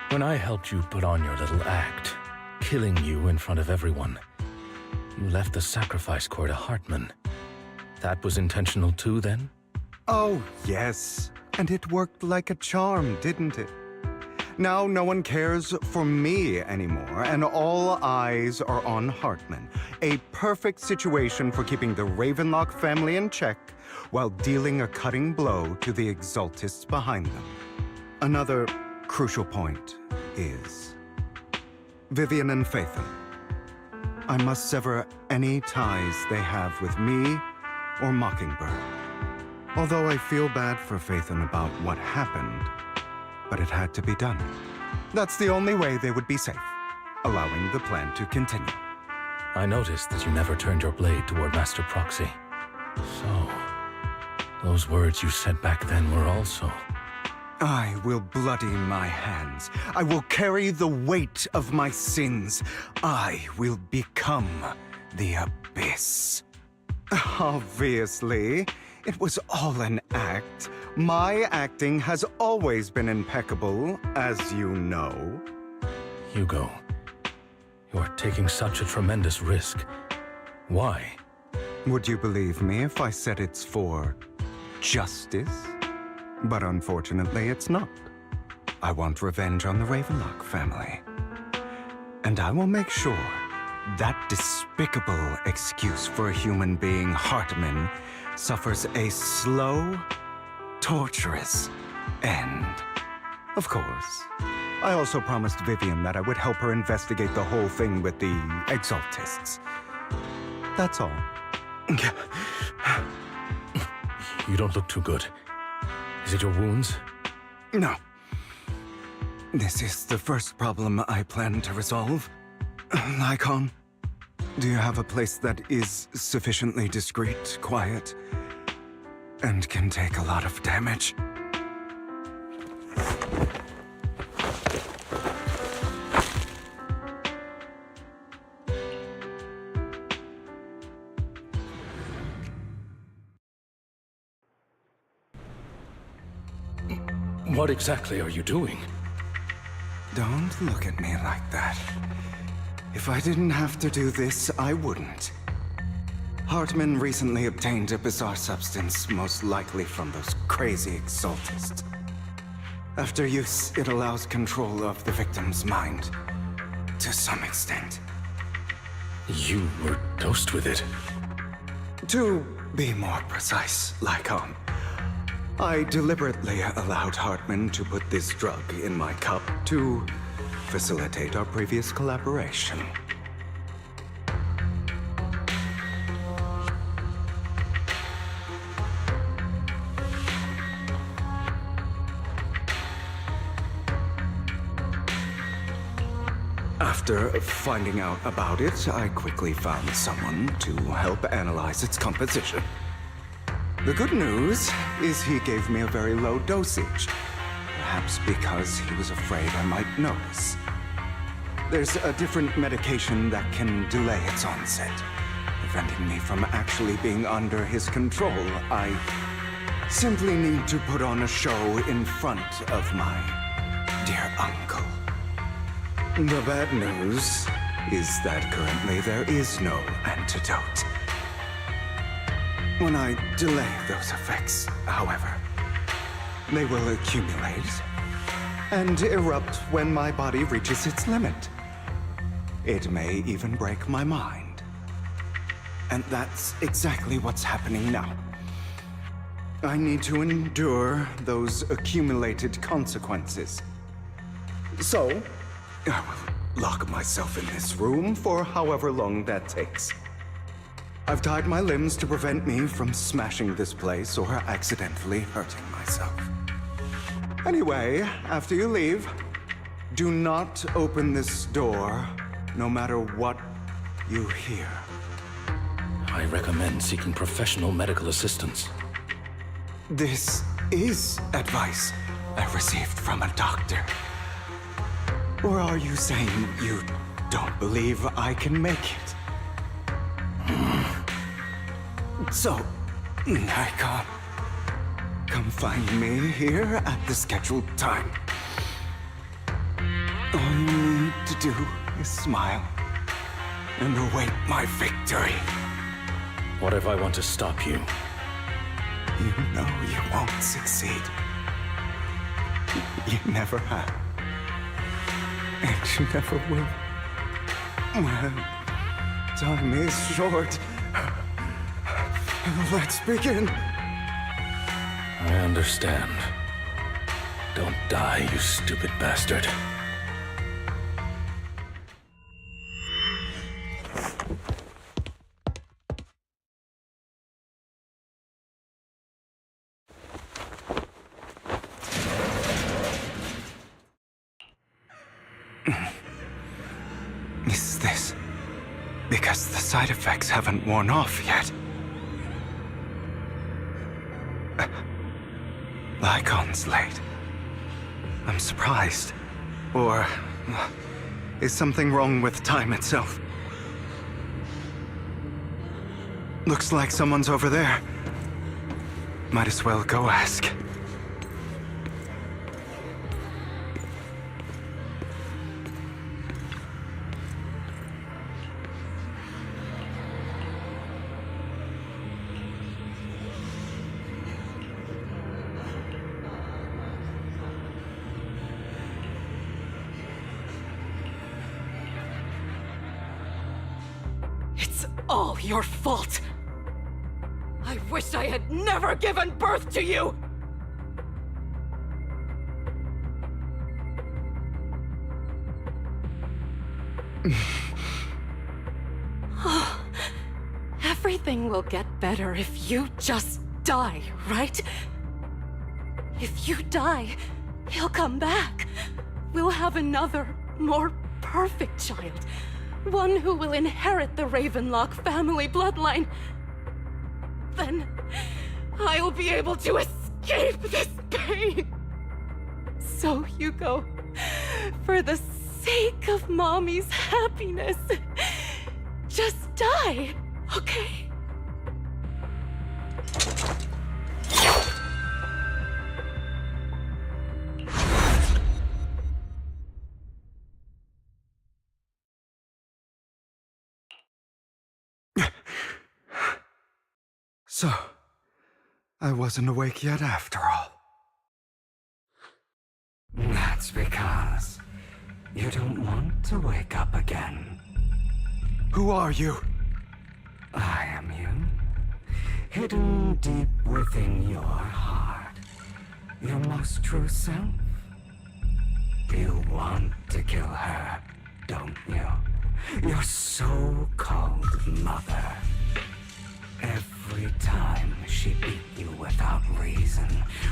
When I helped you put on your little act, killing you in front of everyone, you left the sacrifice core to Hartman. That was intentional too, then? Oh, yes. And it worked like a charm, didn't it? Now no one cares for me anymore, and all eyes are on Hartman. A perfect situation for keeping the Ravenlock family in check while dealing a cutting blow to the Exaltists behind them. Another crucial point is Vivian and Phaethon. I must sever any ties they have with me or Mockingbird. Although I feel bad for Phaethon about what happened, but it had to be done. That's the only way they would be safe, allowing the plan to continue. I noticed that you never turned your blade toward Master Proxy. So, those words you said back then were also... I will bloody my hands. I will carry the weight of my sins. I will become the Abyss. Obviously, it was all an act. My acting has always been impeccable, as you know. Hugo, you're taking such a tremendous risk. Why? Would you believe me if I said it's for justice? But unfortunately, it's not. I want revenge on the Ravenlock family. And I will make sure that despicable excuse for a human being, Hartman, suffers a slow, torturous end. Of course, I also promised Vivian that I would help her investigate the whole thing with the Exaltists. That's all. You don't look too good. Is it your wounds? No. This is the first problem I plan to resolve. Lycon, do you have a place that is sufficiently discreet, quiet, and can take a lot of damage? What exactly are you doing? Don't look at me like that. If I didn't have to do this, I wouldn't. Hartman recently obtained a bizarre substance, most likely from those crazy Exaltists. After use, it allows control of the victim's mind, to some extent. You were dosed with it? To be more precise, Lycon, I deliberately allowed Hartman to put this drug in my cup to facilitate our previous collaboration. After finding out about it, I quickly found someone to help analyze its composition. The good news is he gave me a very low dosage, perhaps because he was afraid I might notice. There's a different medication that can delay its onset, preventing me from actually being under his control. I simply need to put on a show in front of my dear uncle. The bad news is that currently there is no antidote. When I delay those effects, however, they will accumulate and erupt when my body reaches its limit. It may even break my mind. And that's exactly what's happening now. I need to endure those accumulated consequences. So, I will lock myself in this room for however long that takes. I've tied my limbs to prevent me from smashing this place or accidentally hurting myself. Anyway, after you leave, do not open this door, no matter what you hear. I recommend seeking professional medical assistance. This is advice I received from a doctor. Or are you saying you don't believe I can make it? So, Nikon, come find me here at the scheduled time. All you need to do is smile and await my victory. What if I want to stop you? You know you won't succeed. You never have. And you never will. Well, time is short. Let's begin. I understand. Don't die, you stupid bastard. Is this because the side effects haven't worn off yet? Lycon's late. I'm surprised. Or is something wrong with time itself? Looks like someone's over there. Might as well go ask. All your fault. I wish I had never given birth to you! Everything will get better if you just die, right? If you die, he'll come back. We'll have another, more perfect child. One who will inherit the Ravenlock family bloodline. Then I'll be able to escape this pain. So, Hugo, for the sake of Mommy's happiness, just die, okay? So, I wasn't awake yet after all. That's because you don't want to wake up again. Who are you? I am you. Hidden deep within your heart. Your most true self. You want to kill her, don't you? Your so-called mother. Every time she beat you without reason,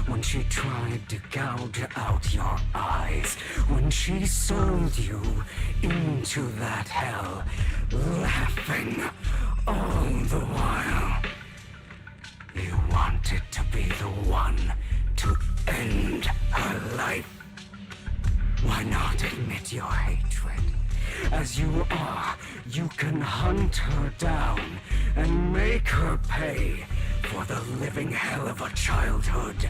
when she tried to gouge out your eyes, when she sold you into that hell, laughing all the while. You wanted to be the one to end her life. Why not admit your hatred? as you are, you can hunt her down and make her pay for the living hell of a childhood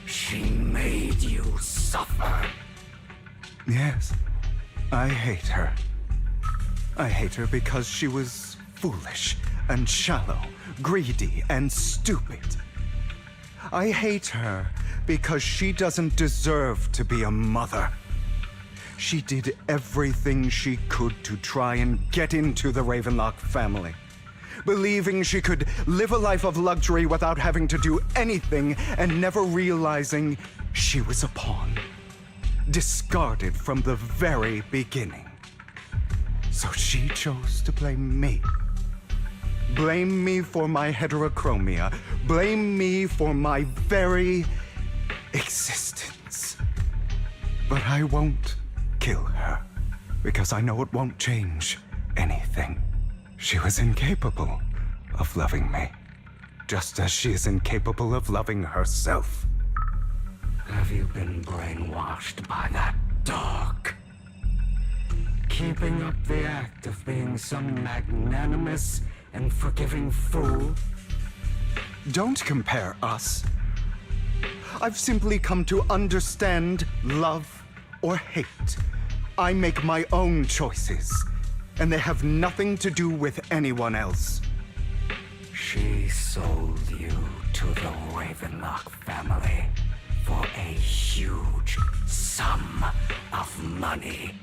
she made you suffer. Yes, I hate her. I hate her because she was foolish and shallow, greedy and stupid. I hate her because she doesn't deserve to be a mother. She did everything she could to try and get into the Ravenlock family, believing she could live a life of luxury without having to do anything and never realizing she was a pawn, discarded from the very beginning. So she chose to blame me. Blame me for my heterochromia. Blame me for my very existence. But I won't kill her, because I know it won't change anything. She was incapable of loving me, just as she is incapable of loving herself. Have you been brainwashed by that dog? Keeping up the act of being some magnanimous and forgiving fool? Don't compare us. I've simply come to understand love or hate. I make my own choices, and they have nothing to do with anyone else. She sold you to the Ravenlock family for a huge sum of money.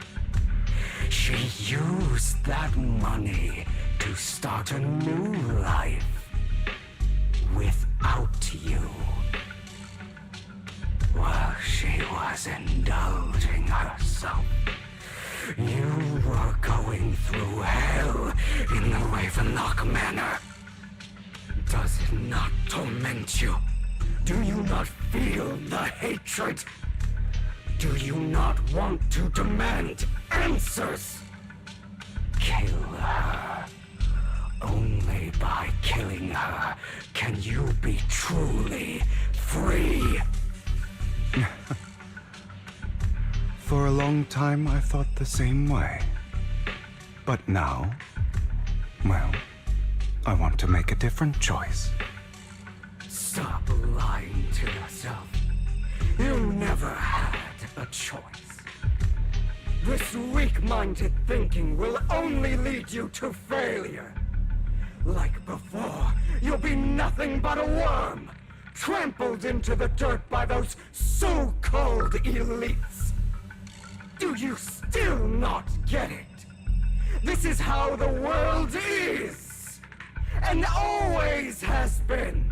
She used that money to start a new life without you. While she was indulging herself, you were going through hell in the Ravenlock Manor. Does it not torment you? Do you not feel the hatred? Do you not want to demand answers? Kill her. Only by killing her can you be truly free. For a long time, I thought the same way. But now, well, I want to make a different choice. Stop lying to yourself. You never had a choice. This weak-minded thinking will only lead you to failure. Like before, you'll be nothing but a worm, trampled into the dirt by those so-called elites. Do you still not get it? This is how the world is, and always has been.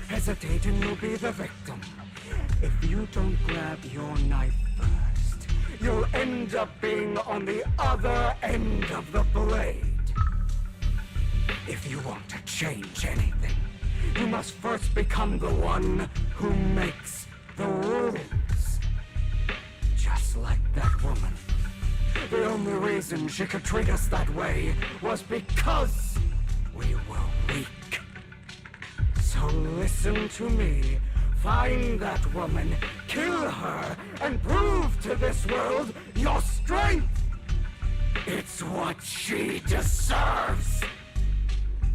Hesitate and you'll be the victim. If you don't grab your knife first, you'll end up being on the other end of the blade. If you want to change anything, you must first become the one who makes the rules. Just like that woman. The only reason she could treat us that way was because we were weak. So listen to me. Find that woman, kill her, and prove to this world your strength. It's what she deserves.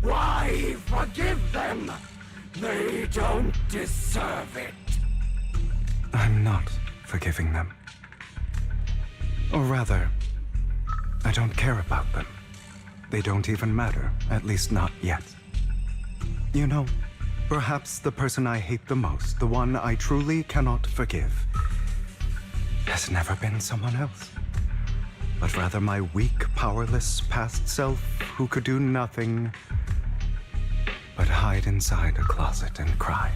Why forgive them? They don't deserve it. I'm not forgiving them. Or rather, I don't care about them. They don't even matter, at least not yet. You know, perhaps the person I hate the most, the one I truly cannot forgive, has never been someone else, but rather my weak, powerless past self who could do nothing but hide inside a closet and cry.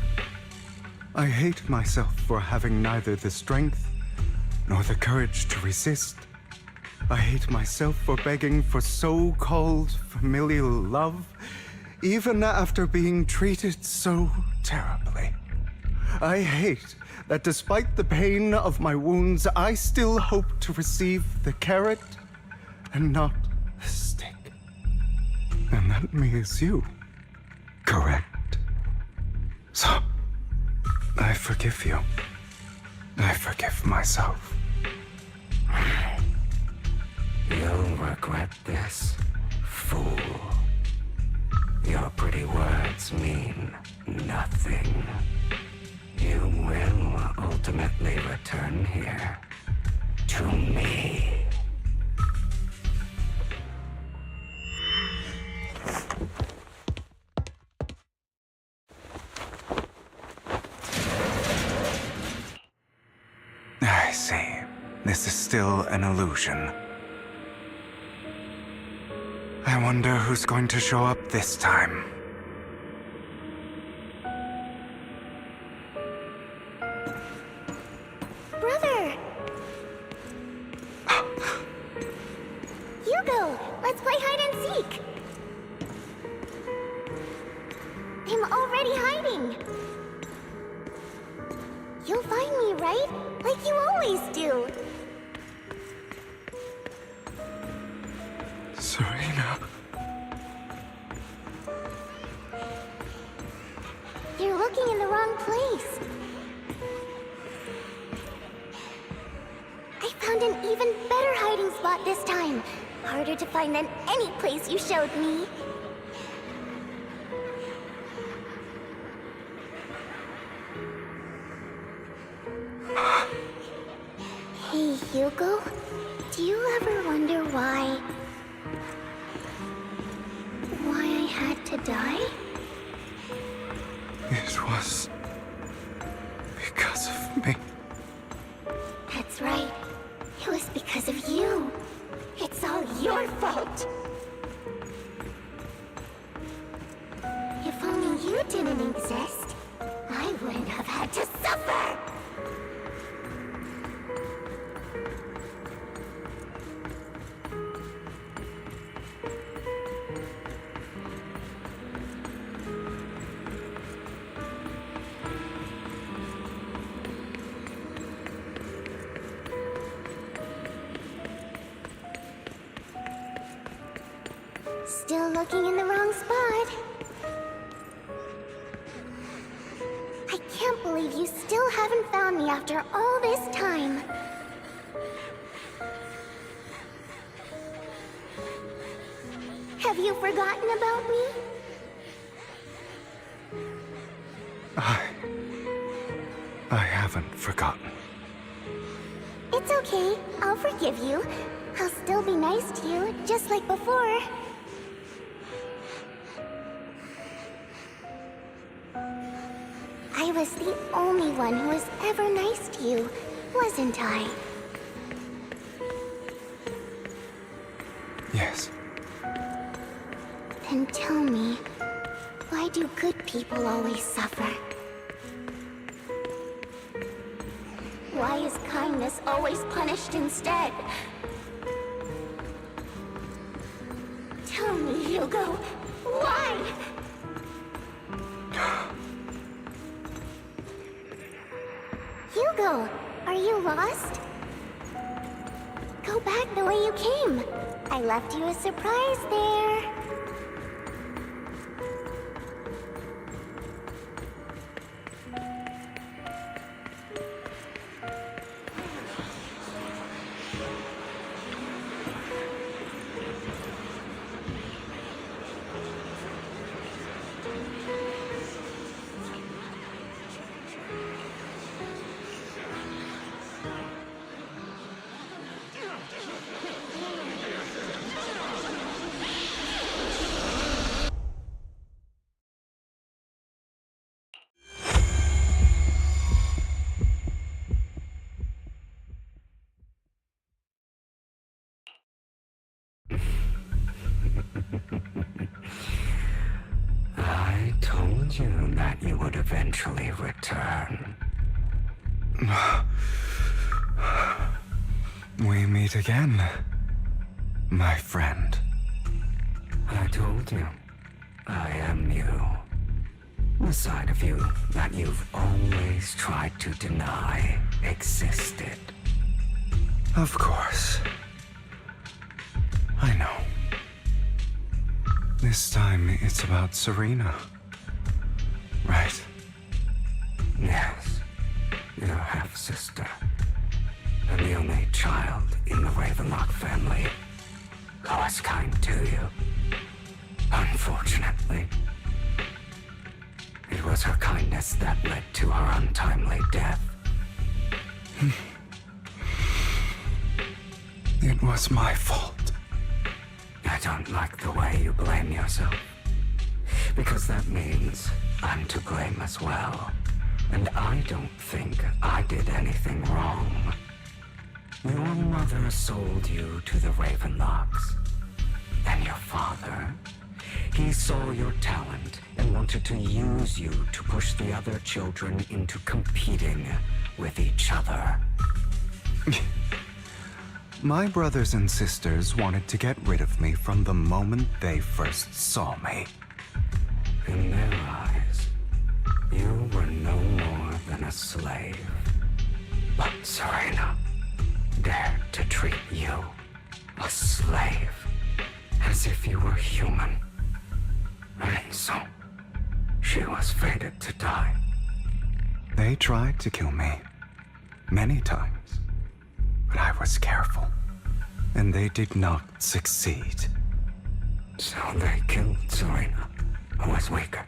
I hate myself for having neither the strength nor the courage to resist. I hate myself for begging for so-called familial love, even after being treated so terribly. I hate that despite the pain of my wounds, I still hope to receive the carrot and not the stick. And that means you, correct? So, I forgive you. I forgive myself. You'll regret this, fool. Your pretty words mean nothing. You will ultimately return here to me. I see. This is still an illusion. I wonder who's going to show up this time. Brother! Hugo, let's play hide and seek! I'm already hiding! You'll find me, right? Like you always do! Serena. You're looking in the wrong place. I found an even better hiding spot this time. Harder to find than any place you showed me. Hey, Hugo. Do you ever wonder why I had to die? It was because of me. That's right. It was because of you. It's all your fault. If only you didn't exist, I wouldn't have had to suffer. Still looking in the wrong spot. I can't believe you still haven't found me after all this time. Have you forgotten about me? I haven't forgotten. It's okay. I'll forgive you. I'll still be nice to you, just like before. I was the only one who was ever nice to you, wasn't I? Yes. Then tell me, why do good people always suffer? Why is kindness always punished instead? Tell me, Hugo, why? Hugo, are you lost? Go back the way you came. I left you a surprise there. I told you that you would eventually return. We meet again, my friend. I told you, I am you. The side of you that you've always tried to deny existed. Of course. I know. This time it's about Serena. Right? Yes. Your half-sister. And the only child in the Ravenlock family. I was kind to you. Unfortunately, it was her kindness that led to her untimely death. It was my fault. I don't like the way you blame yourself, because that means I'm to blame as well. And I don't think I did anything wrong. Your mother sold you to the Ravenlocks. And your father, he saw your talent and wanted to use you to push the other children into competing with each other. My brothers and sisters wanted to get rid of me from the moment they first saw me. In their eyes, you were no more than a slave. But Serena dared to treat you, a slave, as if you were human. And so, she was fated to die. They tried to kill me many times, but I was careful, and they did not succeed. So they killed Serena, who was weaker,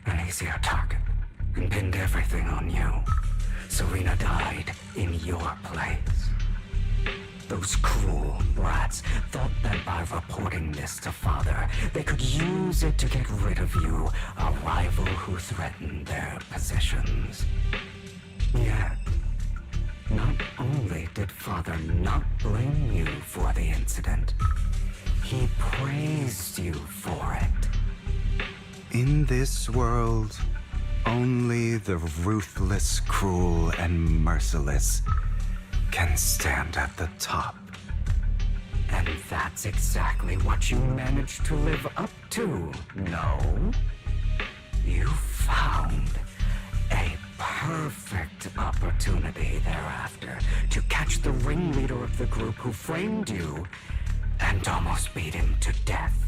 an easier target, and pinned everything on you. Serena died in your place. Those cruel brats thought that by reporting this to Father, they could use it to get rid of you, a rival who threatened their possessions. Yet, not only did Father not blame you for the incident, he praised you for it. In this world, only the ruthless, cruel, and merciless can stand at the top. And that's exactly what you managed to live up to, no? You found a perfect opportunity thereafter to catch the ringleader of the group who framed you and almost beat him to death.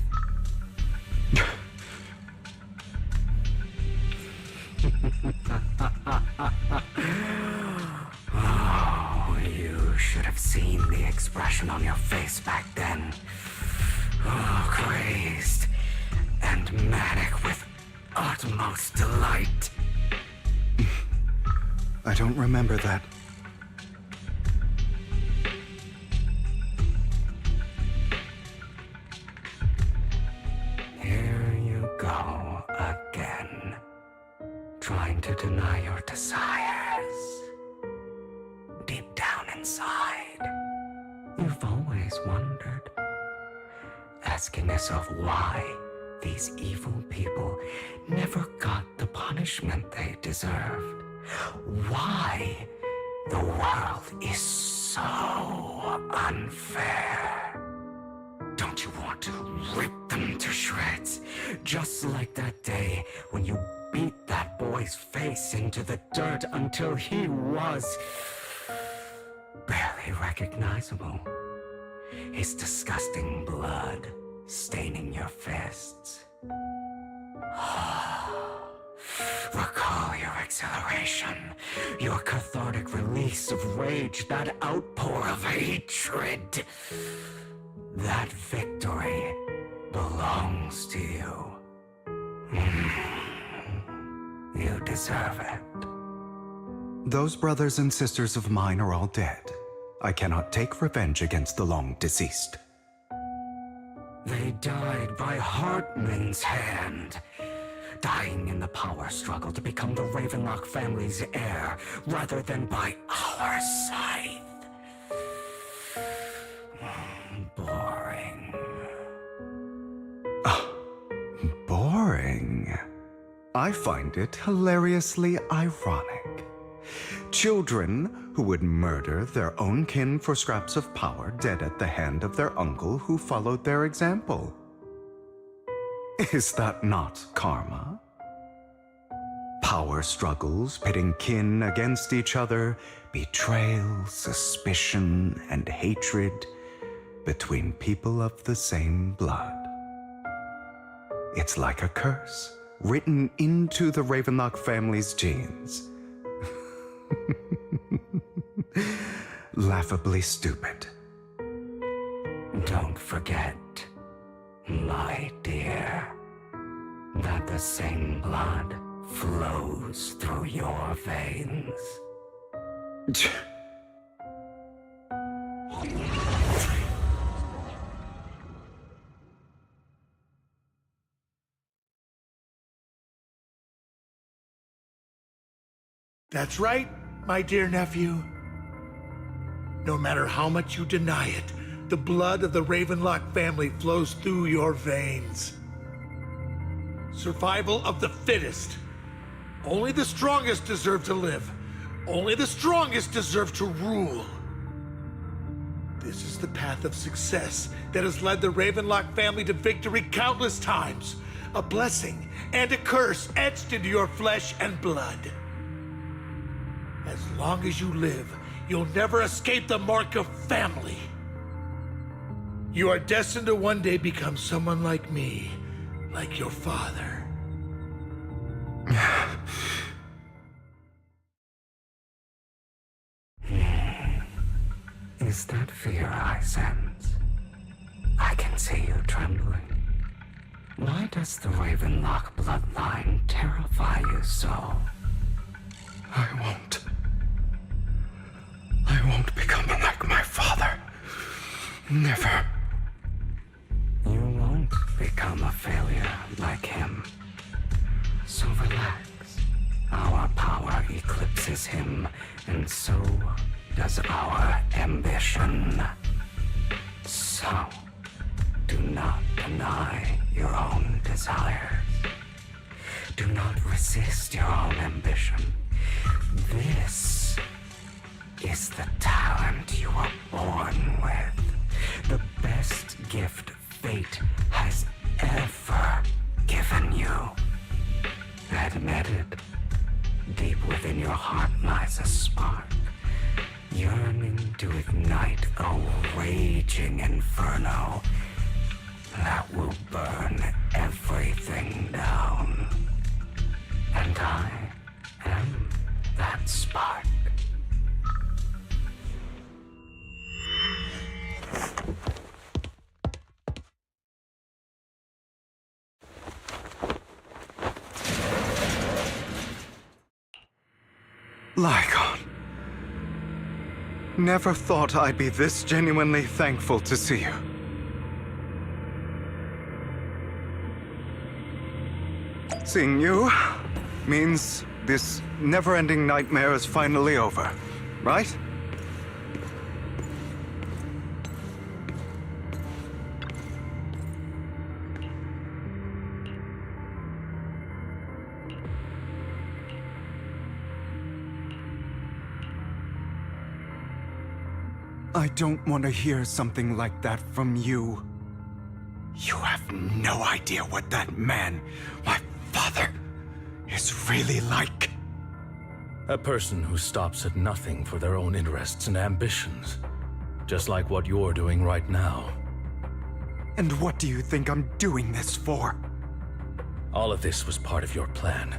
Oh, you should have seen the expression on your face back then. Oh, crazed and manic with utmost delight. I don't remember that. Here you go again, trying to deny your desires. Deep down inside, you've always wondered, asking yourself why these evil people never got the punishment they deserved. Why the world is so unfair. Don't you want to rip them to shreds? Just like that day when you beat that boy's face into the dirt until he was barely recognizable. His disgusting blood staining your fists. Recall your exhilaration, your cathartic release of rage, that outpour of hatred. That victory belongs to you. You deserve it. Those brothers and sisters of mine are all dead. I cannot take revenge against the long deceased. They died by Hartman's hand, dying in the power struggle to become the Ravenlock family's heir, rather than by our scythe. Boring. Boring? I find it hilariously ironic. Children who would murder their own kin for scraps of power, dead at the hand of their uncle who followed their example. Is that not karma? Power struggles pitting kin against each other, betrayal, suspicion, and hatred between people of the same blood. It's like a curse written into the Ravenlock family's genes. Laughably stupid. Don't forget my dear, that the same blood flows through your veins. That's right, my dear nephew. No matter how much you deny it, the blood of the ʟᴑᴜ family flows through your veins. Survival of the fittest. Only the strongest deserve to live. Only the strongest deserve to rule. This is the path of success that has led the ʟᴑᴜ family to victory countless times. A blessing and a curse etched into your flesh and blood. As long as you live, you'll never escape the mark of family. You are destined to one day become someone like me, like your father. Is that fear I sense? I can see you trembling. Why does the ʟᴑᴜ bloodline terrify you so? I won't become like my father. Never. You won't become a failure like him. So relax. Our power eclipses him, and so does our ambition. So, do not deny your own desires. Do not resist your own ambition. This is the talent you were born with. The best gift fate has ever given you. Admit it. Deep within your heart lies a spark, yearning to ignite a raging inferno that will burn everything down. And I am that spark. Lycaon. Never thought I'd be this genuinely thankful to see you. Seeing you means this never-ending nightmare is finally over, right? I don't want to hear something like that from you. You have no idea what that man, my father, is really like. A person who stops at nothing for their own interests and ambitions. Just like what you're doing right now. And what do you think I'm doing this for? All of this was part of your plan.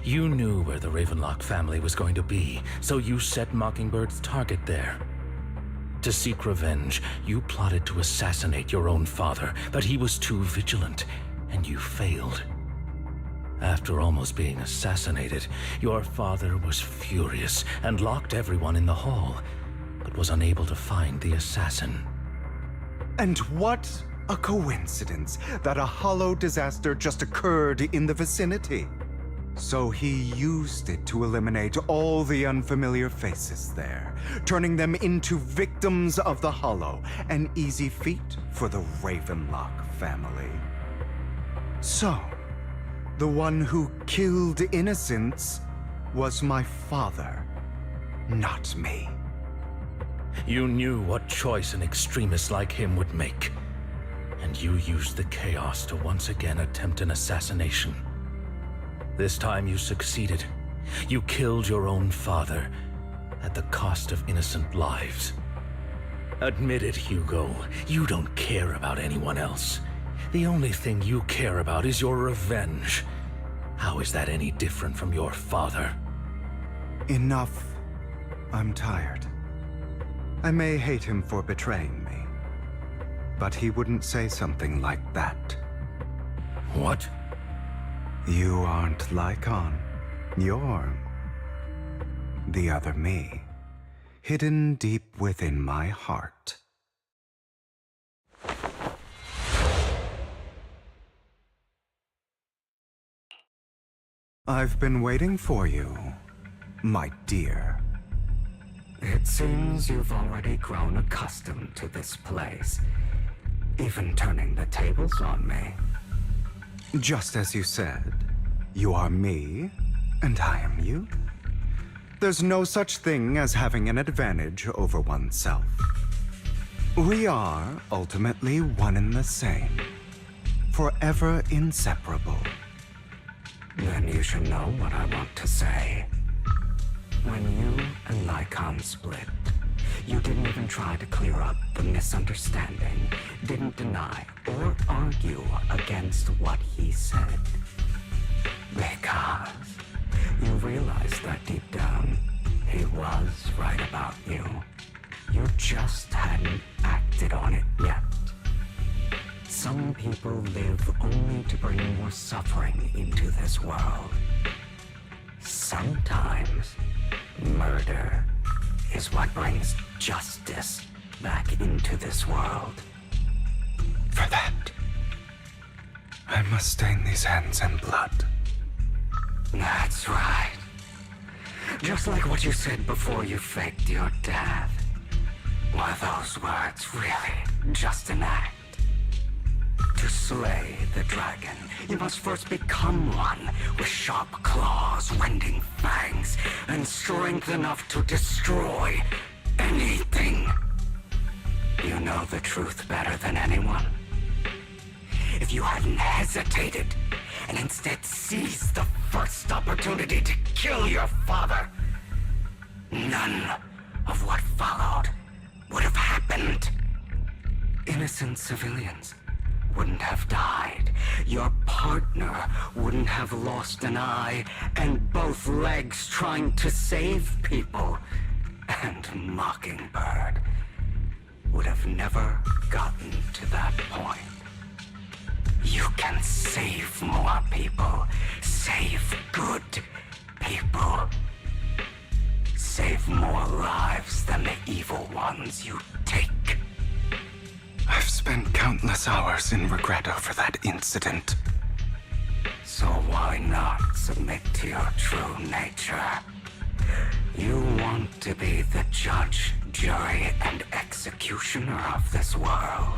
You knew where the ʟᴑᴜ family was going to be, so you set Mockingbird's target there. To seek revenge, you plotted to assassinate your own father, but he was too vigilant, and you failed. After almost being assassinated, your father was furious and locked everyone in the hall, but was unable to find the assassin. And what a coincidence that a hollow disaster just occurred in the vicinity. So he used it to eliminate all the unfamiliar faces there, turning them into victims of the hollow, an easy feat for the ʟᴑᴜ family. So, the one who killed innocents was my father, not me. You knew what choice an extremist like him would make, and you used the chaos to once again attempt an assassination. This time you succeeded. You killed your own father at the cost of innocent lives. Admit it, Hugo. You don't care about anyone else. The only thing you care about is your revenge. How is that any different from your father? Enough. I'm tired. I may hate him for betraying me, but he wouldn't say something like that. What? You aren't Ḻykon. You're the other me, hidden deep within my heart. I've been waiting for you, my dear. It seems you've already grown accustomed to this place, even turning the tables on me. Just as you said, you are me, and I am you. There's no such thing as having an advantage over oneself. We are ultimately one and the same, forever inseparable. Then you should know what I want to say. When you and Ḻykon split, you didn't even try to clear up the misunderstanding, didn't deny or argue against what he said. Because you realized that deep down, he was right about you. You just hadn't acted on it yet. Some people live only to bring more suffering into this world. Sometimes, murder is what brings justice back into this world. For that, I must stain these hands in blood. That's right. Just like what you said before you faked your death. Were those words really just an act? To slay the dragon, you must first become one with sharp claws, rending fangs, and strength enough to destroy anything. You know the truth better than anyone. If you hadn't hesitated, and instead seized the first opportunity to kill your father, none of what followed would have happened. Innocent civilians wouldn't have died. Your partner wouldn't have lost an eye and both legs trying to save people. And Mockingbird would have never gotten to that point. You can save more people. Save good people. Save more lives than the evil ones you take. I've spent countless hours in regret over that incident. So why not submit to your true nature? You want to be the judge, jury, and executioner of this world.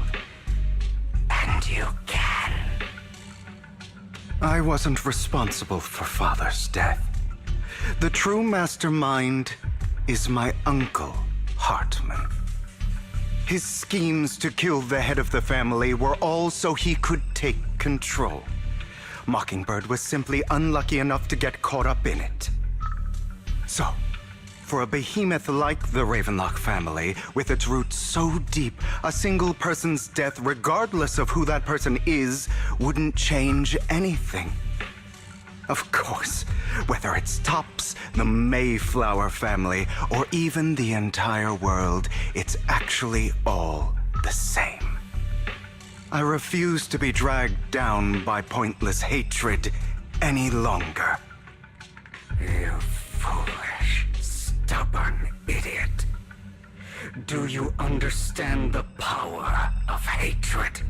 And you can. I wasn't responsible for Father's death. The true mastermind is my uncle, Hartman. His schemes to kill the head of the family were all so he could take control. Mockingbird was simply unlucky enough to get caught up in it. So, for a behemoth like the Ravenlock family, with its roots so deep, a single person's death, regardless of who that person is, wouldn't change anything. Of course, whether it's Tops, the Mayflower family, or even the entire world, it's actually all the same. I refuse to be dragged down by pointless hatred any longer. You foolish, stubborn idiot. Do you understand the power of hatred?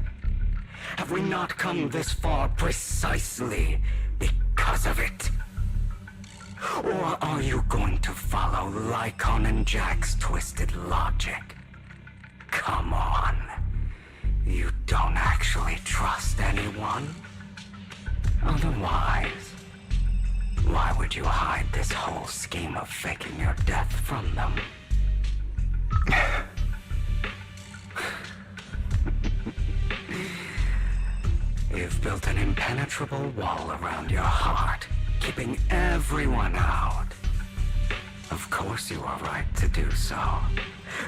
Have we not come this far precisely because of it? Or are you going to follow Ḻykon and Jack's twisted logic? Come on. You don't actually trust anyone? Otherwise, why would you hide this whole scheme of faking your death from them? You've built an impenetrable wall around your heart, keeping everyone out. Of course you are right to do so.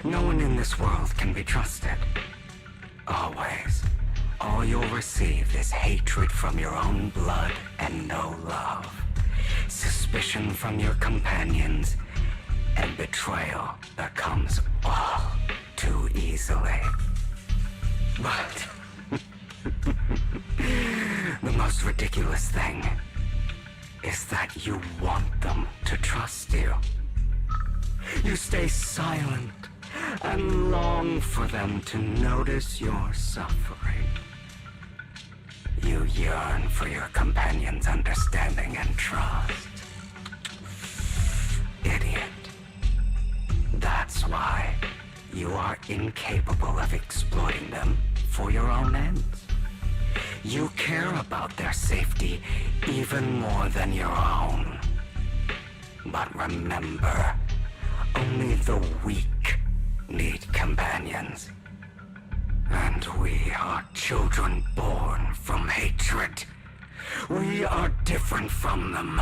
No one in this world can be trusted. Always. All you'll receive is hatred from your own blood and no love. Suspicion from your companions, and betrayal that comes all too easily. But the most ridiculous thing is that you want them to trust you. You stay silent and long for them to notice your suffering. You yearn for your companion's understanding and trust. Idiot. That's why you are incapable of exploiting them for your own ends. You care about their safety even more than your own. But remember, only the weak need companions. And we are children born from hatred. We are different from them.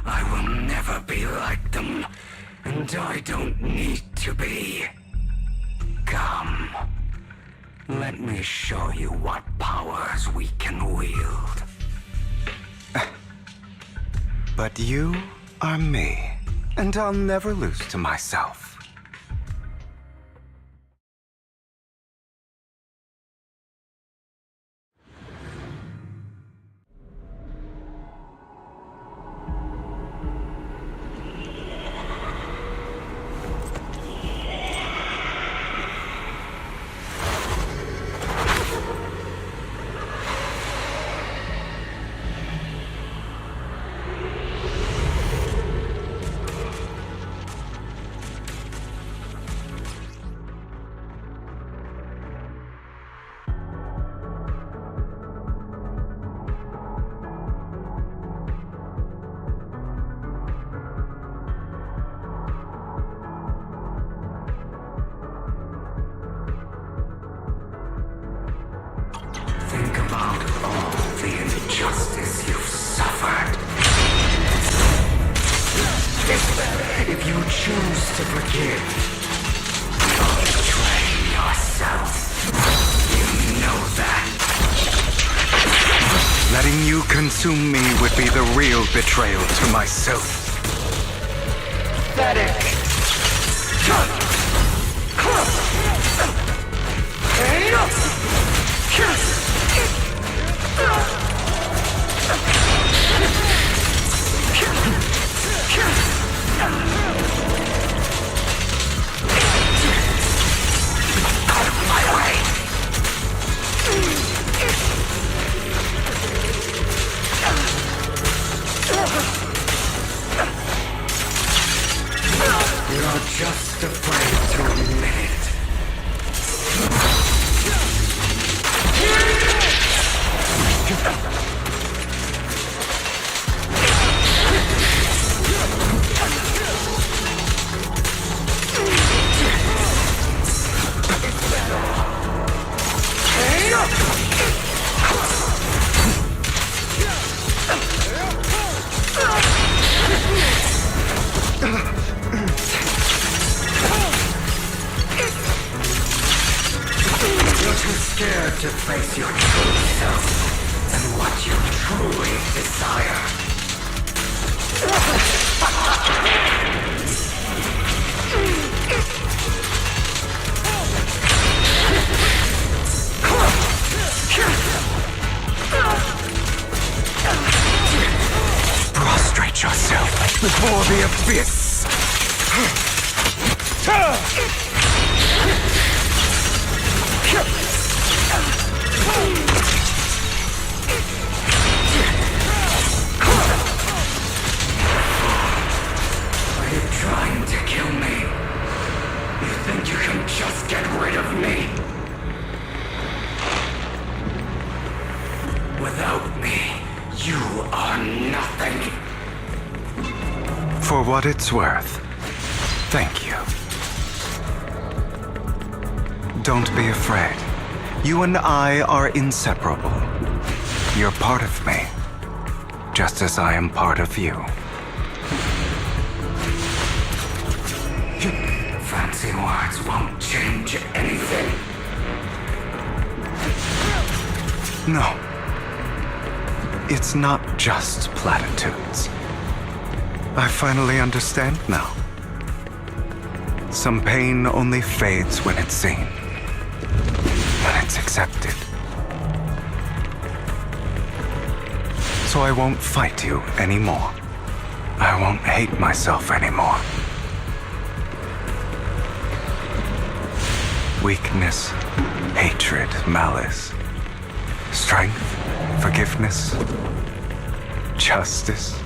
I will never be like them. And I don't need to be. Come. Let me show you what powers we can wield. But you are me, and I'll never lose to myself. Think about all the injustice you've suffered. If you choose to forgive, you're betraying yourself. You know that. Letting you consume me would be the real betrayal to myself. Pathetic. Out of my way. You're just afraid to admit it. You're too scared to face your true self and what you truly desire. Prostrate yourself before the abyss. Are you trying to kill me? You think you can just get rid of me? Without me, you are nothing. For what it's worth, thank you. Don't be afraid. You and I are inseparable. You're part of me, just as I am part of you. Fancy words won't change anything. No. It's not just platitudes. I finally understand now. Some pain only fades when it's seen. When it's accepted. So I won't fight you anymore. I won't hate myself anymore. Weakness, hatred, malice, strength, forgiveness, justice.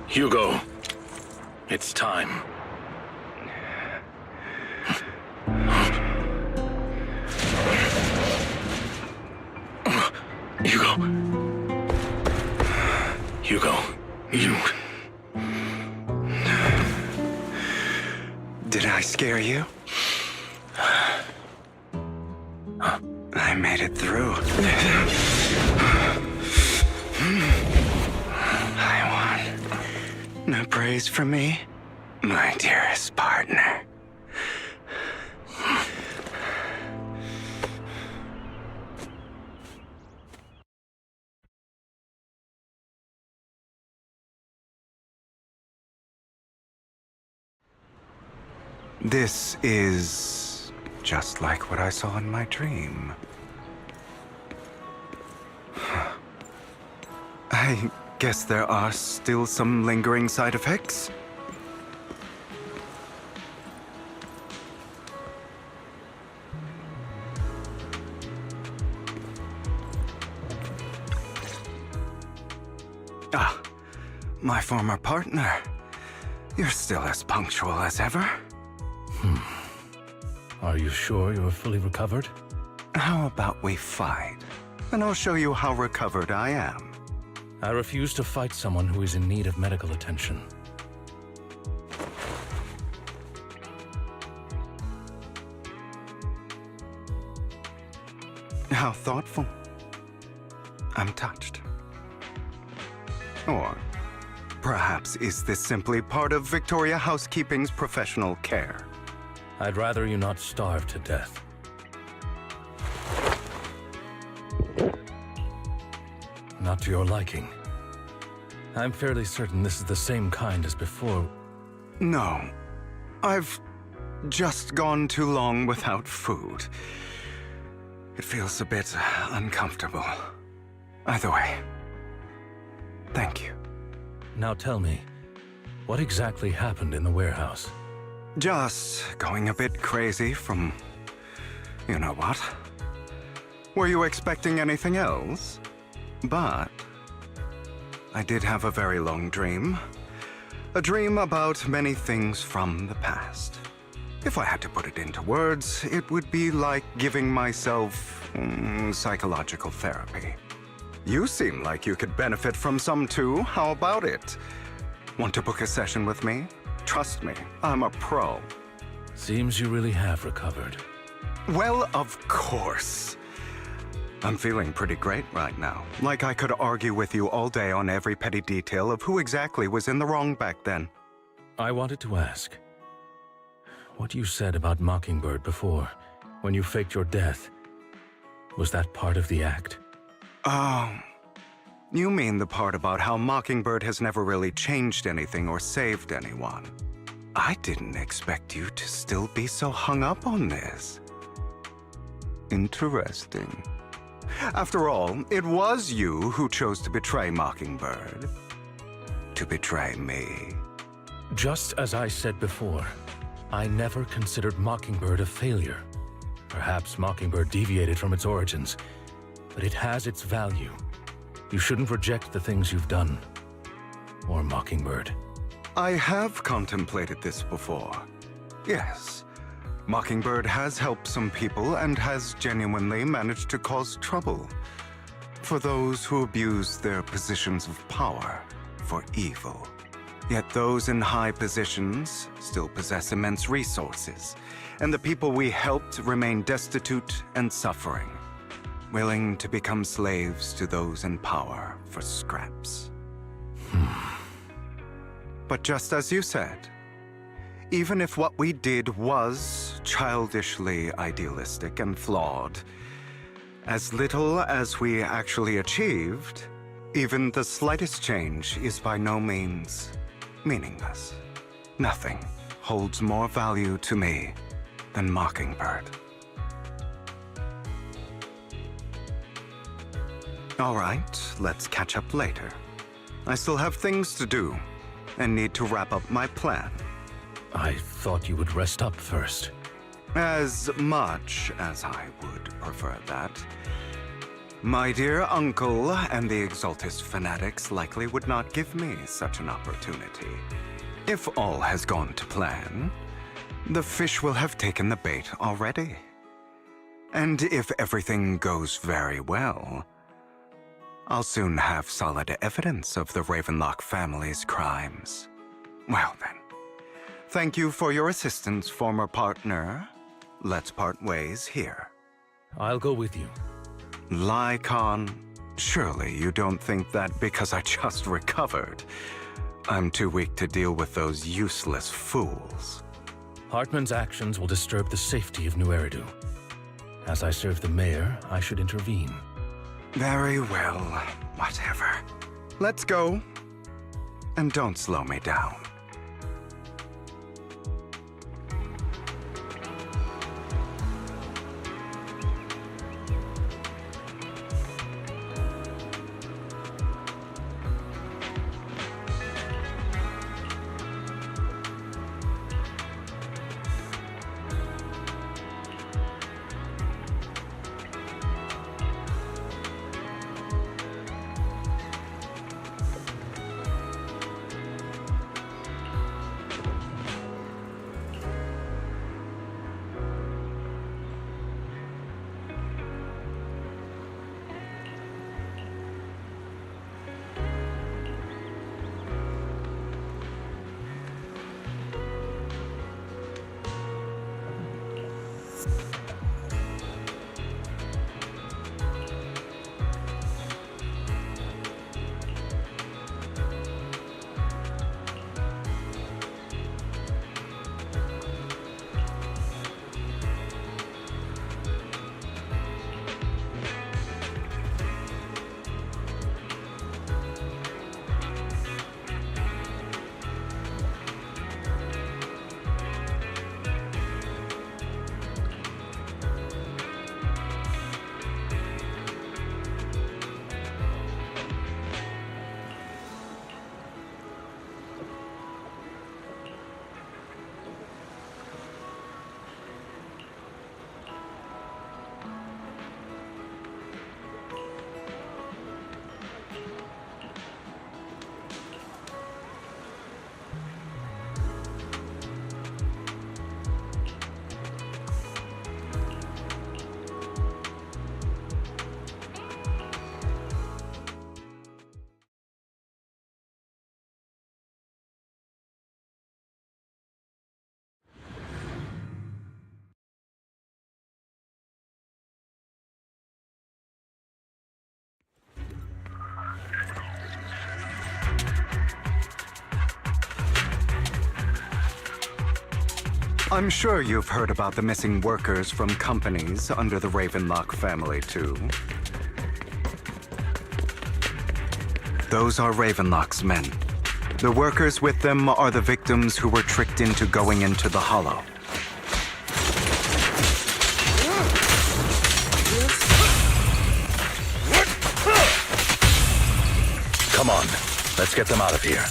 Hugo, it's time. Hugo, you... Did I scare you? I made it through. I won. No praise from me, my dearest partner. This is just like what I saw in my dream. I guess there are still some lingering side effects. Ah, my former partner. You're still as punctual as ever. Are you sure you're fully recovered? How about we fight, and I'll show you how recovered I am. I refuse to fight someone who is in need of medical attention. How thoughtful. I'm touched. Or perhaps is this simply part of Victoria Housekeeping's professional care? I'd rather you not starve to death. Not to your liking. I'm fairly certain this is the same kind as before. No. I've just gone too long without food. It feels a bit uncomfortable. Either way, thank you. Now tell me, what exactly happened in the warehouse? Just going a bit crazy from... you know what? Were you expecting anything else? But I did have a very long dream. A dream about many things from the past. If I had to put it into words, it would be like giving myself psychological therapy. You seem like you could benefit from some too. How about it? Want to book a session with me? Trust me, I'm a pro. Seems you really have recovered. Well, of course. I'm feeling pretty great right now. Like I could argue with you all day on every petty detail of who exactly was in the wrong back then. I wanted to ask, what you said about Mockingbird before, when you faked your death, was that part of the act? Oh, you mean the part about how Mockingbird has never really changed anything or saved anyone. I didn't expect you to still be so hung up on this. Interesting. After all, it was you who chose to betray Mockingbird. To betray me. Just as I said before, I never considered Mockingbird a failure. Perhaps Mockingbird deviated from its origins, but it has its value. You shouldn't reject the things you've done. Or Mockingbird. I have contemplated this before. Yes. Mockingbird has helped some people and has genuinely managed to cause trouble for those who abuse their positions of power for evil. Yet those in high positions still possess immense resources, and the people we helped remain destitute and suffering, willing to become slaves to those in power for scraps. But just as you said, Even if what we did was childishly idealistic and flawed, as little as we actually achieved, even the slightest change is by no means meaningless. Nothing holds more value to me than Mockingbird. All right, let's catch up later. I still have things to do and need to wrap up my plan. I thought you would rest up first. As much as I would prefer that. My dear uncle and the Exaltist fanatics likely would not give me such an opportunity. If all has gone to plan, the fish will have taken the bait already. And if everything goes very well, I'll soon have solid evidence of the Ravenlock family's crimes. Well then, thank you for your assistance, former partner. Let's part ways here. I'll go with you. Lycon, surely you don't think that because I just recovered, I'm too weak to deal with those useless fools. Hartman's actions will disturb the safety of New Eridu. As I serve the mayor, I should intervene. Very well, whatever. Let's go. And don't slow me down. I'm sure you've heard about the missing workers from companies under the Ravenlock family, too. Those are Ravenlock's men. The workers with them are the victims who were tricked into going into the Hollow. Come on, let's get them out of here.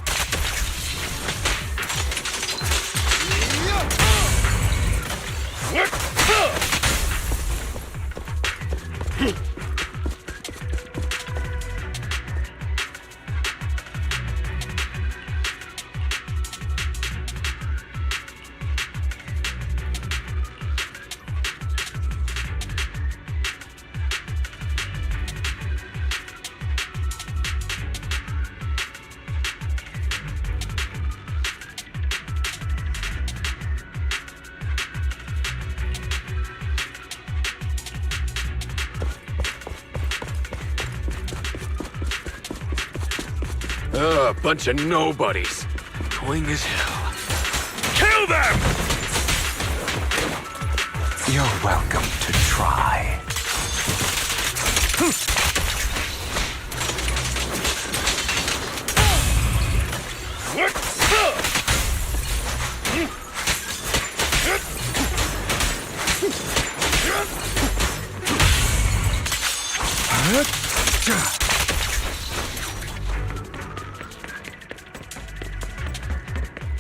Bunch of nobodies. Annoying as hell. Kill them! You're welcome to try.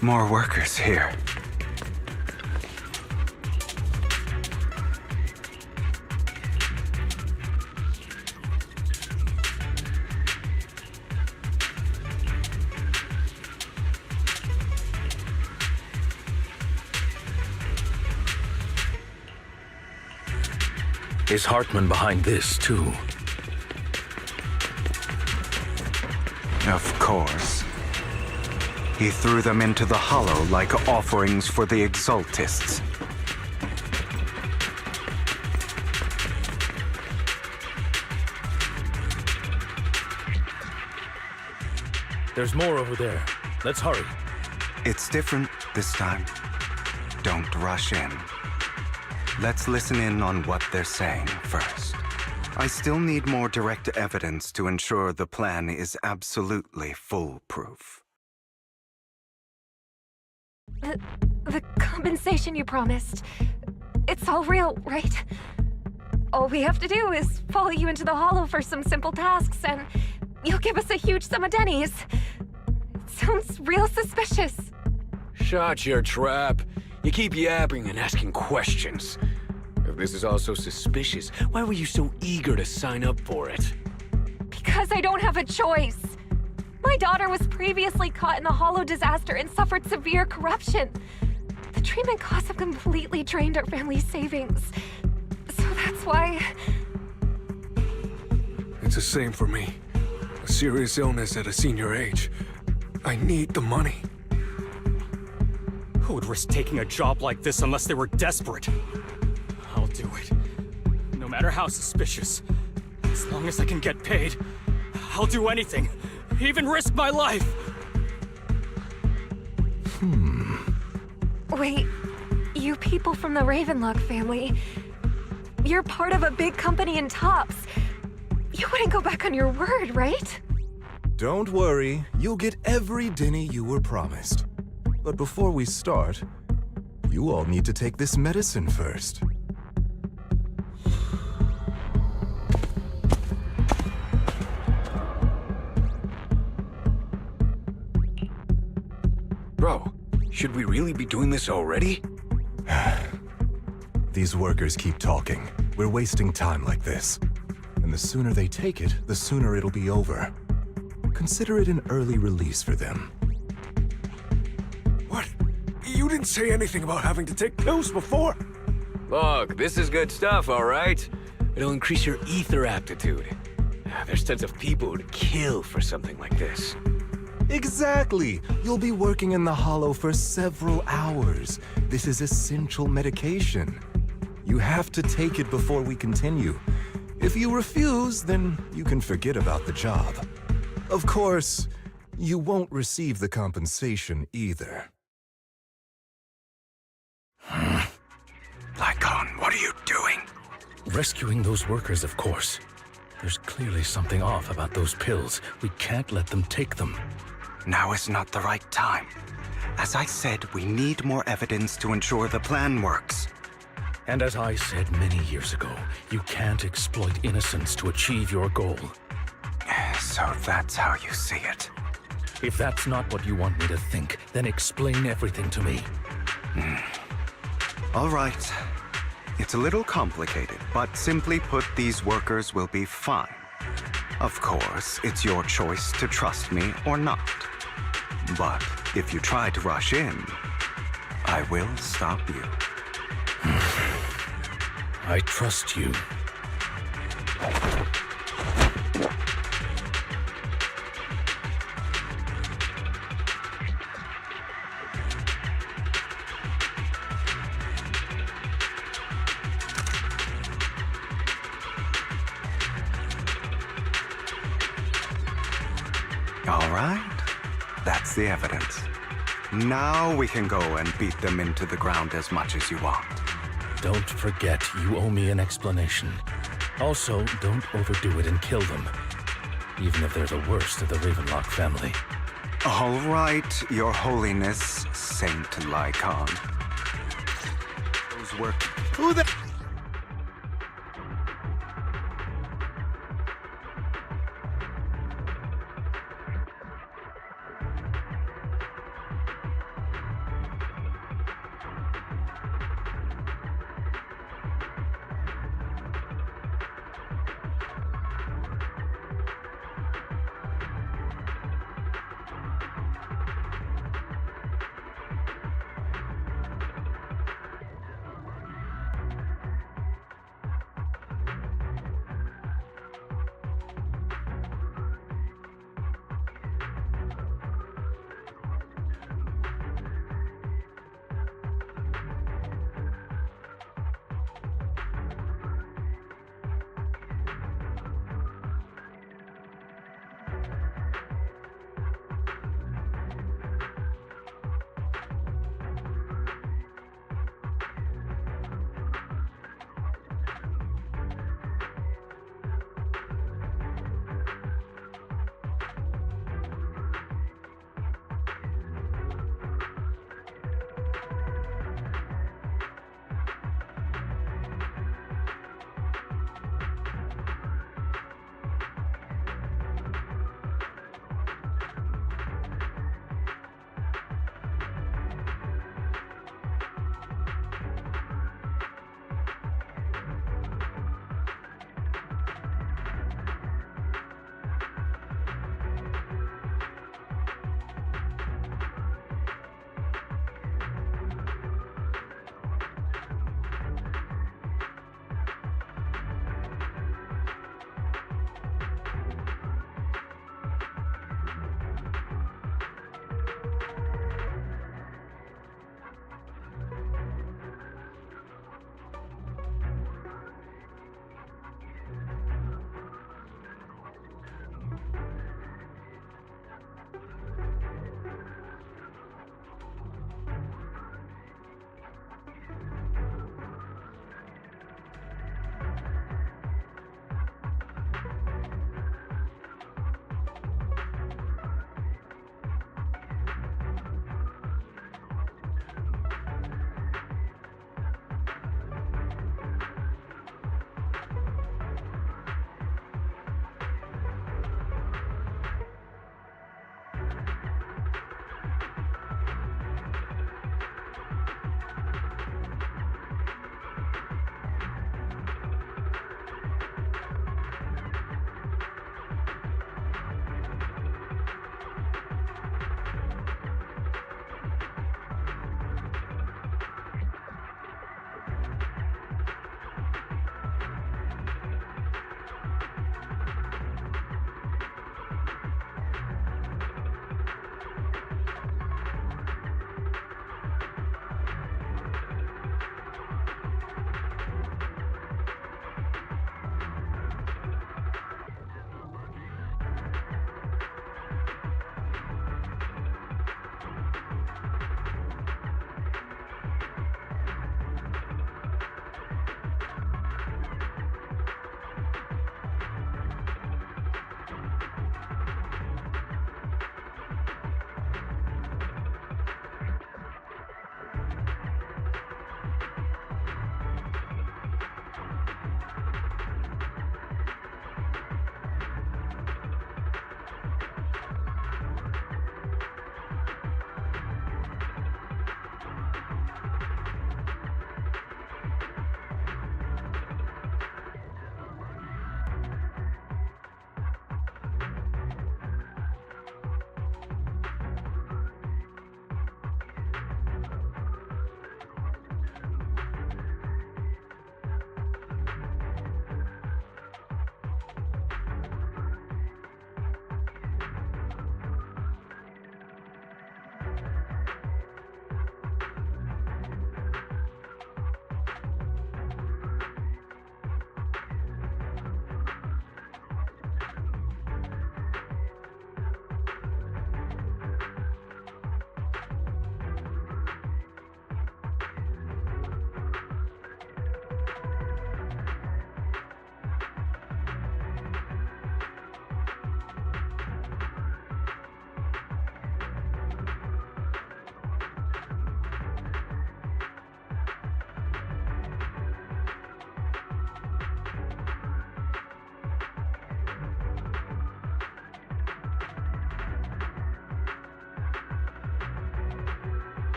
More workers here. Is Hartman behind this, too? Of course. He threw them into the hollow like offerings for the exaltists. There's more over there. Let's hurry. It's different this time. Don't rush in. Let's listen in on what they're saying first. I still need more direct evidence to ensure the plan is absolutely foolproof. The compensation you promised. It's all real, right? All we have to do is follow you into the hollow for some simple tasks, and you'll give us a huge sum of dennies. It sounds real suspicious. Shut your trap. You keep yapping and asking questions. If this is all so suspicious, why were you so eager to sign up for it? Because I don't have a choice. My daughter was previously caught in the hollow disaster and suffered severe corruption. The treatment costs have completely drained our family's savings. So that's why... It's the same for me. A serious illness at a senior age. I need the money. Who would risk taking a job like this unless they were desperate? I'll do it. No matter how suspicious. As long as I can get paid, I'll do anything. Even risk my life! Wait, you people from the Ravenlock family, you're part of a big company in Tops. You wouldn't go back on your word, right? Don't worry, you'll get every denny you were promised. But before we start, you all need to take this medicine first. Bro, should we really be doing this already? These workers keep talking. We're wasting time like this. And the sooner they take it, the sooner it'll be over. Consider it an early release for them. What? You didn't say anything about having to take pills before. Look, this is good stuff, all right? It'll increase your ether aptitude. There's tons of people who'd kill for something like this. Exactly! You'll be working in the hollow for several hours. This is essential medication. You have to take it before we continue. If you refuse, then you can forget about the job. Of course, you won't receive the compensation either. Lycon, what are you doing? Rescuing those workers, of course. There's clearly something off about those pills. We can't let them take them. Now is not the right time. As I said, we need more evidence to ensure the plan works. And as I said many years ago, you can't exploit innocence to achieve your goal. So that's how you see it. If that's not what you want me to think, then explain everything to me. All right. It's a little complicated, but simply put, these workers will be fine. Of course, it's your choice to trust me or not. But if you try to rush in, I will stop you. I trust you. All right. That's the evidence. Now we can go and beat them into the ground as much as you want. Don't forget, you owe me an explanation. Also, don't overdo it and kill them, even if they're the worst of the Ravenlock family. All right, Your Holiness, Saint Lycon. Those were... Who the...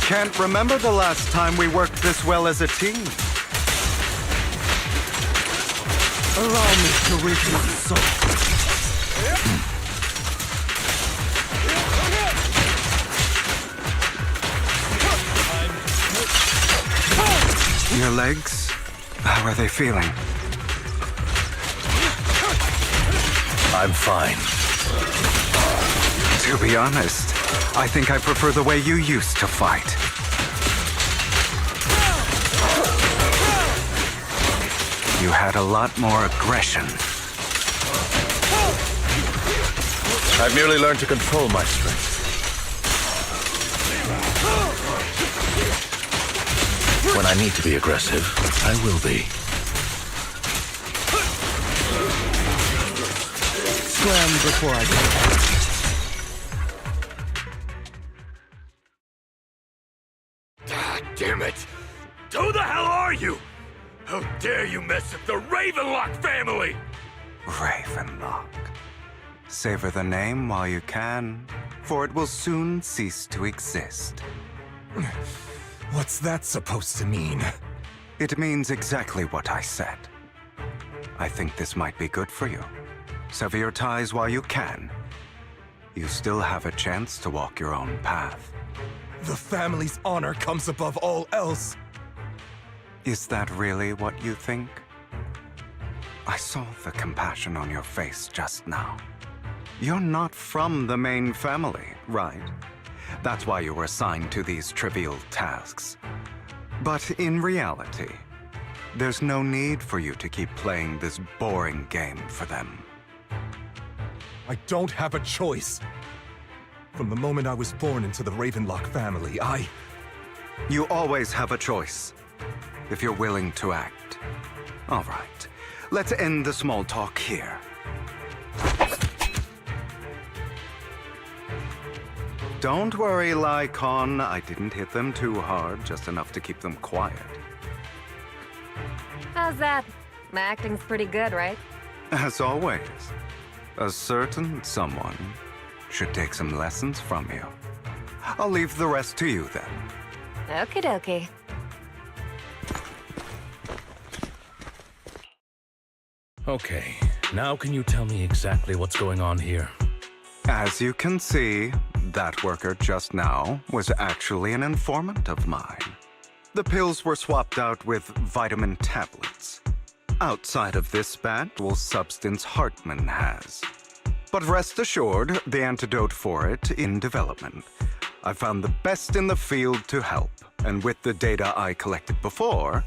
Can't remember the last time we worked this well as a team. Allow me to rid my soul. Your legs? How are they feeling? I'm fine. To be honest, I think I prefer the way you used to fight. You had a lot more aggression. I've merely learned to control my strength. When I need to be aggressive, I will be. Scram before I get back. God damn it! Who the hell are you? How dare you mess with the Ravenlock family? Ravenlock. Savor the name while you can, for it will soon cease to exist. What's that supposed to mean? It means exactly what I said. I think this might be good for you. Sever your ties while you can. You still have a chance to walk your own path. The family's honor comes above all else. Is that really what you think? I saw the compassion on your face just now. You're not from the main family, right? That's why you were assigned to these trivial tasks. But in reality, there's no need for you to keep playing this boring game for them. I don't have a choice. From the moment I was born into the Ravenlock family, You always have a choice, if you're willing to act. All right, let's end the small talk here. Don't worry, ḻᴜᴜ, I didn't hit them too hard, just enough to keep them quiet. How's that? My acting's pretty good, right? As always, a certain someone should take some lessons from you. I'll leave the rest to you then. Okie dokie. Okay, now can you tell me exactly what's going on here? As you can see, that worker just now was actually an informant of mine. The pills were swapped out with vitamin tablets. Outside of this battle substance Hartman has. But rest assured, the antidote for it in development. I found the best in the field to help, and with the data I collected before,